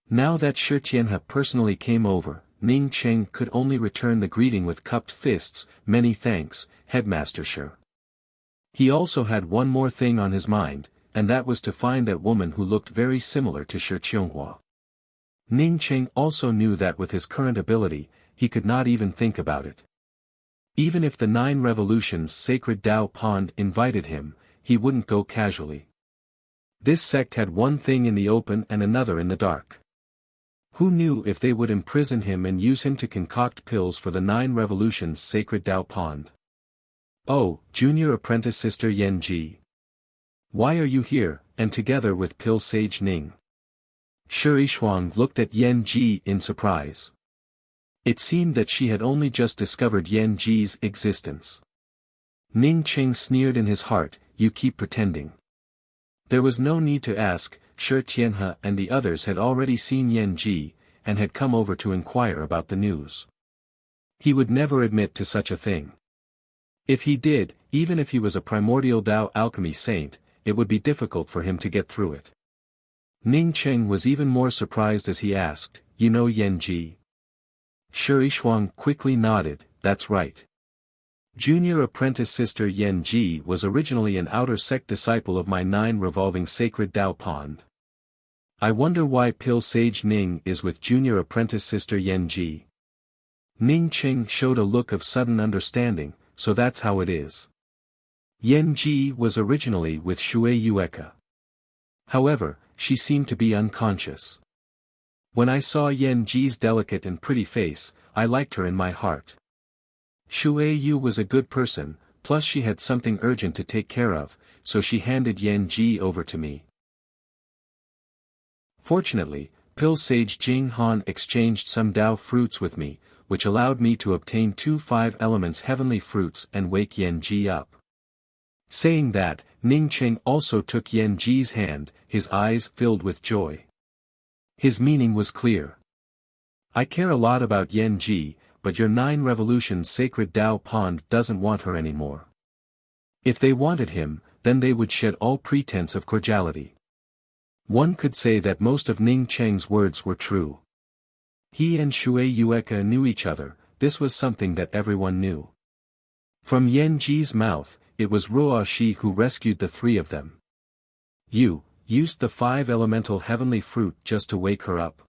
Now that Shi Tianhe personally came over, Ning Cheng could only return the greeting with cupped fists. Many thanks, Headmaster Shi. He also had one more thing on his mind, and that was to find that woman who looked very similar to Shi Qianghua. Ning Cheng also knew that with his current ability, he could not even think about it. Even if the 9 revolutions sacred Dao Pond invited him, he wouldn't go casually. This sect had one thing in the open and another in the dark. Who knew if they would imprison him and use him to concoct pills for the 9 revolutions sacred Dao Pond? Oh, junior apprentice sister Yan Ji. Why are you here, and together with Pill Sage Ning? Shi Shuang looked at Yan Ji in surprise. It seemed that she had only just discovered Yan Ji's existence. Ning Cheng sneered in his heart, you keep pretending. There was no need to ask, Shi Tianhe and the others had already seen Yan Ji, and had come over to inquire about the news. He would never admit to such a thing. If he did, even if he was a primordial Dao alchemy saint, it would be difficult for him to get through it. Ning Cheng was even more surprised as he asked, you know Yan Ji? Shi Shuang quickly nodded, that's right. Junior apprentice sister Yan Ji was originally an outer sect disciple of my 9 revolving sacred Dao Pond. I wonder why Pill Sage Ning is with junior apprentice sister Yan Ji. Ning Cheng showed a look of sudden understanding, so that's how it is. Yan Ji was originally with Shui Yueka. However, she seemed to be unconscious. When I saw Yan Ji's delicate and pretty face, I liked her in my heart. Shui Yu was a good person, plus she had something urgent to take care of, so she handed Yan Ji over to me. Fortunately, Pill Sage Jing Han exchanged some Dao fruits with me, which allowed me to obtain 2 5 elements heavenly fruits and wake Yan Ji up. Saying that, Ning Cheng also took Yan Ji's hand, his eyes filled with joy. His meaning was clear. I care a lot about Yan Ji, but your 9 revolutions sacred Dao Pond doesn't want her anymore. If they wanted him, then they would shed all pretense of cordiality. One could say that most of Ning Cheng's words were true. He and Shui Yueka knew each other, this was something that everyone knew. From Yan Ji's mouth, it was Ruo Shi who rescued the 3 of them. You used the 5 elemental heavenly fruit just to wake her up.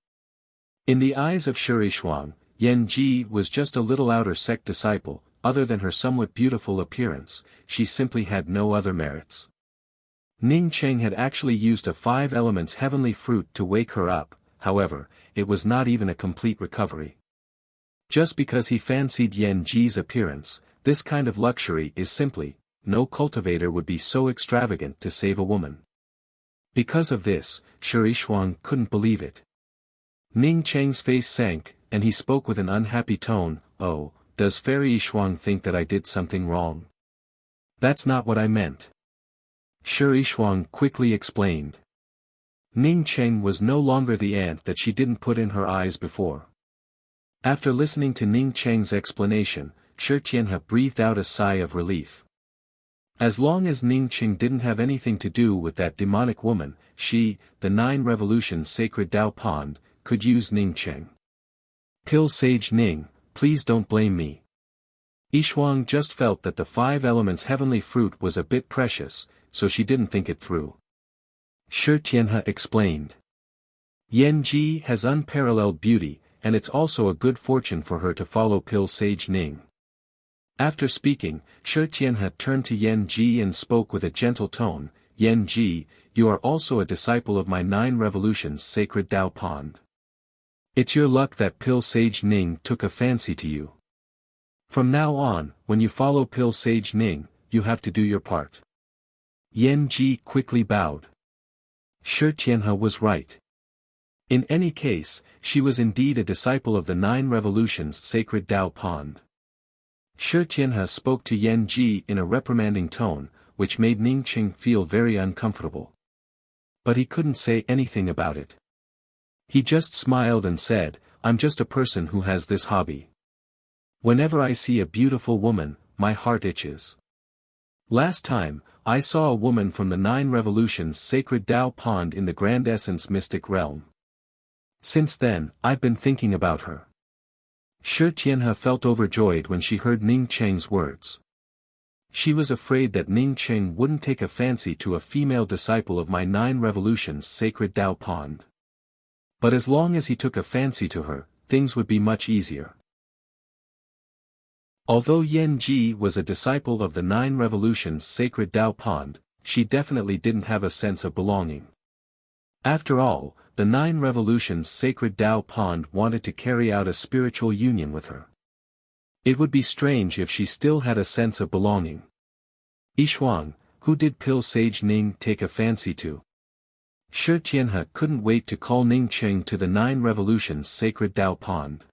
In the eyes of Shi Shuang, Yan Ji was just a little outer sect disciple, other than her somewhat beautiful appearance, she simply had no other merits. Ning Cheng had actually used a 5 elements heavenly fruit to wake her up, however, it was not even a complete recovery. Just because he fancied Yan Ji's appearance, this kind of luxury is simply, no cultivator would be so extravagant to save a woman. Because of this, Shi Shuang couldn't believe it. Ning Cheng's face sank, and he spoke with an unhappy tone, oh, does Fairy Shuang think that I did something wrong? That's not what I meant. Shi Shuang quickly explained. Ning Cheng was no longer the ant that she didn't put in her eyes before. After listening to Ning Cheng's explanation, Shi Tianhe breathed out a sigh of relief. As long as Ning Cheng didn't have anything to do with that demonic woman, she, the 9 revolutions sacred Dao Pond, could use Ning Cheng. Pill Sage Ning, please don't blame me. Yishuang just felt that the 5 elements heavenly fruit was a bit precious, so she didn't think it through. Shi Tianhe explained. Yan Ji has unparalleled beauty, and it's also a good fortune for her to follow Pil Sage Ning. After speaking, Shi Tianhe turned to Yan Ji and spoke with a gentle tone, Yan Ji, you are also a disciple of my 9 revolutions sacred Tao Pond. It's your luck that Pil Sage Ning took a fancy to you. From now on, when you follow Pil Sage Ning, you have to do your part. Yan Ji quickly bowed. Shi Tianhe was right. In any case, she was indeed a disciple of the 9 revolutions sacred Tao Pond. Shi Tianhe spoke to Yan Ji in a reprimanding tone, which made Ning Qing feel very uncomfortable. But he couldn't say anything about it. He just smiled and said, I'm just a person who has this hobby. Whenever I see a beautiful woman, my heart itches. Last time, I saw a woman from the 9 revolutions sacred Tao Pond in the Grand Essence mystic realm. Since then, I've been thinking about her. Shi Tianhe felt overjoyed when she heard Ning Qing's words. She was afraid that Ning Qing wouldn't take a fancy to a female disciple of my 9 revolutions sacred Tao Pond. But as long as he took a fancy to her, things would be much easier. Although Yan Ji was a disciple of the 9 revolutions sacred Tao Pond, she definitely didn't have a sense of belonging. After all, the 9 revolutions sacred Tao Pond wanted to carry out a spiritual union with her. It would be strange if she still had a sense of belonging. Yishuang, who did Pil Sage Ning take a fancy to? Shi Tianhe couldn't wait to call Ning Qing to the 9 revolutions sacred Tao Pond.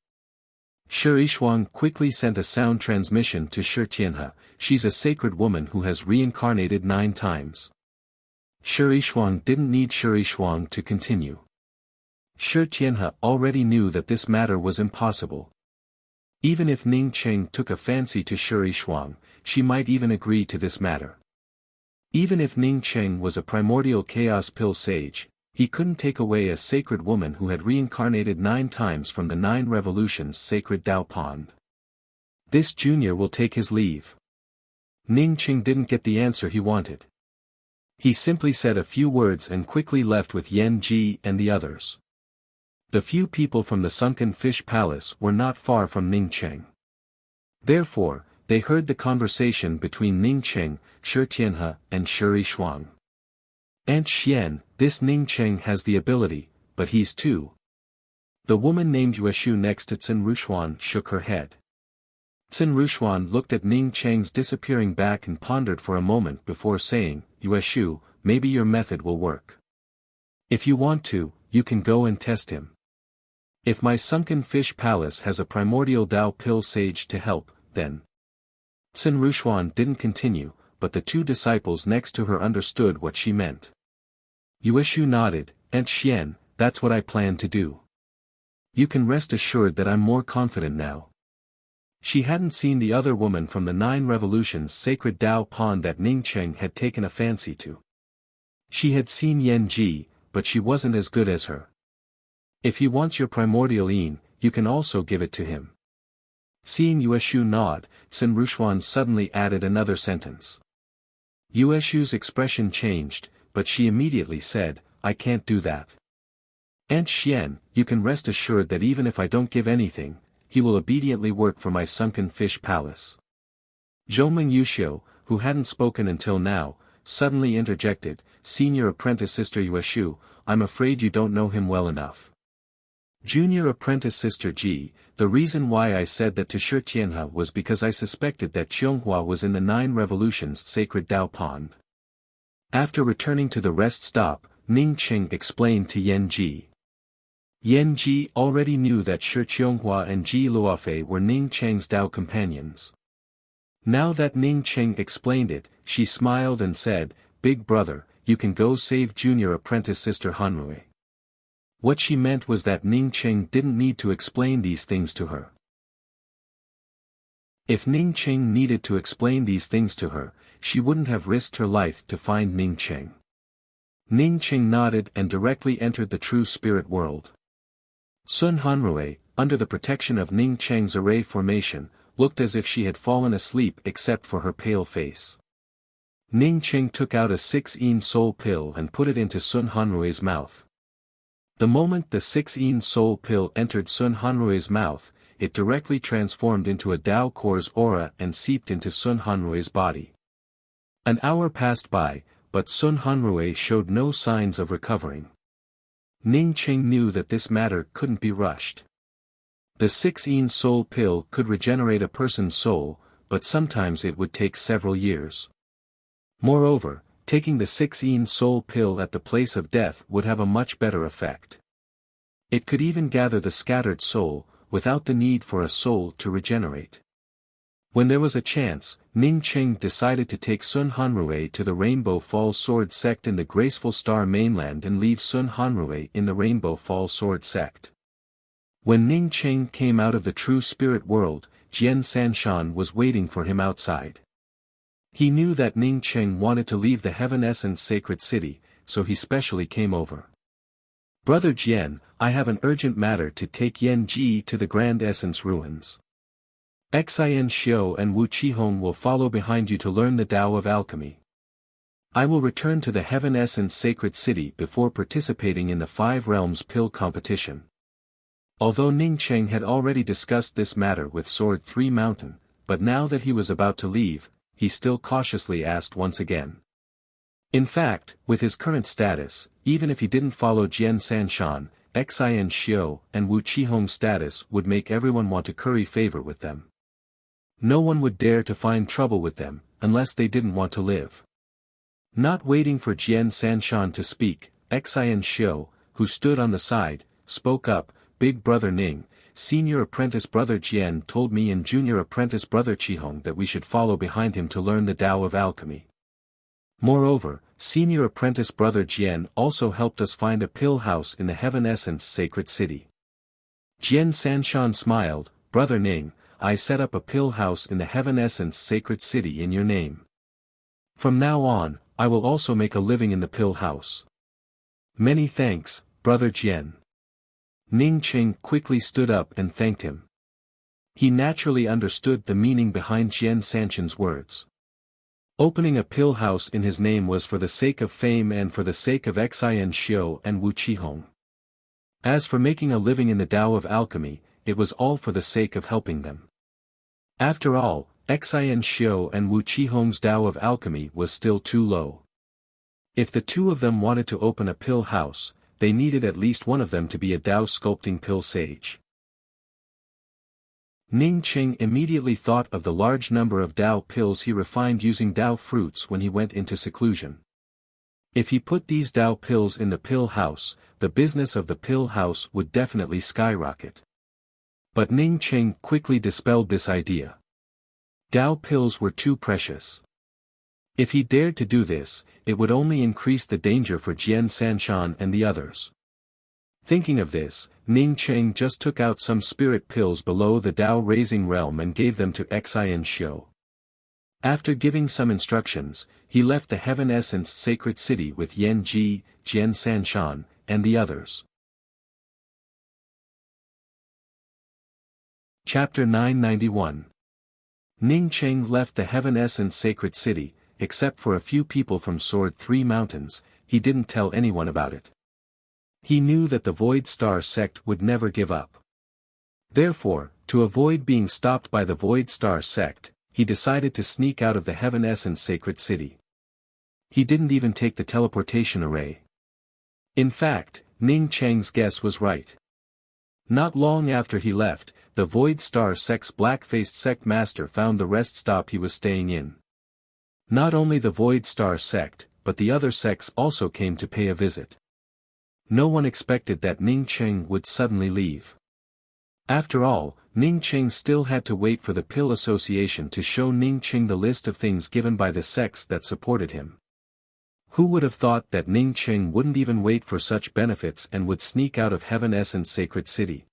Shi Yishuang quickly sent a sound transmission to Shi Tianhe, she's a sacred woman who has reincarnated 9 times. Shi Yishuang didn't need Shi Yishuang to continue. Shi Tianhe already knew that this matter was impossible. Even if Ning Qing took a fancy to Shi Yishuang, she might even agree to this matter. Even if Ning Qing was a primordial chaos Pil Sage, he couldn't take away a sacred woman who had reincarnated 9 times from the 9 revolutions sacred Tao Pond. This junior will take his leave. Ning Qing didn't get the answer he wanted. He simply said a few words and quickly left with Yan Ji and the others. The few people from the Sunken Fish Palace were not far from Ning Qing. Therefore, they heard the conversation between Ning Qing, Shi Tianhe, and Shi Yishuang. Aunt Xian, this Ning Qing has the ability, but he's too. The woman named Yueshu next to Cin Rushuan shook her head. Cin Rushuan looked at Ning Qing's disappearing back and pondered for a moment before saying, Yueshu, maybe your method will work. If you want to, you can go and test him. If my Sunken Fish Palace has a primordial Tao Pil Sage to help, then. Cin Rushuan didn't continue, but the 2 disciples next to her understood what she meant. Yueshu nodded, Aunt Xian, that's what I plan to do. You can rest assured that I'm more confident now. She hadn't seen the other woman from the 9 revolutions sacred Tao Pond that Ning Qing had taken a fancy to. She had seen Yan Ji, but she wasn't as good as her. If he wants your primordial yin, you can also give it to him. Seeing Yueshu nod, Cin Rushuan suddenly added another sentence. Yueshu's expression changed, but she immediately said, I can't do that. Aunt Xian, you can rest assured that even if I don't give anything, he will obediently work for my Sunken Fish Palace. Zhongming Yuxiu, who hadn't spoken until now, suddenly interjected, Senior Apprentice Sister Yueshu, I'm afraid you don't know him well enough. Junior Apprentice Sister Ji, the reason why I said that to Shi Tianhe was because I suspected that Qianghua was in the 9 revolutions sacred Tao Pond. After returning to the rest stop, Ning Qing explained to Yan Ji. Yan Ji already knew that Shi Qianghua and Ji Luofei were Ning Qing's Tao companions. Now that Ning Qing explained it, she smiled and said, Big brother, you can go save Junior Apprentice Sister Hanrui. What she meant was that Ning Qing didn't need to explain these things to her. If Ning Qing needed to explain these things to her, she wouldn't have risked her life to find Ning Qing. Ning Qing nodded and directly entered the true spirit world. Sun Hanrui, under the protection of Ning Qing's array formation, looked as if she had fallen asleep except for her pale face. Ning Qing took out a 6-yin soul pill and put it into Sun Hanrui's mouth. The moment the 6-yin soul pill entered Sun Hanrue's mouth, it directly transformed into a Dao Core's aura and seeped into Sun Hanrue's body. An hour passed by, but Sun Hanrue showed no signs of recovering. Ning Qing knew that this matter couldn't be rushed. The 6-yin soul pill could regenerate a person's soul, but sometimes it would take several years. Moreover, taking the 6-yin soul pill at the place of death would have a much better effect. It could even gather the scattered soul, without the need for a soul to regenerate. When there was a chance, Ning Qing decided to take Sun Hanrue to the Rainbow Fall Sword sect in the Graceful Star mainland and leave Sun Hanrue in the Rainbow Fall Sword sect. When Ning Qing came out of the true spirit world, Jian Sanshan was waiting for him outside. He knew that Ning Qing wanted to leave the Heaven Essence Sacred City, so he specially came over. "Brother Jian, I have an urgent matter to take Yan Ji to the Grand Essence Ruins. Xian Xiu and Wu Qihong will follow behind you to learn the Tao of Alchemy. I will return to the Heaven Essence Sacred City before participating in the 5 Realms Pill competition." Although Ning Qing had already discussed this matter with Sword 3 Mountain, but now that he was about to leave, he still cautiously asked once again. In fact, with his current status, even if he didn't follow Jian Sanshan, Xian Xiu and Wu Qihong's status would make everyone want to curry favor with them. No one would dare to find trouble with them, unless they didn't want to live. Not waiting for Jian Sanshan to speak, Xian Xiu, who stood on the side, spoke up, "Big brother Ning, senior apprentice brother Jian told me and junior apprentice brother Qihong that we should follow behind him to learn the Tao of Alchemy. Moreover, senior apprentice brother Jian also helped us find a pill house in the Heaven Essence Sacred City." Jian Sanshan smiled, "Brother Ning, I set up a pill house in the Heaven Essence Sacred City in your name. From now on, I will also make a living in the pill house." "Many thanks, brother Jian." Ning Qing quickly stood up and thanked him. He naturally understood the meaning behind Jian Sanshan's words. Opening a pill house in his name was for the sake of fame and for the sake of Xian Xiu and Wu Qihong. As for making a living in the Tao of Alchemy, it was all for the sake of helping them. After all, Xian Xiu and Wu Qihong's Tao of Alchemy was still too low. If the two of them wanted to open a pill house, they needed at least one of them to be a Tao sculpting pill sage. Ning Qing immediately thought of the large number of Tao pills he refined using Tao fruits when he went into seclusion. If he put these Tao pills in the pill house, the business of the pill house would definitely skyrocket. But Ning Qing quickly dispelled this idea. Tao pills were too precious. If he dared to do this, it would only increase the danger for Jian Sanshan and the others. Thinking of this, Ning Qing just took out some spirit pills below the Tao-raising realm and gave them to Xian Xiu. After giving some instructions, he left the Heaven Essence Sacred City with Yan Ji, Jian Sanshan, and the others. Chapter 991. Ning Qing left the Heaven Essence Sacred City. Except for a few people from Sword 3 Mountains, he didn't tell anyone about it. He knew that the Void Star sect would never give up. Therefore, to avoid being stopped by the Void Star sect, he decided to sneak out of the Heaven Essence Sacred City. He didn't even take the teleportation array. In fact, Ning Qing's guess was right. Not long after he left, the Void Star sect's black-faced sect master found the rest stop he was staying in. Not only the Void Star sect, but the other sects also came to pay a visit. No one expected that Ning Qing would suddenly leave. After all, Ning Qing still had to wait for the Pill Association to show Ning Qing the list of things given by the sects that supported him. Who would have thought that Ning Qing wouldn't even wait for such benefits and would sneak out of Heaven Essence Sacred City?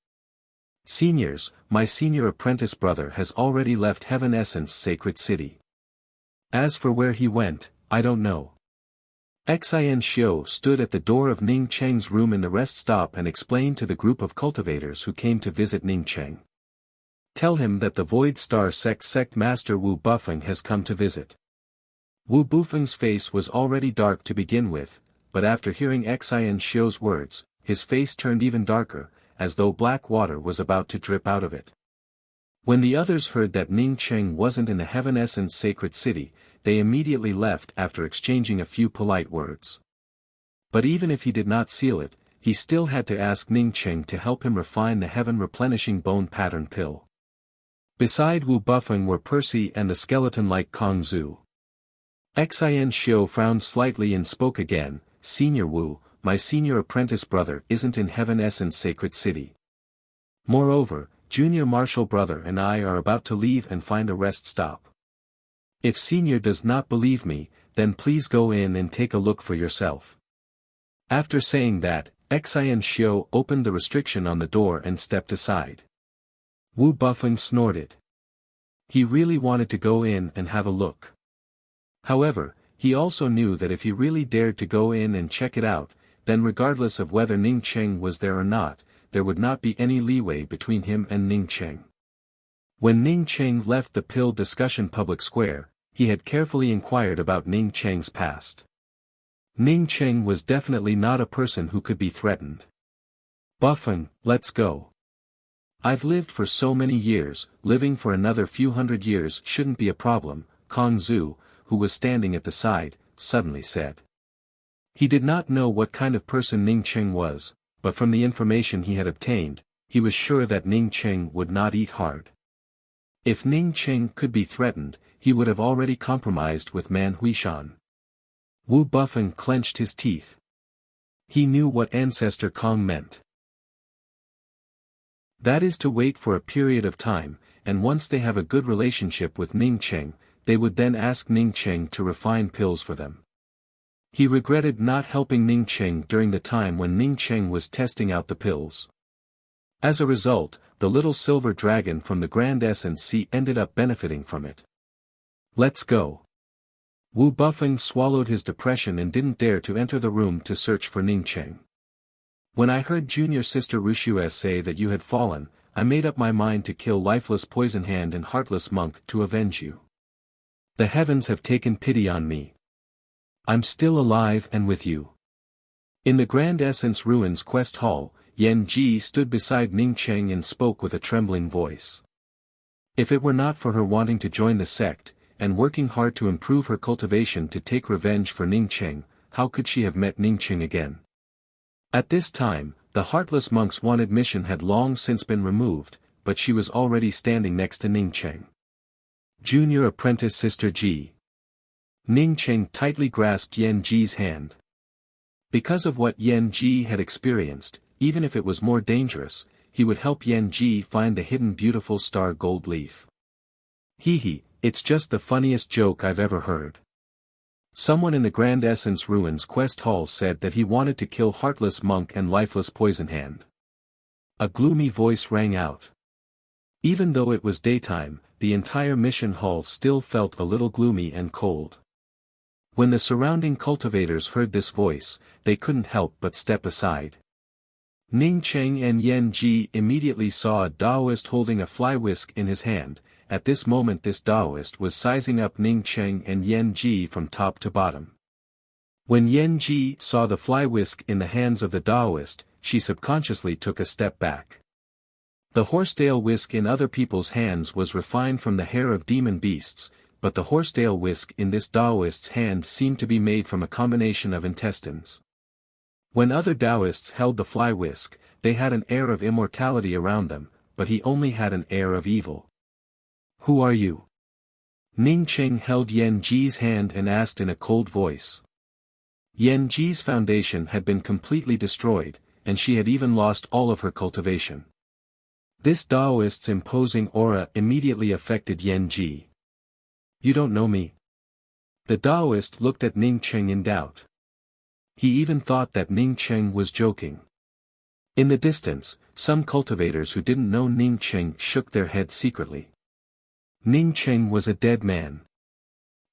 Seniors, my senior apprentice brother has already left Heaven Essence Sacred City. As for where he went, I don't know. Xian Xiu stood at the door of Ning Cheng's room in the rest stop and explained to the group of cultivators who came to visit Ning Cheng. Tell him that the Void Star sect master Wu Bufeng has come to visit. Wu Bufeng's face was already dark to begin with, but after hearing Xian Xiu's words, his face turned even darker, as though black water was about to drip out of it. When the others heard that Ning Cheng wasn't in the Heaven Essence sacred city, they immediately left after exchanging a few polite words. But even if he did not seal it, he still had to ask Ning Cheng to help him refine the heaven-replenishing bone pattern pill. Beside Wu Bufeng were Percy and the skeleton-like Kong Zhu. Xin Xiu frowned slightly and spoke again, "Senior Wu, my senior apprentice brother isn't in Heaven Essence sacred city. Moreover, junior marshal brother and I are about to leave and find a rest stop. If senior does not believe me, then please go in and take a look for yourself." After saying that, Xin Xiu opened the restriction on the door and stepped aside. Wu Bufeng snorted. He really wanted to go in and have a look. However, he also knew that if he really dared to go in and check it out, then regardless of whether Ning Cheng was there or not, there would not be any leeway between him and Ning Cheng. When Ning Cheng left the pill discussion public square, he had carefully inquired about Ning Cheng's past. Ning Cheng was definitely not a person who could be threatened. "Bufeng, let's go. I've lived for so many years, living for another few hundred years shouldn't be a problem," Kong Zhu, who was standing at the side, suddenly said. He did not know what kind of person Ning Cheng was, but from the information he had obtained, he was sure that Ning Cheng would not eat hard. If Ning Cheng could be threatened, he would have already compromised with Man Huishan. Wu Bufeng clenched his teeth. He knew what Ancestor Kong meant. That is to wait for a period of time, and once they have a good relationship with Ning Cheng, they would then ask Ning Cheng to refine pills for them. He regretted not helping Ning Cheng during the time when Ning Cheng was testing out the pills. As a result, the little silver dragon from the Grand Essence Sea ended up benefiting from it. "Let's go." Wu Bufeng swallowed his depression and didn't dare to enter the room to search for Ning Cheng. "When I heard junior sister Rushue say that you had fallen, I made up my mind to kill Lifeless Poison Hand and Heartless Monk to avenge you. The heavens have taken pity on me. I'm still alive and with you." In the Grand Essence Ruins Quest Hall, Yan Ji stood beside Ning Cheng and spoke with a trembling voice. If it were not for her wanting to join the sect, and working hard to improve her cultivation to take revenge for Ning Cheng, how could she have met Ning Cheng again? At this time, the Heartless Monk's wanted mission had long since been removed, but she was already standing next to Ning Cheng. "Junior apprentice Sister Ji." Ning Cheng tightly grasped Yan Ji's hand. Because of what Yan Ji had experienced, even if it was more dangerous, he would help Yan Ji find the hidden beautiful star gold leaf. "Hee, it's just the funniest joke I've ever heard." Someone in the Grand Essence Ruins Quest Hall said that he wanted to kill Heartless Monk and Lifeless Poison Hand. A gloomy voice rang out. Even though it was daytime, the entire mission hall still felt a little gloomy and cold. When the surrounding cultivators heard this voice, they couldn't help but step aside. Ning Cheng and Yan Ji immediately saw a Taoist holding a fly whisk in his hand. At this moment this Taoist was sizing up Ning Cheng and Yan Ji from top to bottom. When Yan Ji saw the fly whisk in the hands of the Taoist, she subconsciously took a step back. The horsetail whisk in other people's hands was refined from the hair of demon beasts, but the horsetail whisk in this Taoist's hand seemed to be made from a combination of intestines. When other Taoists held the fly whisk, they had an air of immortality around them, but he only had an air of evil. "Who are you?" Ning Cheng held Yan Ji's hand and asked in a cold voice. Yan Ji's foundation had been completely destroyed, and she had even lost all of her cultivation. This Taoist's imposing aura immediately affected Yan Ji. "You don't know me?" The Taoist looked at Ning Cheng in doubt. He even thought that Ning Cheng was joking. In the distance, some cultivators who didn't know Ning Cheng shook their heads secretly. Ning Cheng was a dead man.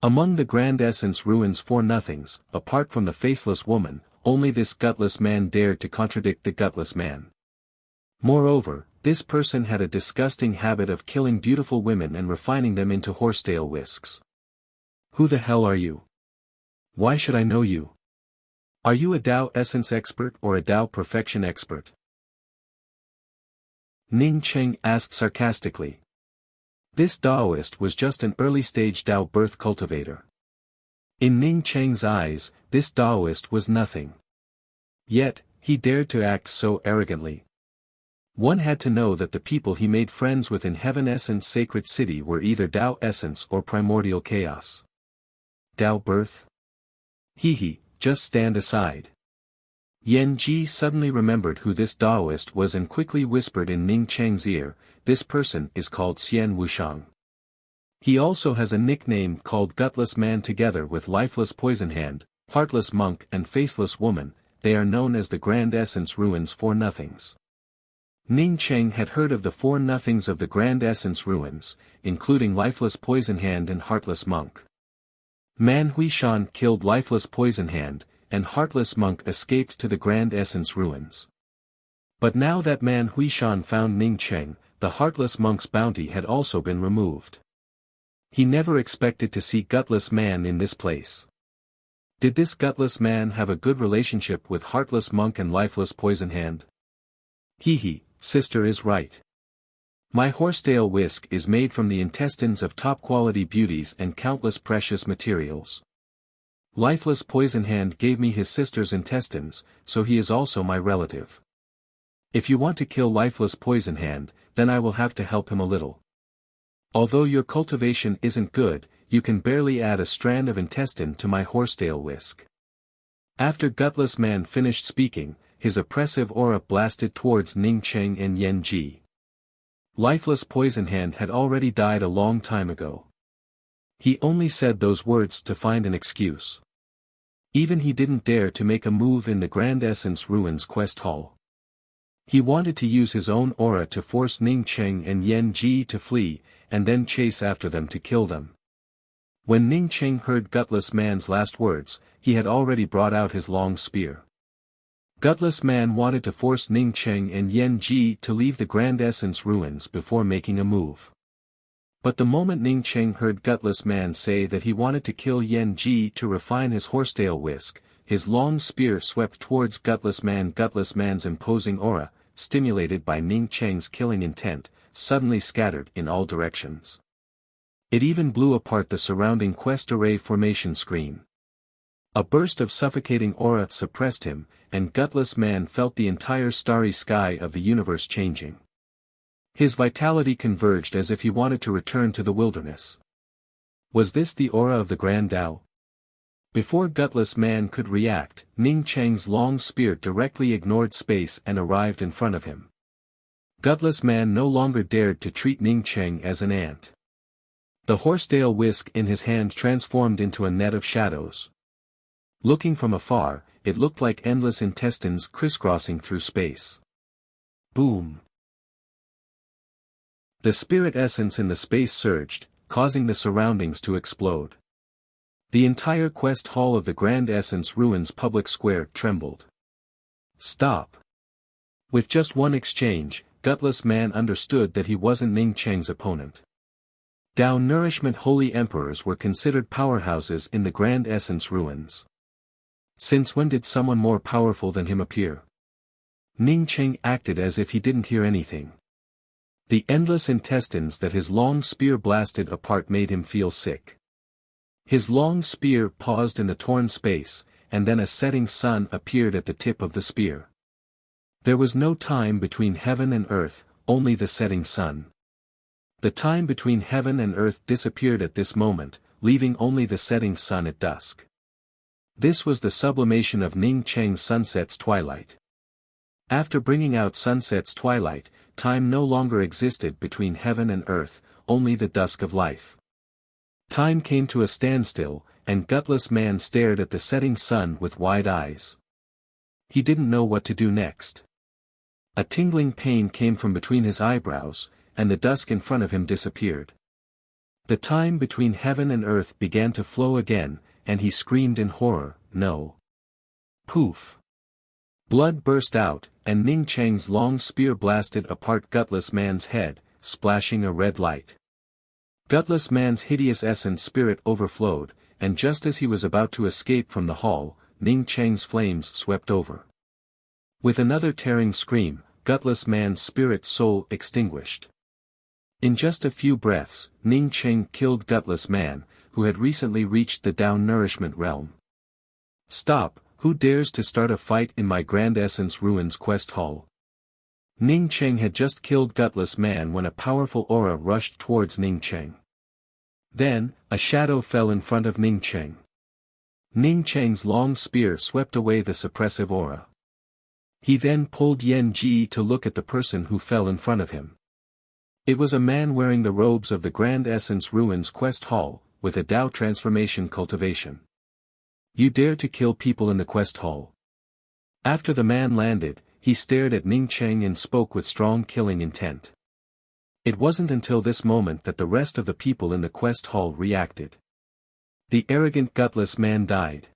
Among the Grand Essence Ruins for nothings, apart from the faceless woman, only this gutless man dared to contradict the gutless man. Moreover, this person had a disgusting habit of killing beautiful women and refining them into horsetail whisks. "Who the hell are you? Why should I know you?" Are you a Tao essence expert or a Tao perfection expert? Ning Cheng asked sarcastically. This Taoist was just an early-stage Tao birth cultivator. In Ning Cheng's eyes, this Taoist was nothing. Yet, he dared to act so arrogantly. One had to know that the people he made friends with in Heaven Essence Sacred City were either Tao Essence or Primordial Chaos. Tao birth? Just stand aside. Yan Ji suddenly remembered who this Taoist was and quickly whispered in Ning Cheng's ear, this person is called Xian Wushang. He also has a nickname called Gutless Man. Together with Lifeless Poison Hand, Heartless Monk and Faceless Woman, they are known as the Grand Essence Ruins Four Nothings. Ning Cheng had heard of the Four Nothings of the Grand Essence Ruins, including Lifeless Poison Hand and Heartless Monk. Man Huishan killed Lifeless Poison Hand, and Heartless Monk escaped to the Grand Essence Ruins. But now that Man Huishan found Ning Cheng, the Heartless Monk's bounty had also been removed. He never expected to see Gutless Man in this place. Did this Gutless Man have a good relationship with Heartless Monk and Lifeless Poison Hand? Sister is right. My horsetail whisk is made from the intestines of top-quality beauties and countless precious materials. Lifeless Poison Hand gave me his sister's intestines, so he is also my relative. If you want to kill Lifeless Poison Hand, then I will have to help him a little. Although your cultivation isn't good, you can barely add a strand of intestine to my horsetail whisk. After Gutless Man finished speaking, his oppressive aura blasted towards Ning Cheng and Yan Ji. Lifeless Poison Hand had already died a long time ago. He only said those words to find an excuse. Even he didn't dare to make a move in the Grand Essence Ruins quest hall. He wanted to use his own aura to force Ning Cheng and Yan Ji to flee, and then chase after them to kill them. When Ning Cheng heard Gutless Man's last words, he had already brought out his long spear. Gutless Man wanted to force Ning Cheng and Yan Ji to leave the Grand Essence Ruins before making a move. But the moment Ning Cheng heard Gutless Man say that he wanted to kill Yan Ji to refine his horsetail whisk, his long spear swept towards Gutless Man. Gutless Man's imposing aura, stimulated by Ning Cheng's killing intent, suddenly scattered in all directions. It even blew apart the surrounding quest array formation screen. A burst of suffocating aura suppressed him, and Gutless Man felt the entire starry sky of the universe changing. His vitality converged as if he wanted to return to the wilderness. Was this the aura of the Grand Tao? Before Gutless Man could react, Ning Cheng's long spear directly ignored space and arrived in front of him. Gutless Man no longer dared to treat Ning Cheng as an ant. The horsetail whisk in his hand transformed into a net of shadows. Looking from afar, it looked like endless intestines crisscrossing through space. Boom! The spirit essence in the space surged, causing the surroundings to explode. The entire quest hall of the Grand Essence Ruins public square trembled. Stop! With just one exchange, Gutless Man understood that he wasn't Ning Cheng's opponent. Tao Nourishment Holy Emperors were considered powerhouses in the Grand Essence Ruins. Since when did someone more powerful than him appear? Ning Cheng acted as if he didn't hear anything. The endless intestines that his long spear blasted apart made him feel sick. His long spear paused in the torn space, and then a setting sun appeared at the tip of the spear. There was no time between heaven and earth, only the setting sun. The time between heaven and earth disappeared at this moment, leaving only the setting sun at dusk. This was the sublimation of Ning Cheng's Sunset's Twilight. After bringing out Sunset's Twilight, time no longer existed between heaven and earth, only the dusk of life. Time came to a standstill, and Gutless Man stared at the setting sun with wide eyes. He didn't know what to do next. A tingling pain came from between his eyebrows, and the dusk in front of him disappeared. The time between heaven and earth began to flow again, and he screamed in horror, no. Poof! Blood burst out, and Ning Cheng's long spear blasted apart Gutless Man's head, splashing a red light. Gutless Man's hideous essence spirit overflowed, and just as he was about to escape from the hall, Ning Cheng's flames swept over. With another tearing scream, gutless man's spirit soul extinguished. In just a few breaths, Ning Cheng killed gutless man, who had recently reached the Tao nourishment realm. Stop, who dares to start a fight in my Grand Essence Ruins quest hall? Ning Cheng had just killed gutless man when a powerful aura rushed towards Ning Cheng. Then, a shadow fell in front of Ning Cheng. Ning Cheng's long spear swept away the suppressive aura. He then pulled Yan Ji to look at the person who fell in front of him. It was a man wearing the robes of the Grand Essence Ruins quest hall, with a Tao transformation cultivation. You dare to kill people in the quest hall? After the man landed, he stared at Ning Cheng and spoke with strong killing intent. It wasn't until this moment that the rest of the people in the quest hall reacted. The arrogant gutless man died.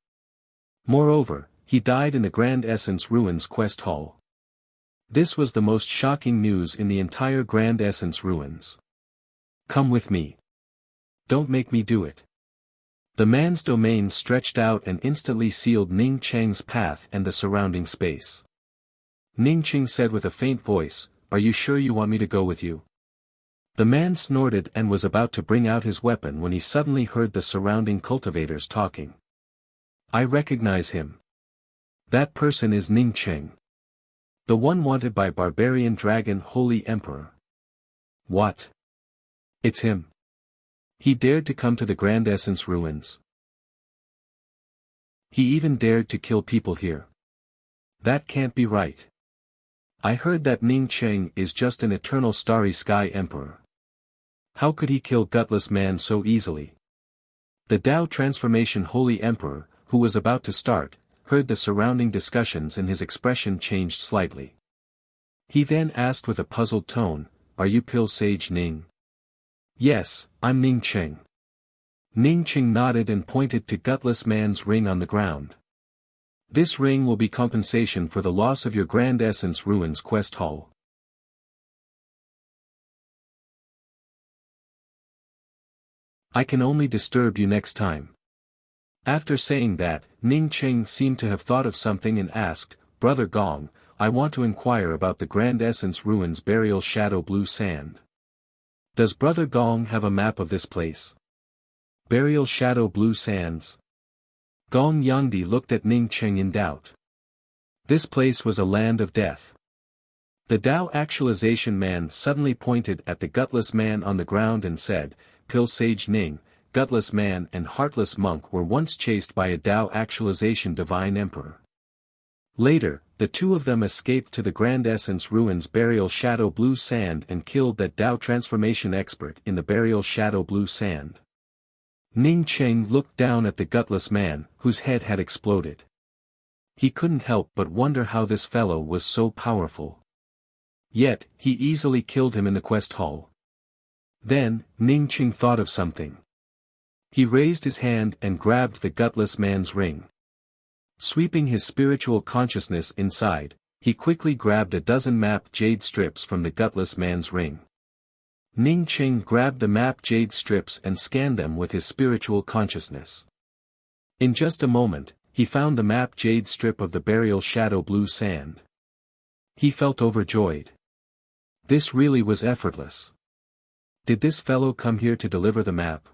Moreover, he died in the Grand Essence Ruins quest hall. This was the most shocking news in the entire Grand Essence Ruins. Come with me. Don't make me do it. The man's domain stretched out and instantly sealed Ning Cheng's path and the surrounding space. Ning Cheng said with a faint voice, "Are you sure you want me to go with you?" The man snorted and was about to bring out his weapon when he suddenly heard the surrounding cultivators talking. I recognize him. That person is Ning Cheng. The one wanted by Barbarian Dragon Holy Emperor. What? It's him. He dared to come to the Grand Essence Ruins. He even dared to kill people here. That can't be right. I heard that Ning Cheng is just an eternal starry sky emperor. How could he kill gutless man so easily? The Tao transformation Holy Emperor, who was about to start, heard the surrounding discussions and his expression changed slightly. He then asked with a puzzled tone, "Are you Pil Sage Ning?" "Yes, I'm Ning Cheng." Ning Cheng nodded and pointed to gutless man's ring on the ground. This ring will be compensation for the loss of your Grand Essence Ruins quest hall. I can only disturb you next time. After saying that, Ning Cheng seemed to have thought of something and asked, "Brother Gong, I want to inquire about the Grand Essence Ruins burial shadow blue sand. Does Brother Gong have a map of this place?" Burial shadow blue sands. Gong Yangdi looked at Ning Cheng in doubt. This place was a land of death. The Tao actualization man suddenly pointed at the gutless man on the ground and said, "Pil Sage Ning, gutless man and heartless monk were once chased by a Tao actualization divine emperor. Later, the two of them escaped to the Grand Essence Ruins burial shadow blue sand and killed that Tao transformation expert in the burial shadow blue sand." Ning Cheng looked down at the gutless man, whose head had exploded. He couldn't help but wonder how this fellow was so powerful. Yet, he easily killed him in the quest hall. Then, Ning Cheng thought of something. He raised his hand and grabbed the gutless man's ring. Sweeping his spiritual consciousness inside, he quickly grabbed a dozen map jade strips from the gutless man's ring. Ning Cheng grabbed the map jade strips and scanned them with his spiritual consciousness. In just a moment, he found the map jade strip of the burial shadow blue sand. He felt overjoyed. This really was effortless. Did this fellow come here to deliver the map?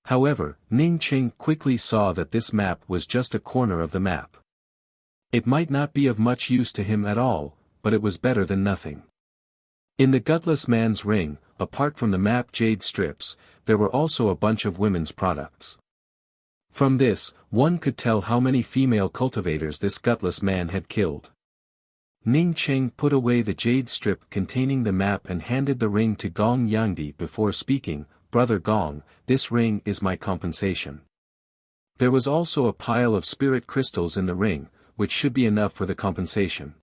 However, Ning Cheng quickly saw that this map was just a corner of the map. It might not be of much use to him at all, but it was better than nothing. In the gutless man's ring, apart from the map jade strips, there were also a bunch of women's products. From this, one could tell how many female cultivators this gutless man had killed. Ning Cheng put away the jade strip containing the map and handed the ring to Gong Yangdi before speaking, "Brother Gong, this ring is my compensation." There was also a pile of spirit crystals in the ring, which should be enough for the compensation.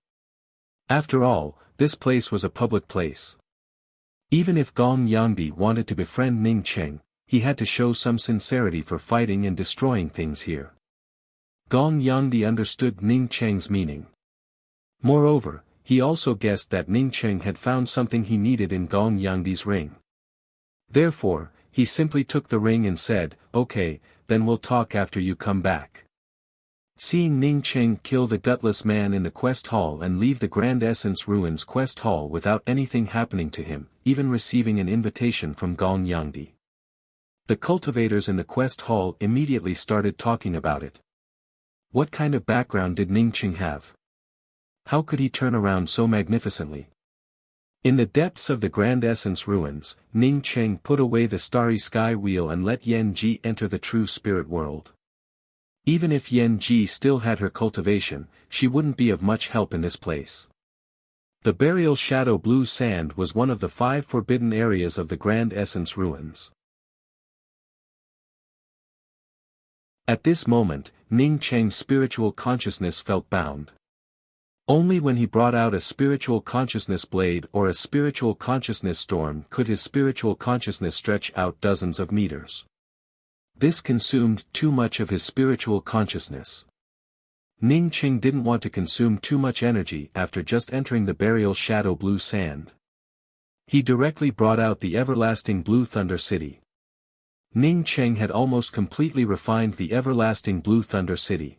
After all, this place was a public place. Even if Gong Yangdi wanted to befriend Ning Cheng, he had to show some sincerity for fighting and destroying things here. Gong Yangdi understood Ning Cheng's meaning. Moreover, he also guessed that Ning Cheng had found something he needed in Gong Yangdi's ring. Therefore, he simply took the ring and said, "Okay, then we'll talk after you come back." Seeing Ning Cheng kill the gutless man in the quest hall and leave the Grand Essence Ruins quest hall without anything happening to him, even receiving an invitation from Gong Yangdi. The cultivators in the quest hall immediately started talking about it. What kind of background did Ning Cheng have? How could he turn around so magnificently? In the depths of the Grand Essence Ruins, Ning Cheng put away the starry sky wheel and let Yan Ji enter the true spirit world. Even if Yan Ji still had her cultivation, she wouldn't be of much help in this place. The burial shadow blue sand was one of the 5 forbidden areas of the Grand Essence Ruins. At this moment, Ning Cheng's spiritual consciousness felt bound. Only when he brought out a spiritual consciousness blade or a spiritual consciousness storm could his spiritual consciousness stretch out dozens of meters. This consumed too much of his spiritual consciousness. Ning Cheng didn't want to consume too much energy after just entering the burial shadow blue sand. He directly brought out the everlasting blue thunder city. Ning Cheng had almost completely refined the everlasting blue thunder city.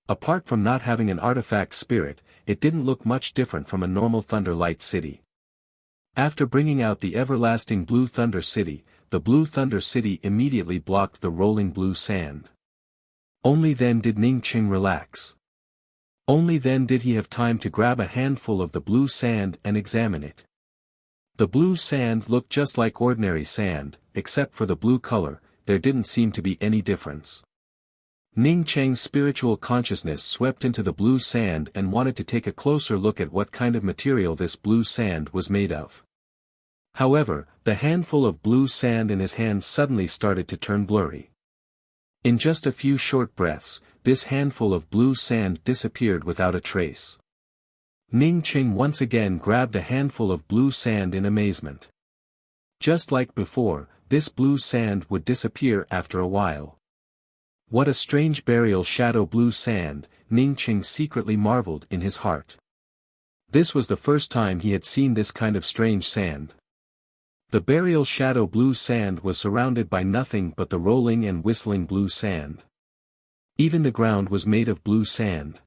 Apart from not having an artifact spirit, it didn't look much different from a normal thunder light city. After bringing out the everlasting blue thunder city, the blue thunder city immediately blocked the rolling blue sand. Only then did Ning Cheng relax. Only then did he have time to grab a handful of the blue sand and examine it. The blue sand looked just like ordinary sand, except for the blue color, there didn't seem to be any difference. Ning Cheng's spiritual consciousness swept into the blue sand and wanted to take a closer look at what kind of material this blue sand was made of. However, the handful of blue sand in his hand suddenly started to turn blurry. In just a few short breaths, this handful of blue sand disappeared without a trace. Ning Cheng once again grabbed a handful of blue sand in amazement. Just like before, this blue sand would disappear after a while. What a strange burial shadow blue sand, Ning Cheng secretly marveled in his heart. This was the first time he had seen this kind of strange sand. The burial shadow blue sand was surrounded by nothing but the rolling and whistling blue sand. Even the ground was made of blue sand.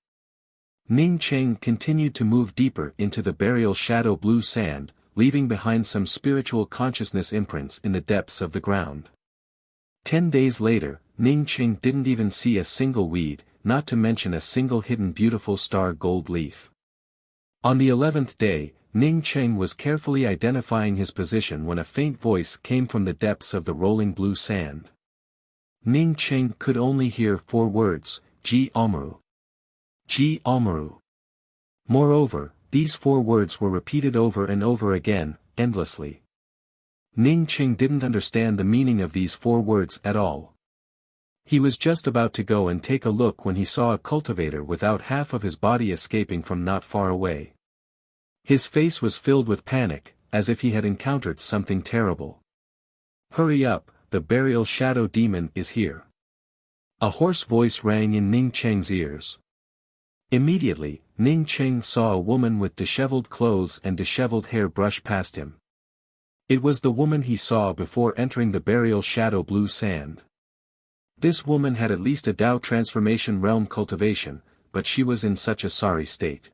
Ning Cheng continued to move deeper into the burial shadow blue sand, leaving behind some spiritual consciousness imprints in the depths of the ground. 10 days later, Ning Cheng didn't even see a single weed, not to mention a single hidden beautiful star gold leaf. On the 11th day, Ning Cheng was carefully identifying his position when a faint voice came from the depths of the rolling blue sand. Ning Cheng could only hear 4 words, Ji Almaru. Ji Almaru. Moreover, these 4 words were repeated over and over again, endlessly. Ning Cheng didn't understand the meaning of these 4 words at all. He was just about to go and take a look when he saw a cultivator without half of his body escaping from not far away. His face was filled with panic, as if he had encountered something terrible. "Hurry up, the burial shadow demon is here." A hoarse voice rang in Ning Cheng's ears. Immediately, Ning Cheng saw a woman with disheveled clothes and disheveled hair brush past him. It was the woman he saw before entering the burial shadow blue sand. This woman had at least a Dao transformation realm cultivation, but she was in such a sorry state.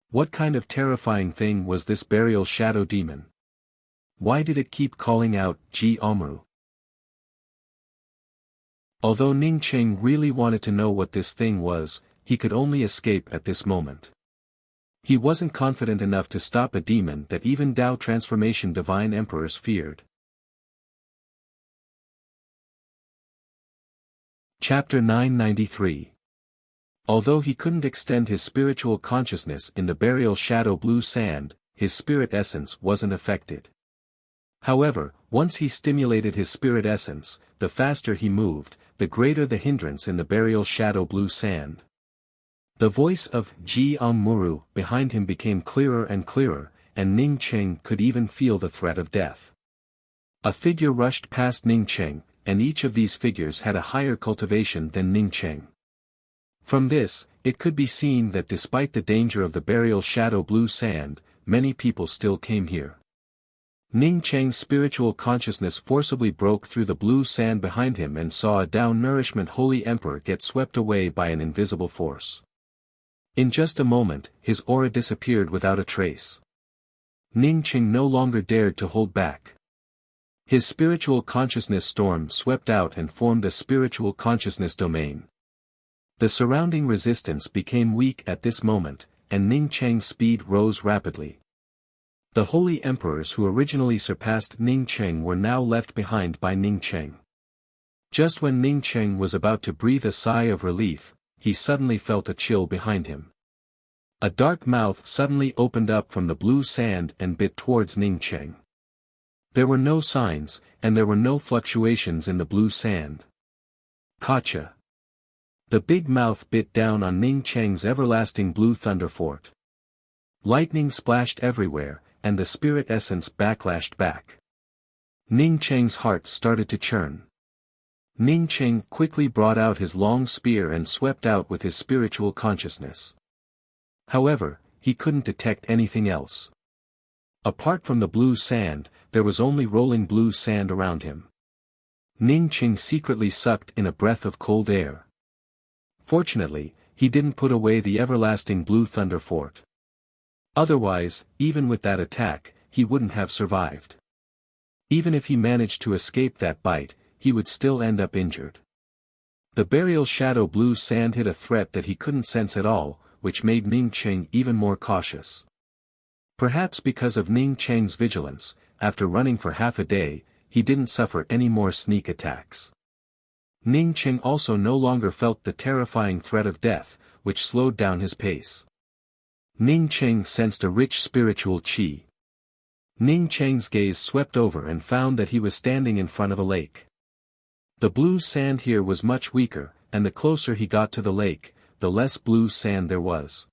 What kind of terrifying thing was this burial shadow demon? Why did it keep calling out, Ji Almaru? Although Ning Cheng really wanted to know what this thing was, he could only escape at this moment. He wasn't confident enough to stop a demon that even Dao transformation divine emperors feared. Chapter 993. Although he couldn't extend his spiritual consciousness in the burial shadow blue sand, his spirit essence wasn't affected. However, once he stimulated his spirit essence, the faster he moved, the greater the hindrance in the burial shadow blue sand. The voice of Ji Almaru behind him became clearer and clearer, and Ning Cheng could even feel the threat of death. A figure rushed past Ning Cheng, and each of these figures had a higher cultivation than Ning Cheng. From this, it could be seen that despite the danger of the burial shadow blue sand, many people still came here. Ning Cheng's spiritual consciousness forcibly broke through the blue sand behind him and saw a Tao-nourishment holy emperor get swept away by an invisible force. In just a moment, his aura disappeared without a trace. Ning Cheng no longer dared to hold back. His spiritual consciousness storm swept out and formed a spiritual consciousness domain. The surrounding resistance became weak at this moment, and Ning Cheng's speed rose rapidly. The holy emperors who originally surpassed Ning Cheng were now left behind by Ning Cheng. Just when Ning Cheng was about to breathe a sigh of relief, he suddenly felt a chill behind him. A dark mouth suddenly opened up from the blue sand and bit towards Ning Cheng. There were no signs, and there were no fluctuations in the blue sand. Gotcha. The big mouth bit down on Ning Cheng's everlasting blue thunder fort. Lightning splashed everywhere, and the spirit essence backlashed back. Ning Cheng's heart started to churn. Ning Cheng quickly brought out his long spear and swept out with his spiritual consciousness. However, he couldn't detect anything else. Apart from the blue sand, there was only rolling blue sand around him. Ning Cheng secretly sucked in a breath of cold air. Fortunately, he didn't put away the everlasting blue thunder fort. Otherwise, even with that attack, he wouldn't have survived. Even if he managed to escape that bite, he would still end up injured. The burial shadow blue sand hid a threat that he couldn't sense at all, which made Ning Cheng even more cautious. Perhaps because of Ning Cheng's vigilance, after running for half a day, he didn't suffer any more sneak attacks. Ning Cheng also no longer felt the terrifying threat of death, which slowed down his pace. Ning Cheng sensed a rich spiritual qi. Ning Cheng's gaze swept over and found that he was standing in front of a lake. The blue sand here was much weaker, and the closer he got to the lake, the less blue sand there was.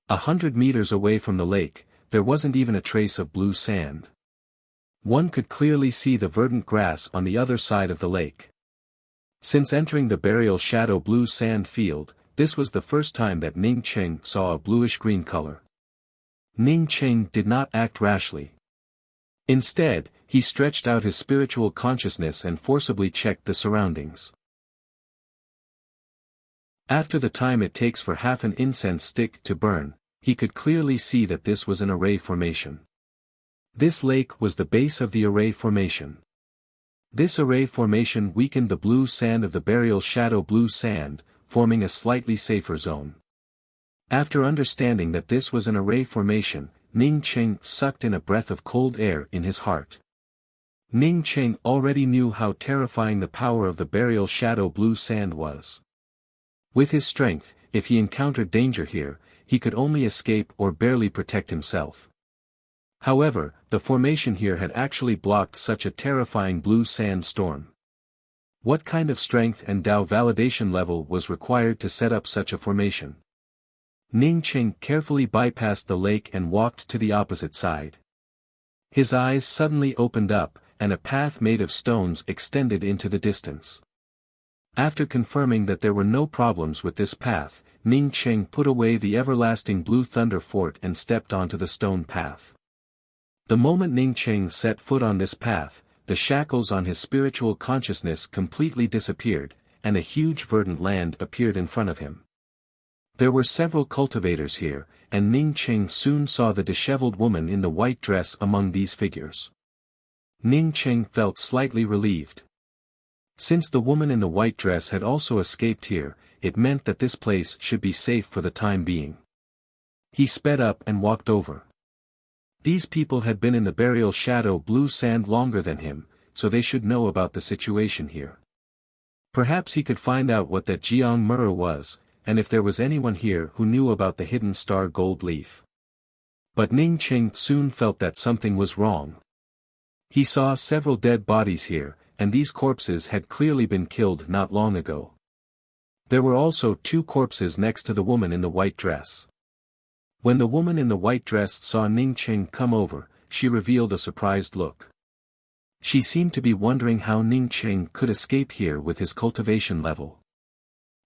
100 meters away from the lake, there wasn't even a trace of blue sand. One could clearly see the verdant grass on the other side of the lake. Since entering the burial shadow blue sand field, this was the first time that Ning Cheng saw a bluish-green color. Ning Cheng did not act rashly. Instead, he stretched out his spiritual consciousness and forcibly checked the surroundings. After the time it takes for half an incense stick to burn, he could clearly see that this was an array formation. This lake was the base of the array formation. This array formation weakened the blue sand of the burial shadow blue sand, forming a slightly safer zone. After understanding that this was an array formation, Ning Cheng sucked in a breath of cold air in his heart. Ning Cheng already knew how terrifying the power of the burial shadow blue sand was. With his strength, if he encountered danger here, he could only escape or barely protect himself. However, the formation here had actually blocked such a terrifying blue sand storm. What kind of strength and Tao validation level was required to set up such a formation? Ning Cheng carefully bypassed the lake and walked to the opposite side. His eyes suddenly opened up, and a path made of stones extended into the distance. After confirming that there were no problems with this path, Ning Cheng put away the everlasting blue thunder fort and stepped onto the stone path. The moment Ning Cheng set foot on this path, the shackles on his spiritual consciousness completely disappeared, and a huge verdant land appeared in front of him. There were several cultivators here, and Ning Cheng soon saw the disheveled woman in the white dress among these figures. Ning Cheng felt slightly relieved. Since the woman in the white dress had also escaped here, it meant that this place should be safe for the time being. He sped up and walked over. These people had been in the burial shadow blue sand longer than him, so they should know about the situation here. Perhaps he could find out what that Jiang Mura was, and if there was anyone here who knew about the hidden star gold leaf. But Ning Cheng soon felt that something was wrong. He saw several dead bodies here, and these corpses had clearly been killed not long ago. There were also 2 corpses next to the woman in the white dress. When the woman in the white dress saw Ning Cheng come over, she revealed a surprised look. She seemed to be wondering how Ning Cheng could escape here with his cultivation level.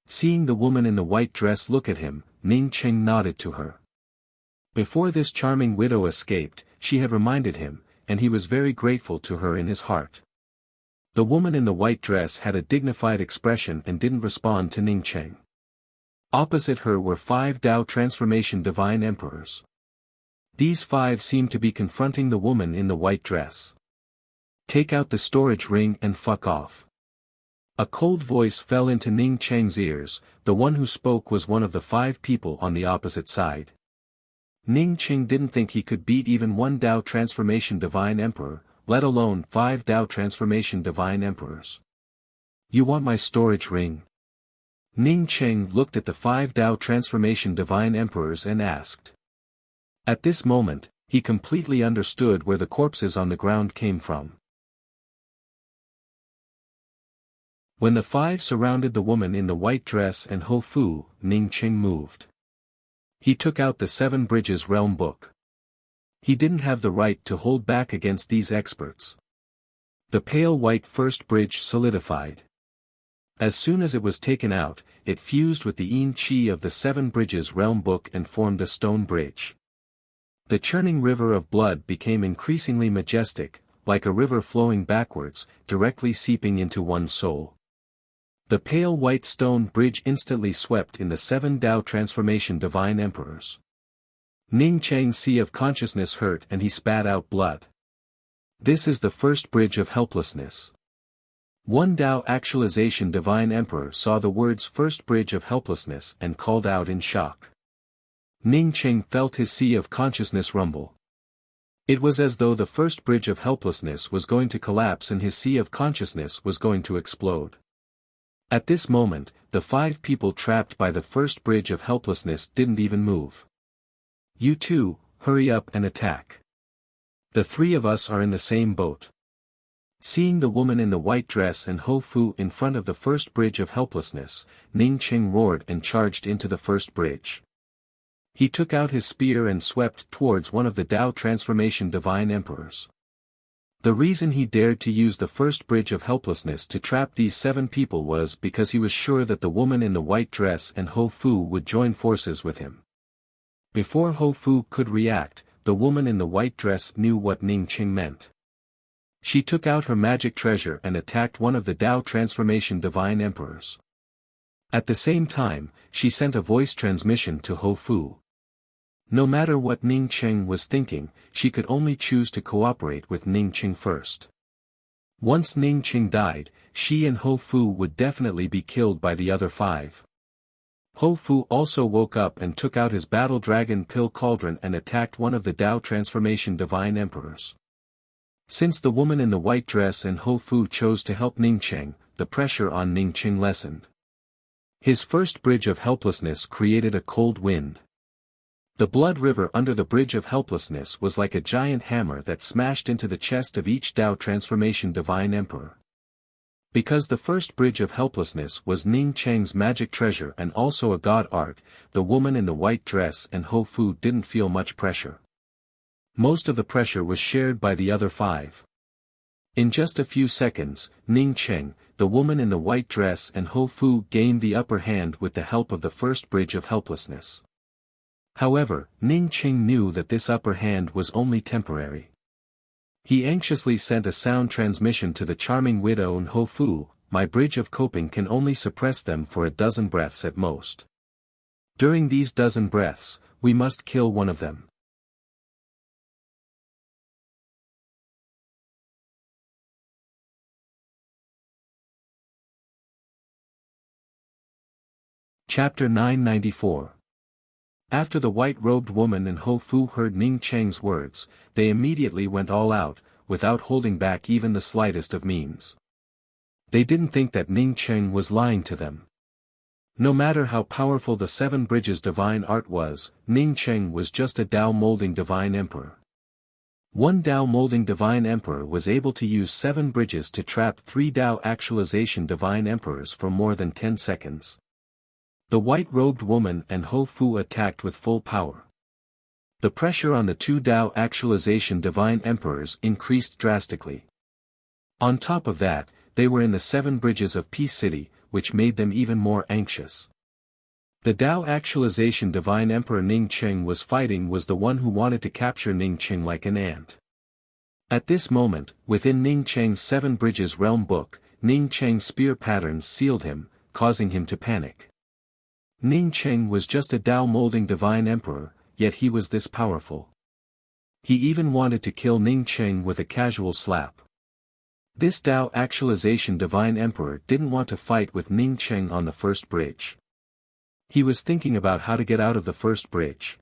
Seeing the woman in the white dress look at him, Ning Cheng nodded to her. Before this charming widow escaped, she had reminded him, and he was very grateful to her in his heart. The woman in the white dress had a dignified expression and didn't respond to Ning Cheng. Opposite her were 5 Tao Transformation Divine Emperors. These 5 seemed to be confronting the woman in the white dress. "Take out the storage ring and fuck off." A cold voice fell into Ning Cheng's ears. The one who spoke was one of the 5 people on the opposite side. Ning Cheng didn't think he could beat even 1 Tao Transformation Divine Emperor, let alone 5 Tao Transformation Divine Emperors. "You want my storage ring?" Ning Cheng looked at the 5 Tao Transformation Divine Emperors and asked. At this moment, he completely understood where the corpses on the ground came from. When the 5 surrounded the woman in the white dress and Ho Fu, Ning Cheng moved. He took out the 7 Bridges Realm book. He didn't have the right to hold back against these experts. The pale white first bridge solidified. As soon as it was taken out, it fused with the yin qi of the 7 Bridges Realm book and formed a stone bridge. The churning river of blood became increasingly majestic, like a river flowing backwards, directly seeping into one's soul. The pale white stone bridge instantly swept in the 7 Tao Transformation Divine Emperors. Ning Cheng's sea of consciousness hurt and he spat out blood. This is the first bridge of helplessness. 1 Tao Actualization Divine Emperor saw the words first bridge of helplessness and called out in shock. Ning Cheng felt his sea of consciousness rumble. It was as though the first bridge of helplessness was going to collapse and his sea of consciousness was going to explode. At this moment, the 5 people trapped by the first bridge of helplessness didn't even move. "You two, hurry up and attack. The 3 of us are in the same boat." Seeing the woman in the white dress and Ho Fu in front of the first bridge of helplessness, Ning Cheng roared and charged into the first bridge. He took out his spear and swept towards one of the Tao Transformation Divine Emperors. The reason he dared to use the first bridge of helplessness to trap these 7 people was because he was sure that the woman in the white dress and Ho Fu would join forces with him. Before Ho Fu could react, the woman in the white dress knew what Ning Cheng meant. She took out her magic treasure and attacked one of the Tao Transformation Divine Emperors. At the same time, she sent a voice transmission to Ho Fu. No matter what Ning Cheng was thinking, she could only choose to cooperate with Ning Cheng first. Once Ning Cheng died, she and Ho Fu would definitely be killed by the other 5. Ho Fu also woke up and took out his Battle Dragon Pill Cauldron and attacked one of the Tao Transformation Divine Emperors. Since the woman in the white dress and Ho Fu chose to help Ning Cheng, the pressure on Ning Cheng lessened. His first bridge of helplessness created a cold wind. The blood river under the bridge of helplessness was like a giant hammer that smashed into the chest of each Tao Transformation Divine Emperor. Because the first bridge of helplessness was Ning Cheng's magic treasure and also a god art, the woman in the white dress and Ho Fu didn't feel much pressure. Most of the pressure was shared by the other 5. In just a few seconds, Ning Cheng, the woman in the white dress and Ho Fu gained the upper hand with the help of the first bridge of helplessness. However, Ning Cheng knew that this upper hand was only temporary. He anxiously sent a sound transmission to the charming widow and Ho Fu, "My bridge of coping can only suppress them for a dozen breaths at most. During these dozen breaths, we must kill one of them." Chapter 994. After the white-robed woman and Ho Fu heard Ning Cheng's words, they immediately went all out, without holding back even the slightest of means. They didn't think that Ning Cheng was lying to them. No matter how powerful the 7 Bridges Divine Art was, Ning Cheng was just a Tao Molding Divine Emperor. 1 Tao Molding Divine Emperor was able to use 7 bridges to trap 3 Tao Actualization Divine Emperors for more than 10 seconds. The white-robed woman and Ho Fu attacked with full power. The pressure on the 2 Tao Actualization Divine Emperors increased drastically. On top of that, they were in the 7 Bridges of Peace City, which made them even more anxious. The Tao Actualization Divine Emperor Ning Cheng was fighting was the one who wanted to capture Ning Cheng like an ant. At this moment, within Ning Cheng's 7 Bridges realm book, Ning Cheng's spear patterns sealed him, causing him to panic. Ning Cheng was just a Tao molding divine emperor, yet he was this powerful. He even wanted to kill Ning Cheng with a casual slap. This Tao actualization divine emperor didn't want to fight with Ning Cheng on the first bridge. He was thinking about how to get out of the first bridge.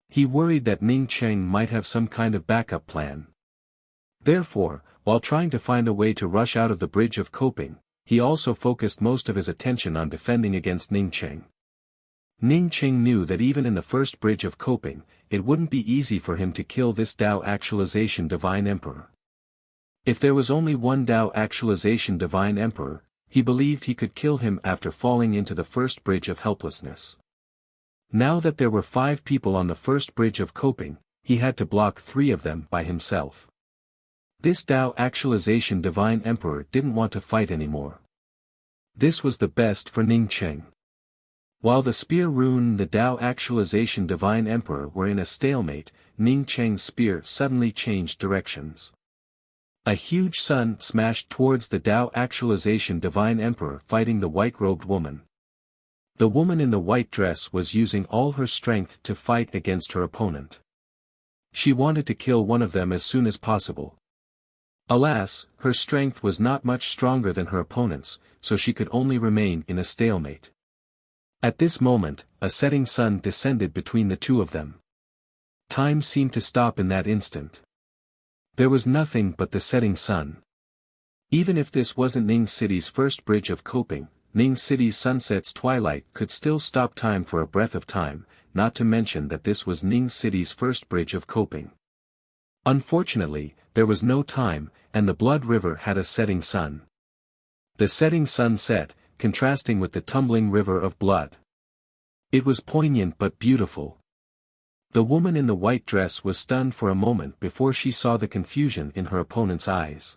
He worried that Ning Cheng might have some kind of backup plan. Therefore, while trying to find a way to rush out of the bridge of coping, he also focused most of his attention on defending against Ning Cheng. Ning Cheng knew that even in the first bridge of coping, it wouldn't be easy for him to kill this Tao actualization divine emperor. If there was only one Tao actualization divine emperor, he believed he could kill him after falling into the first bridge of helplessness. Now that there were 5 people on the first bridge of coping, he had to block 3 of them by himself. This Tao actualization divine emperor didn't want to fight anymore. This was the best for Ning Cheng. While the spear rune and the Tao actualization divine emperor were in a stalemate, Ning Cheng's spear suddenly changed directions. A huge sun smashed towards the Tao actualization divine emperor fighting the white-robed woman. The woman in the white dress was using all her strength to fight against her opponent. She wanted to kill one of them as soon as possible. Alas, her strength was not much stronger than her opponent's, so she could only remain in a stalemate. At this moment, a setting sun descended between the two of them. Time seemed to stop in that instant. There was nothing but the setting sun. Even if this wasn't Ning City's first bridge of coping, Ning City's sunset's twilight could still stop time for a breath of time, not to mention that this was Ning City's first bridge of coping. Unfortunately, there was no time, and the Blood River had a setting sun. The setting sun set, contrasting with the tumbling river of blood. It was poignant but beautiful. The woman in the white dress was stunned for a moment before she saw the confusion in her opponent's eyes.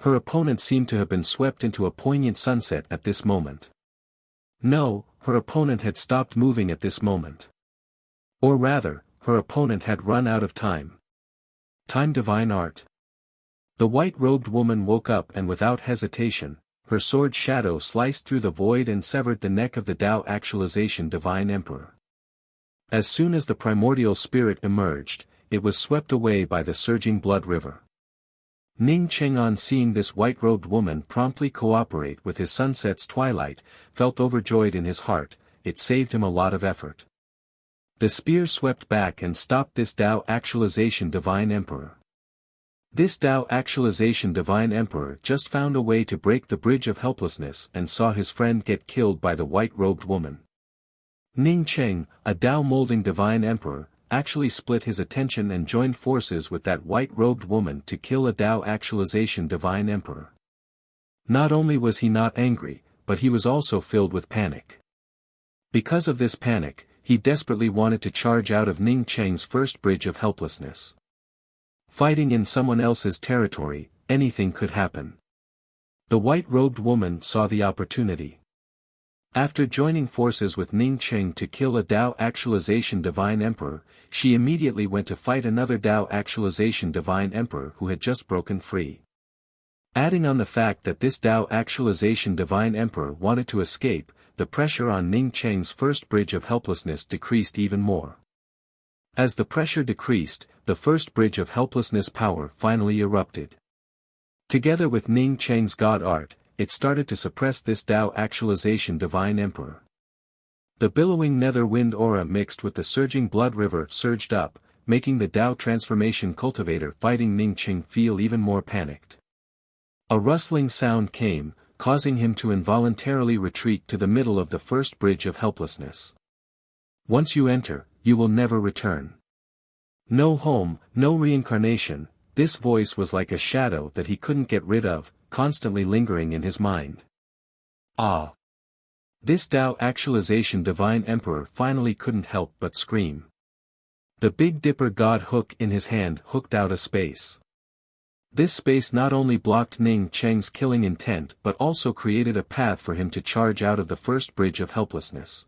Her opponent seemed to have been swept into a poignant sunset at this moment. No, her opponent had stopped moving at this moment. Or rather, her opponent had run out of time. Time divine art. The white-robed woman woke up and without hesitation, her sword shadow sliced through the void and severed the neck of the Tao actualization divine emperor. As soon as the primordial spirit emerged, it was swept away by the surging blood river. Ning Cheng, on seeing this white-robed woman promptly cooperate with his sunset's twilight, felt overjoyed in his heart. It saved him a lot of effort. The spear swept back and stopped this Tao actualization divine emperor. This Tao actualization divine emperor just found a way to break the bridge of helplessness and saw his friend get killed by the white-robed woman. Ning Cheng, a Tao molding divine emperor, actually split his attention and joined forces with that white-robed woman to kill a Tao actualization divine emperor. Not only was he not angry, but he was also filled with panic. Because of this panic, he desperately wanted to charge out of Ning Cheng's first bridge of helplessness. Fighting in someone else's territory, anything could happen. The white-robed woman saw the opportunity. After joining forces with Ning Cheng to kill a Tao actualization divine emperor, she immediately went to fight another Tao actualization divine emperor who had just broken free. Adding on the fact that this Tao actualization divine emperor wanted to escape, the pressure on Ning Cheng's first bridge of helplessness decreased even more. As the pressure decreased, the first bridge of helplessness power finally erupted. Together with Ning Cheng's god art, it started to suppress this Tao actualization divine emperor. The billowing nether wind aura mixed with the surging blood river surged up, making the Tao transformation cultivator fighting Ning Cheng feel even more panicked. A rustling sound came, causing him to involuntarily retreat to the middle of the first bridge of helplessness. Once you enter, you will never return. No home, no reincarnation. This voice was like a shadow that he couldn't get rid of, constantly lingering in his mind. Ah! This Tao actualization divine emperor finally couldn't help but scream. The Big Dipper god hook in his hand hooked out a space. This space not only blocked Ning Cheng's killing intent but also created a path for him to charge out of the first bridge of helplessness.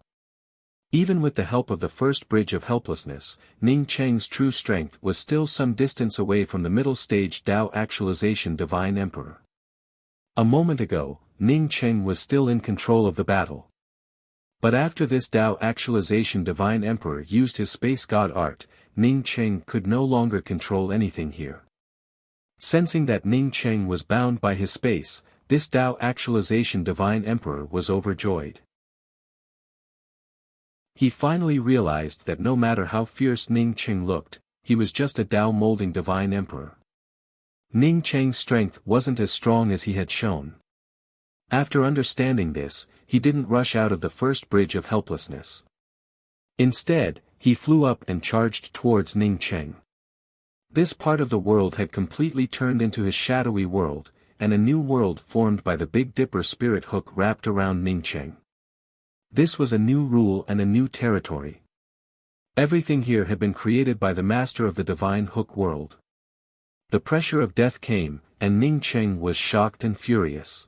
Even with the help of the first bridge of helplessness, Ning Cheng's true strength was still some distance away from the middle stage Tao Actualization Divine Emperor. A moment ago, Ning Cheng was still in control of the battle. But after this Tao Actualization Divine Emperor used his Space God art, Ning Cheng could no longer control anything here. Sensing that Ning Cheng was bound by his space, this Tao Actualization Divine Emperor was overjoyed. He finally realized that no matter how fierce Ning Cheng looked, he was just a Tao molding Divine Emperor. Ning Cheng's strength wasn't as strong as he had shown. After understanding this, he didn't rush out of the first bridge of helplessness. Instead, he flew up and charged towards Ning Cheng. This part of the world had completely turned into his shadowy world, and a new world formed by the Big Dipper spirit hook wrapped around Ning Cheng. This was a new rule and a new territory. Everything here had been created by the master of the divine hook world. The pressure of death came, and Ning Cheng was shocked and furious.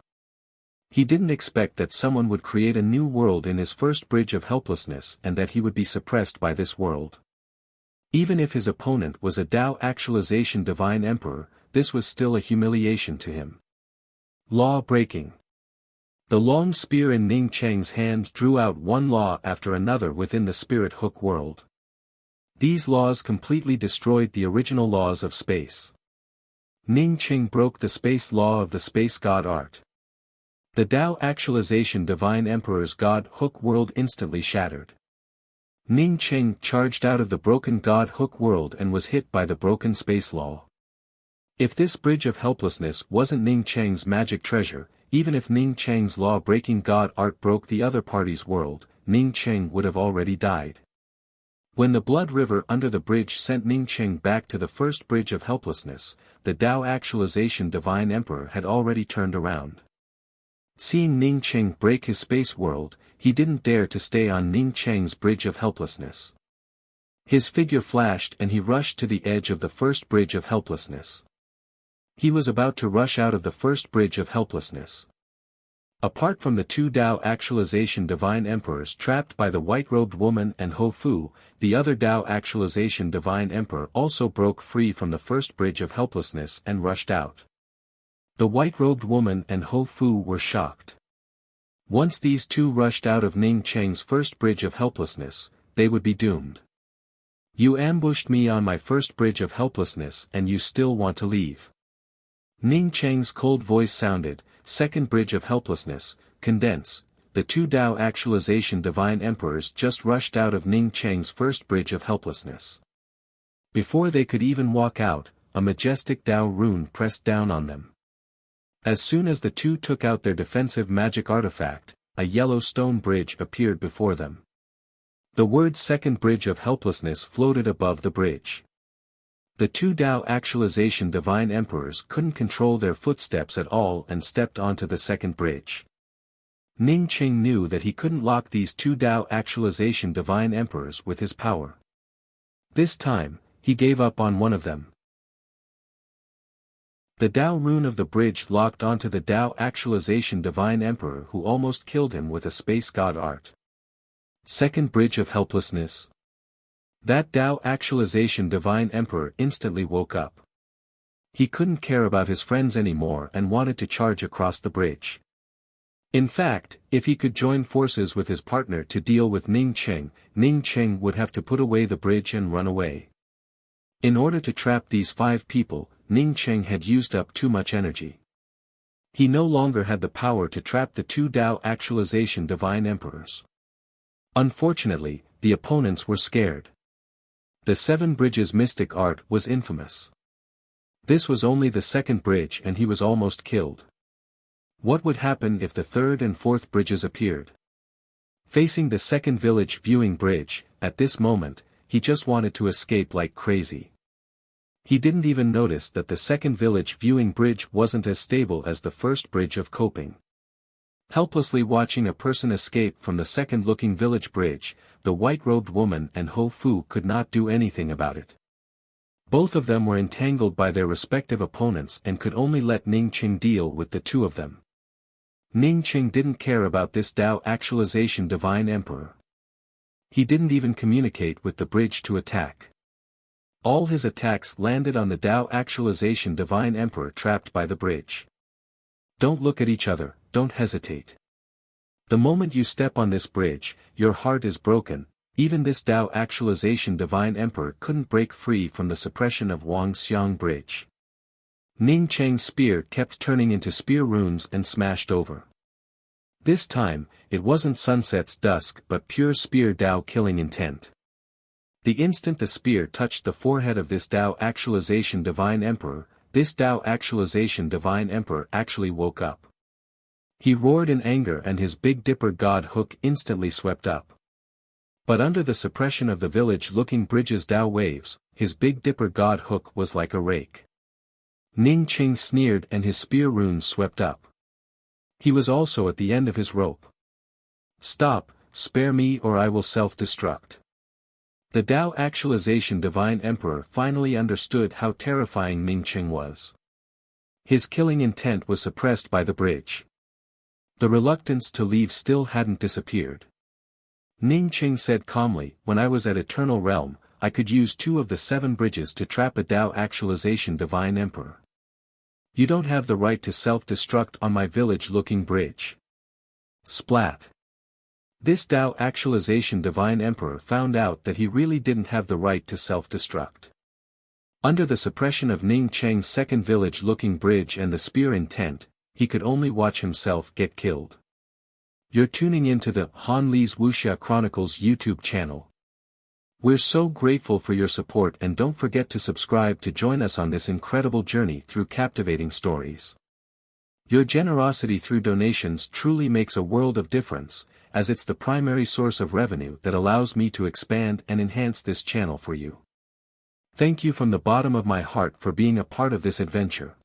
He didn't expect that someone would create a new world in his first bridge of helplessness and that he would be suppressed by this world. Even if his opponent was a Tao Actualization Divine Emperor, this was still a humiliation to him. Law breaking. The long spear in Ning Cheng's hand drew out one law after another within the spirit hook world. These laws completely destroyed the original laws of space. Ning Cheng broke the space law of the Space God art. The Tao Actualization Divine Emperor's God Hook world instantly shattered. Ning Cheng charged out of the broken God Hook world and was hit by the broken space law. If this bridge of helplessness wasn't Ning Cheng's magic treasure, even if Ning Cheng's law-breaking God art broke the other party's world, Ning Cheng would have already died. When the blood river under the bridge sent Ning Cheng back to the first bridge of helplessness, the Tao Actualization Divine Emperor had already turned around. Seeing Ning Cheng break his space world, he didn't dare to stay on Ning Cheng's bridge of helplessness. His figure flashed and he rushed to the edge of the first bridge of helplessness. He was about to rush out of the first bridge of helplessness. Apart from the two Tao Actualization Divine Emperors trapped by the white-robed woman and Ho Fu, the other Tao Actualization Divine Emperor also broke free from the first bridge of helplessness and rushed out. The white-robed woman and Ho Fu were shocked. Once these two rushed out of Ning Cheng's first bridge of helplessness, they would be doomed. You ambushed me on my first bridge of helplessness and you still want to leave. Ning Cheng's cold voice sounded, second bridge of helplessness, condense. The two Tao Actualization Divine Emperors just rushed out of Ning Cheng's first bridge of helplessness. Before they could even walk out, a majestic Tao rune pressed down on them. As soon as the two took out their defensive magic artifact, a yellow stone bridge appeared before them. The word second bridge of helplessness floated above the bridge. The two Tao Actualization Divine Emperors couldn't control their footsteps at all and stepped onto the second bridge. Ning Cheng knew that he couldn't lock these two Tao Actualization Divine Emperors with his power. This time, he gave up on one of them. The Tao rune of the bridge locked onto the Tao Actualization Divine Emperor who almost killed him with a Space God art. Second bridge of helplessness. That Tao Actualization Divine Emperor instantly woke up. He couldn't care about his friends anymore and wanted to charge across the bridge. In fact, if he could join forces with his partner to deal with Ning Cheng would have to put away the bridge and run away. In order to trap these 5 people, Ning Cheng had used up too much energy. He no longer had the power to trap the two Tao Actualization Divine Emperors. Unfortunately, the opponents were scared. The 7 Bridges mystic art was infamous. This was only the second bridge and he was almost killed. What would happen if the third and fourth bridges appeared? Facing the second village viewing bridge, at this moment, he just wanted to escape like crazy. He didn't even notice that the second village viewing bridge wasn't as stable as the first bridge of coping. Helplessly watching a person escape from the second-looking village bridge, the white-robed woman and Ho Fu could not do anything about it. Both of them were entangled by their respective opponents and could only let Ning Cheng deal with the two of them. Ning Cheng didn't care about this Tao Actualization Divine Emperor. He didn't even communicate with the bridge to attack. All his attacks landed on the Tao Actualization Divine Emperor trapped by the bridge. Don't look at each other, don't hesitate. The moment you step on this bridge, your heart is broken. Even this Tao Actualization Divine Emperor couldn't break free from the suppression of Wang Xiang Bridge. Ning Cheng's spear kept turning into spear runes and smashed over. This time, it wasn't Sunset's dusk but pure spear Tao killing intent. The instant the spear touched the forehead of this Tao Actualization Divine Emperor, this Tao Actualization Divine Emperor actually woke up. He roared in anger and his Big Dipper God hook instantly swept up. But under the suppression of the village-looking bridge's Tao waves, his Big Dipper God hook was like a rake. Ning Cheng sneered and his spear runes swept up. He was also at the end of his rope. Stop, spare me or I will self-destruct. The Tao Actualization Divine Emperor finally understood how terrifying Ning Cheng was. His killing intent was suppressed by the bridge. The reluctance to leave still hadn't disappeared. Ning Cheng said calmly, when I was at Eternal Realm, I could use 2 of the 7 bridges to trap a Tao Actualization Divine Emperor. You don't have the right to self-destruct on my village-looking bridge. Splat. This Tao Actualization Divine Emperor found out that he really didn't have the right to self-destruct. Under the suppression of Ning Cheng's second village-looking bridge and the spear intent, he could only watch himself get killed. You're tuning into the Han Li's Wuxia Chronicles YouTube channel. We're so grateful for your support and don't forget to subscribe to join us on this incredible journey through captivating stories. Your generosity through donations truly makes a world of difference, as it's the primary source of revenue that allows me to expand and enhance this channel for you. Thank you from the bottom of my heart for being a part of this adventure.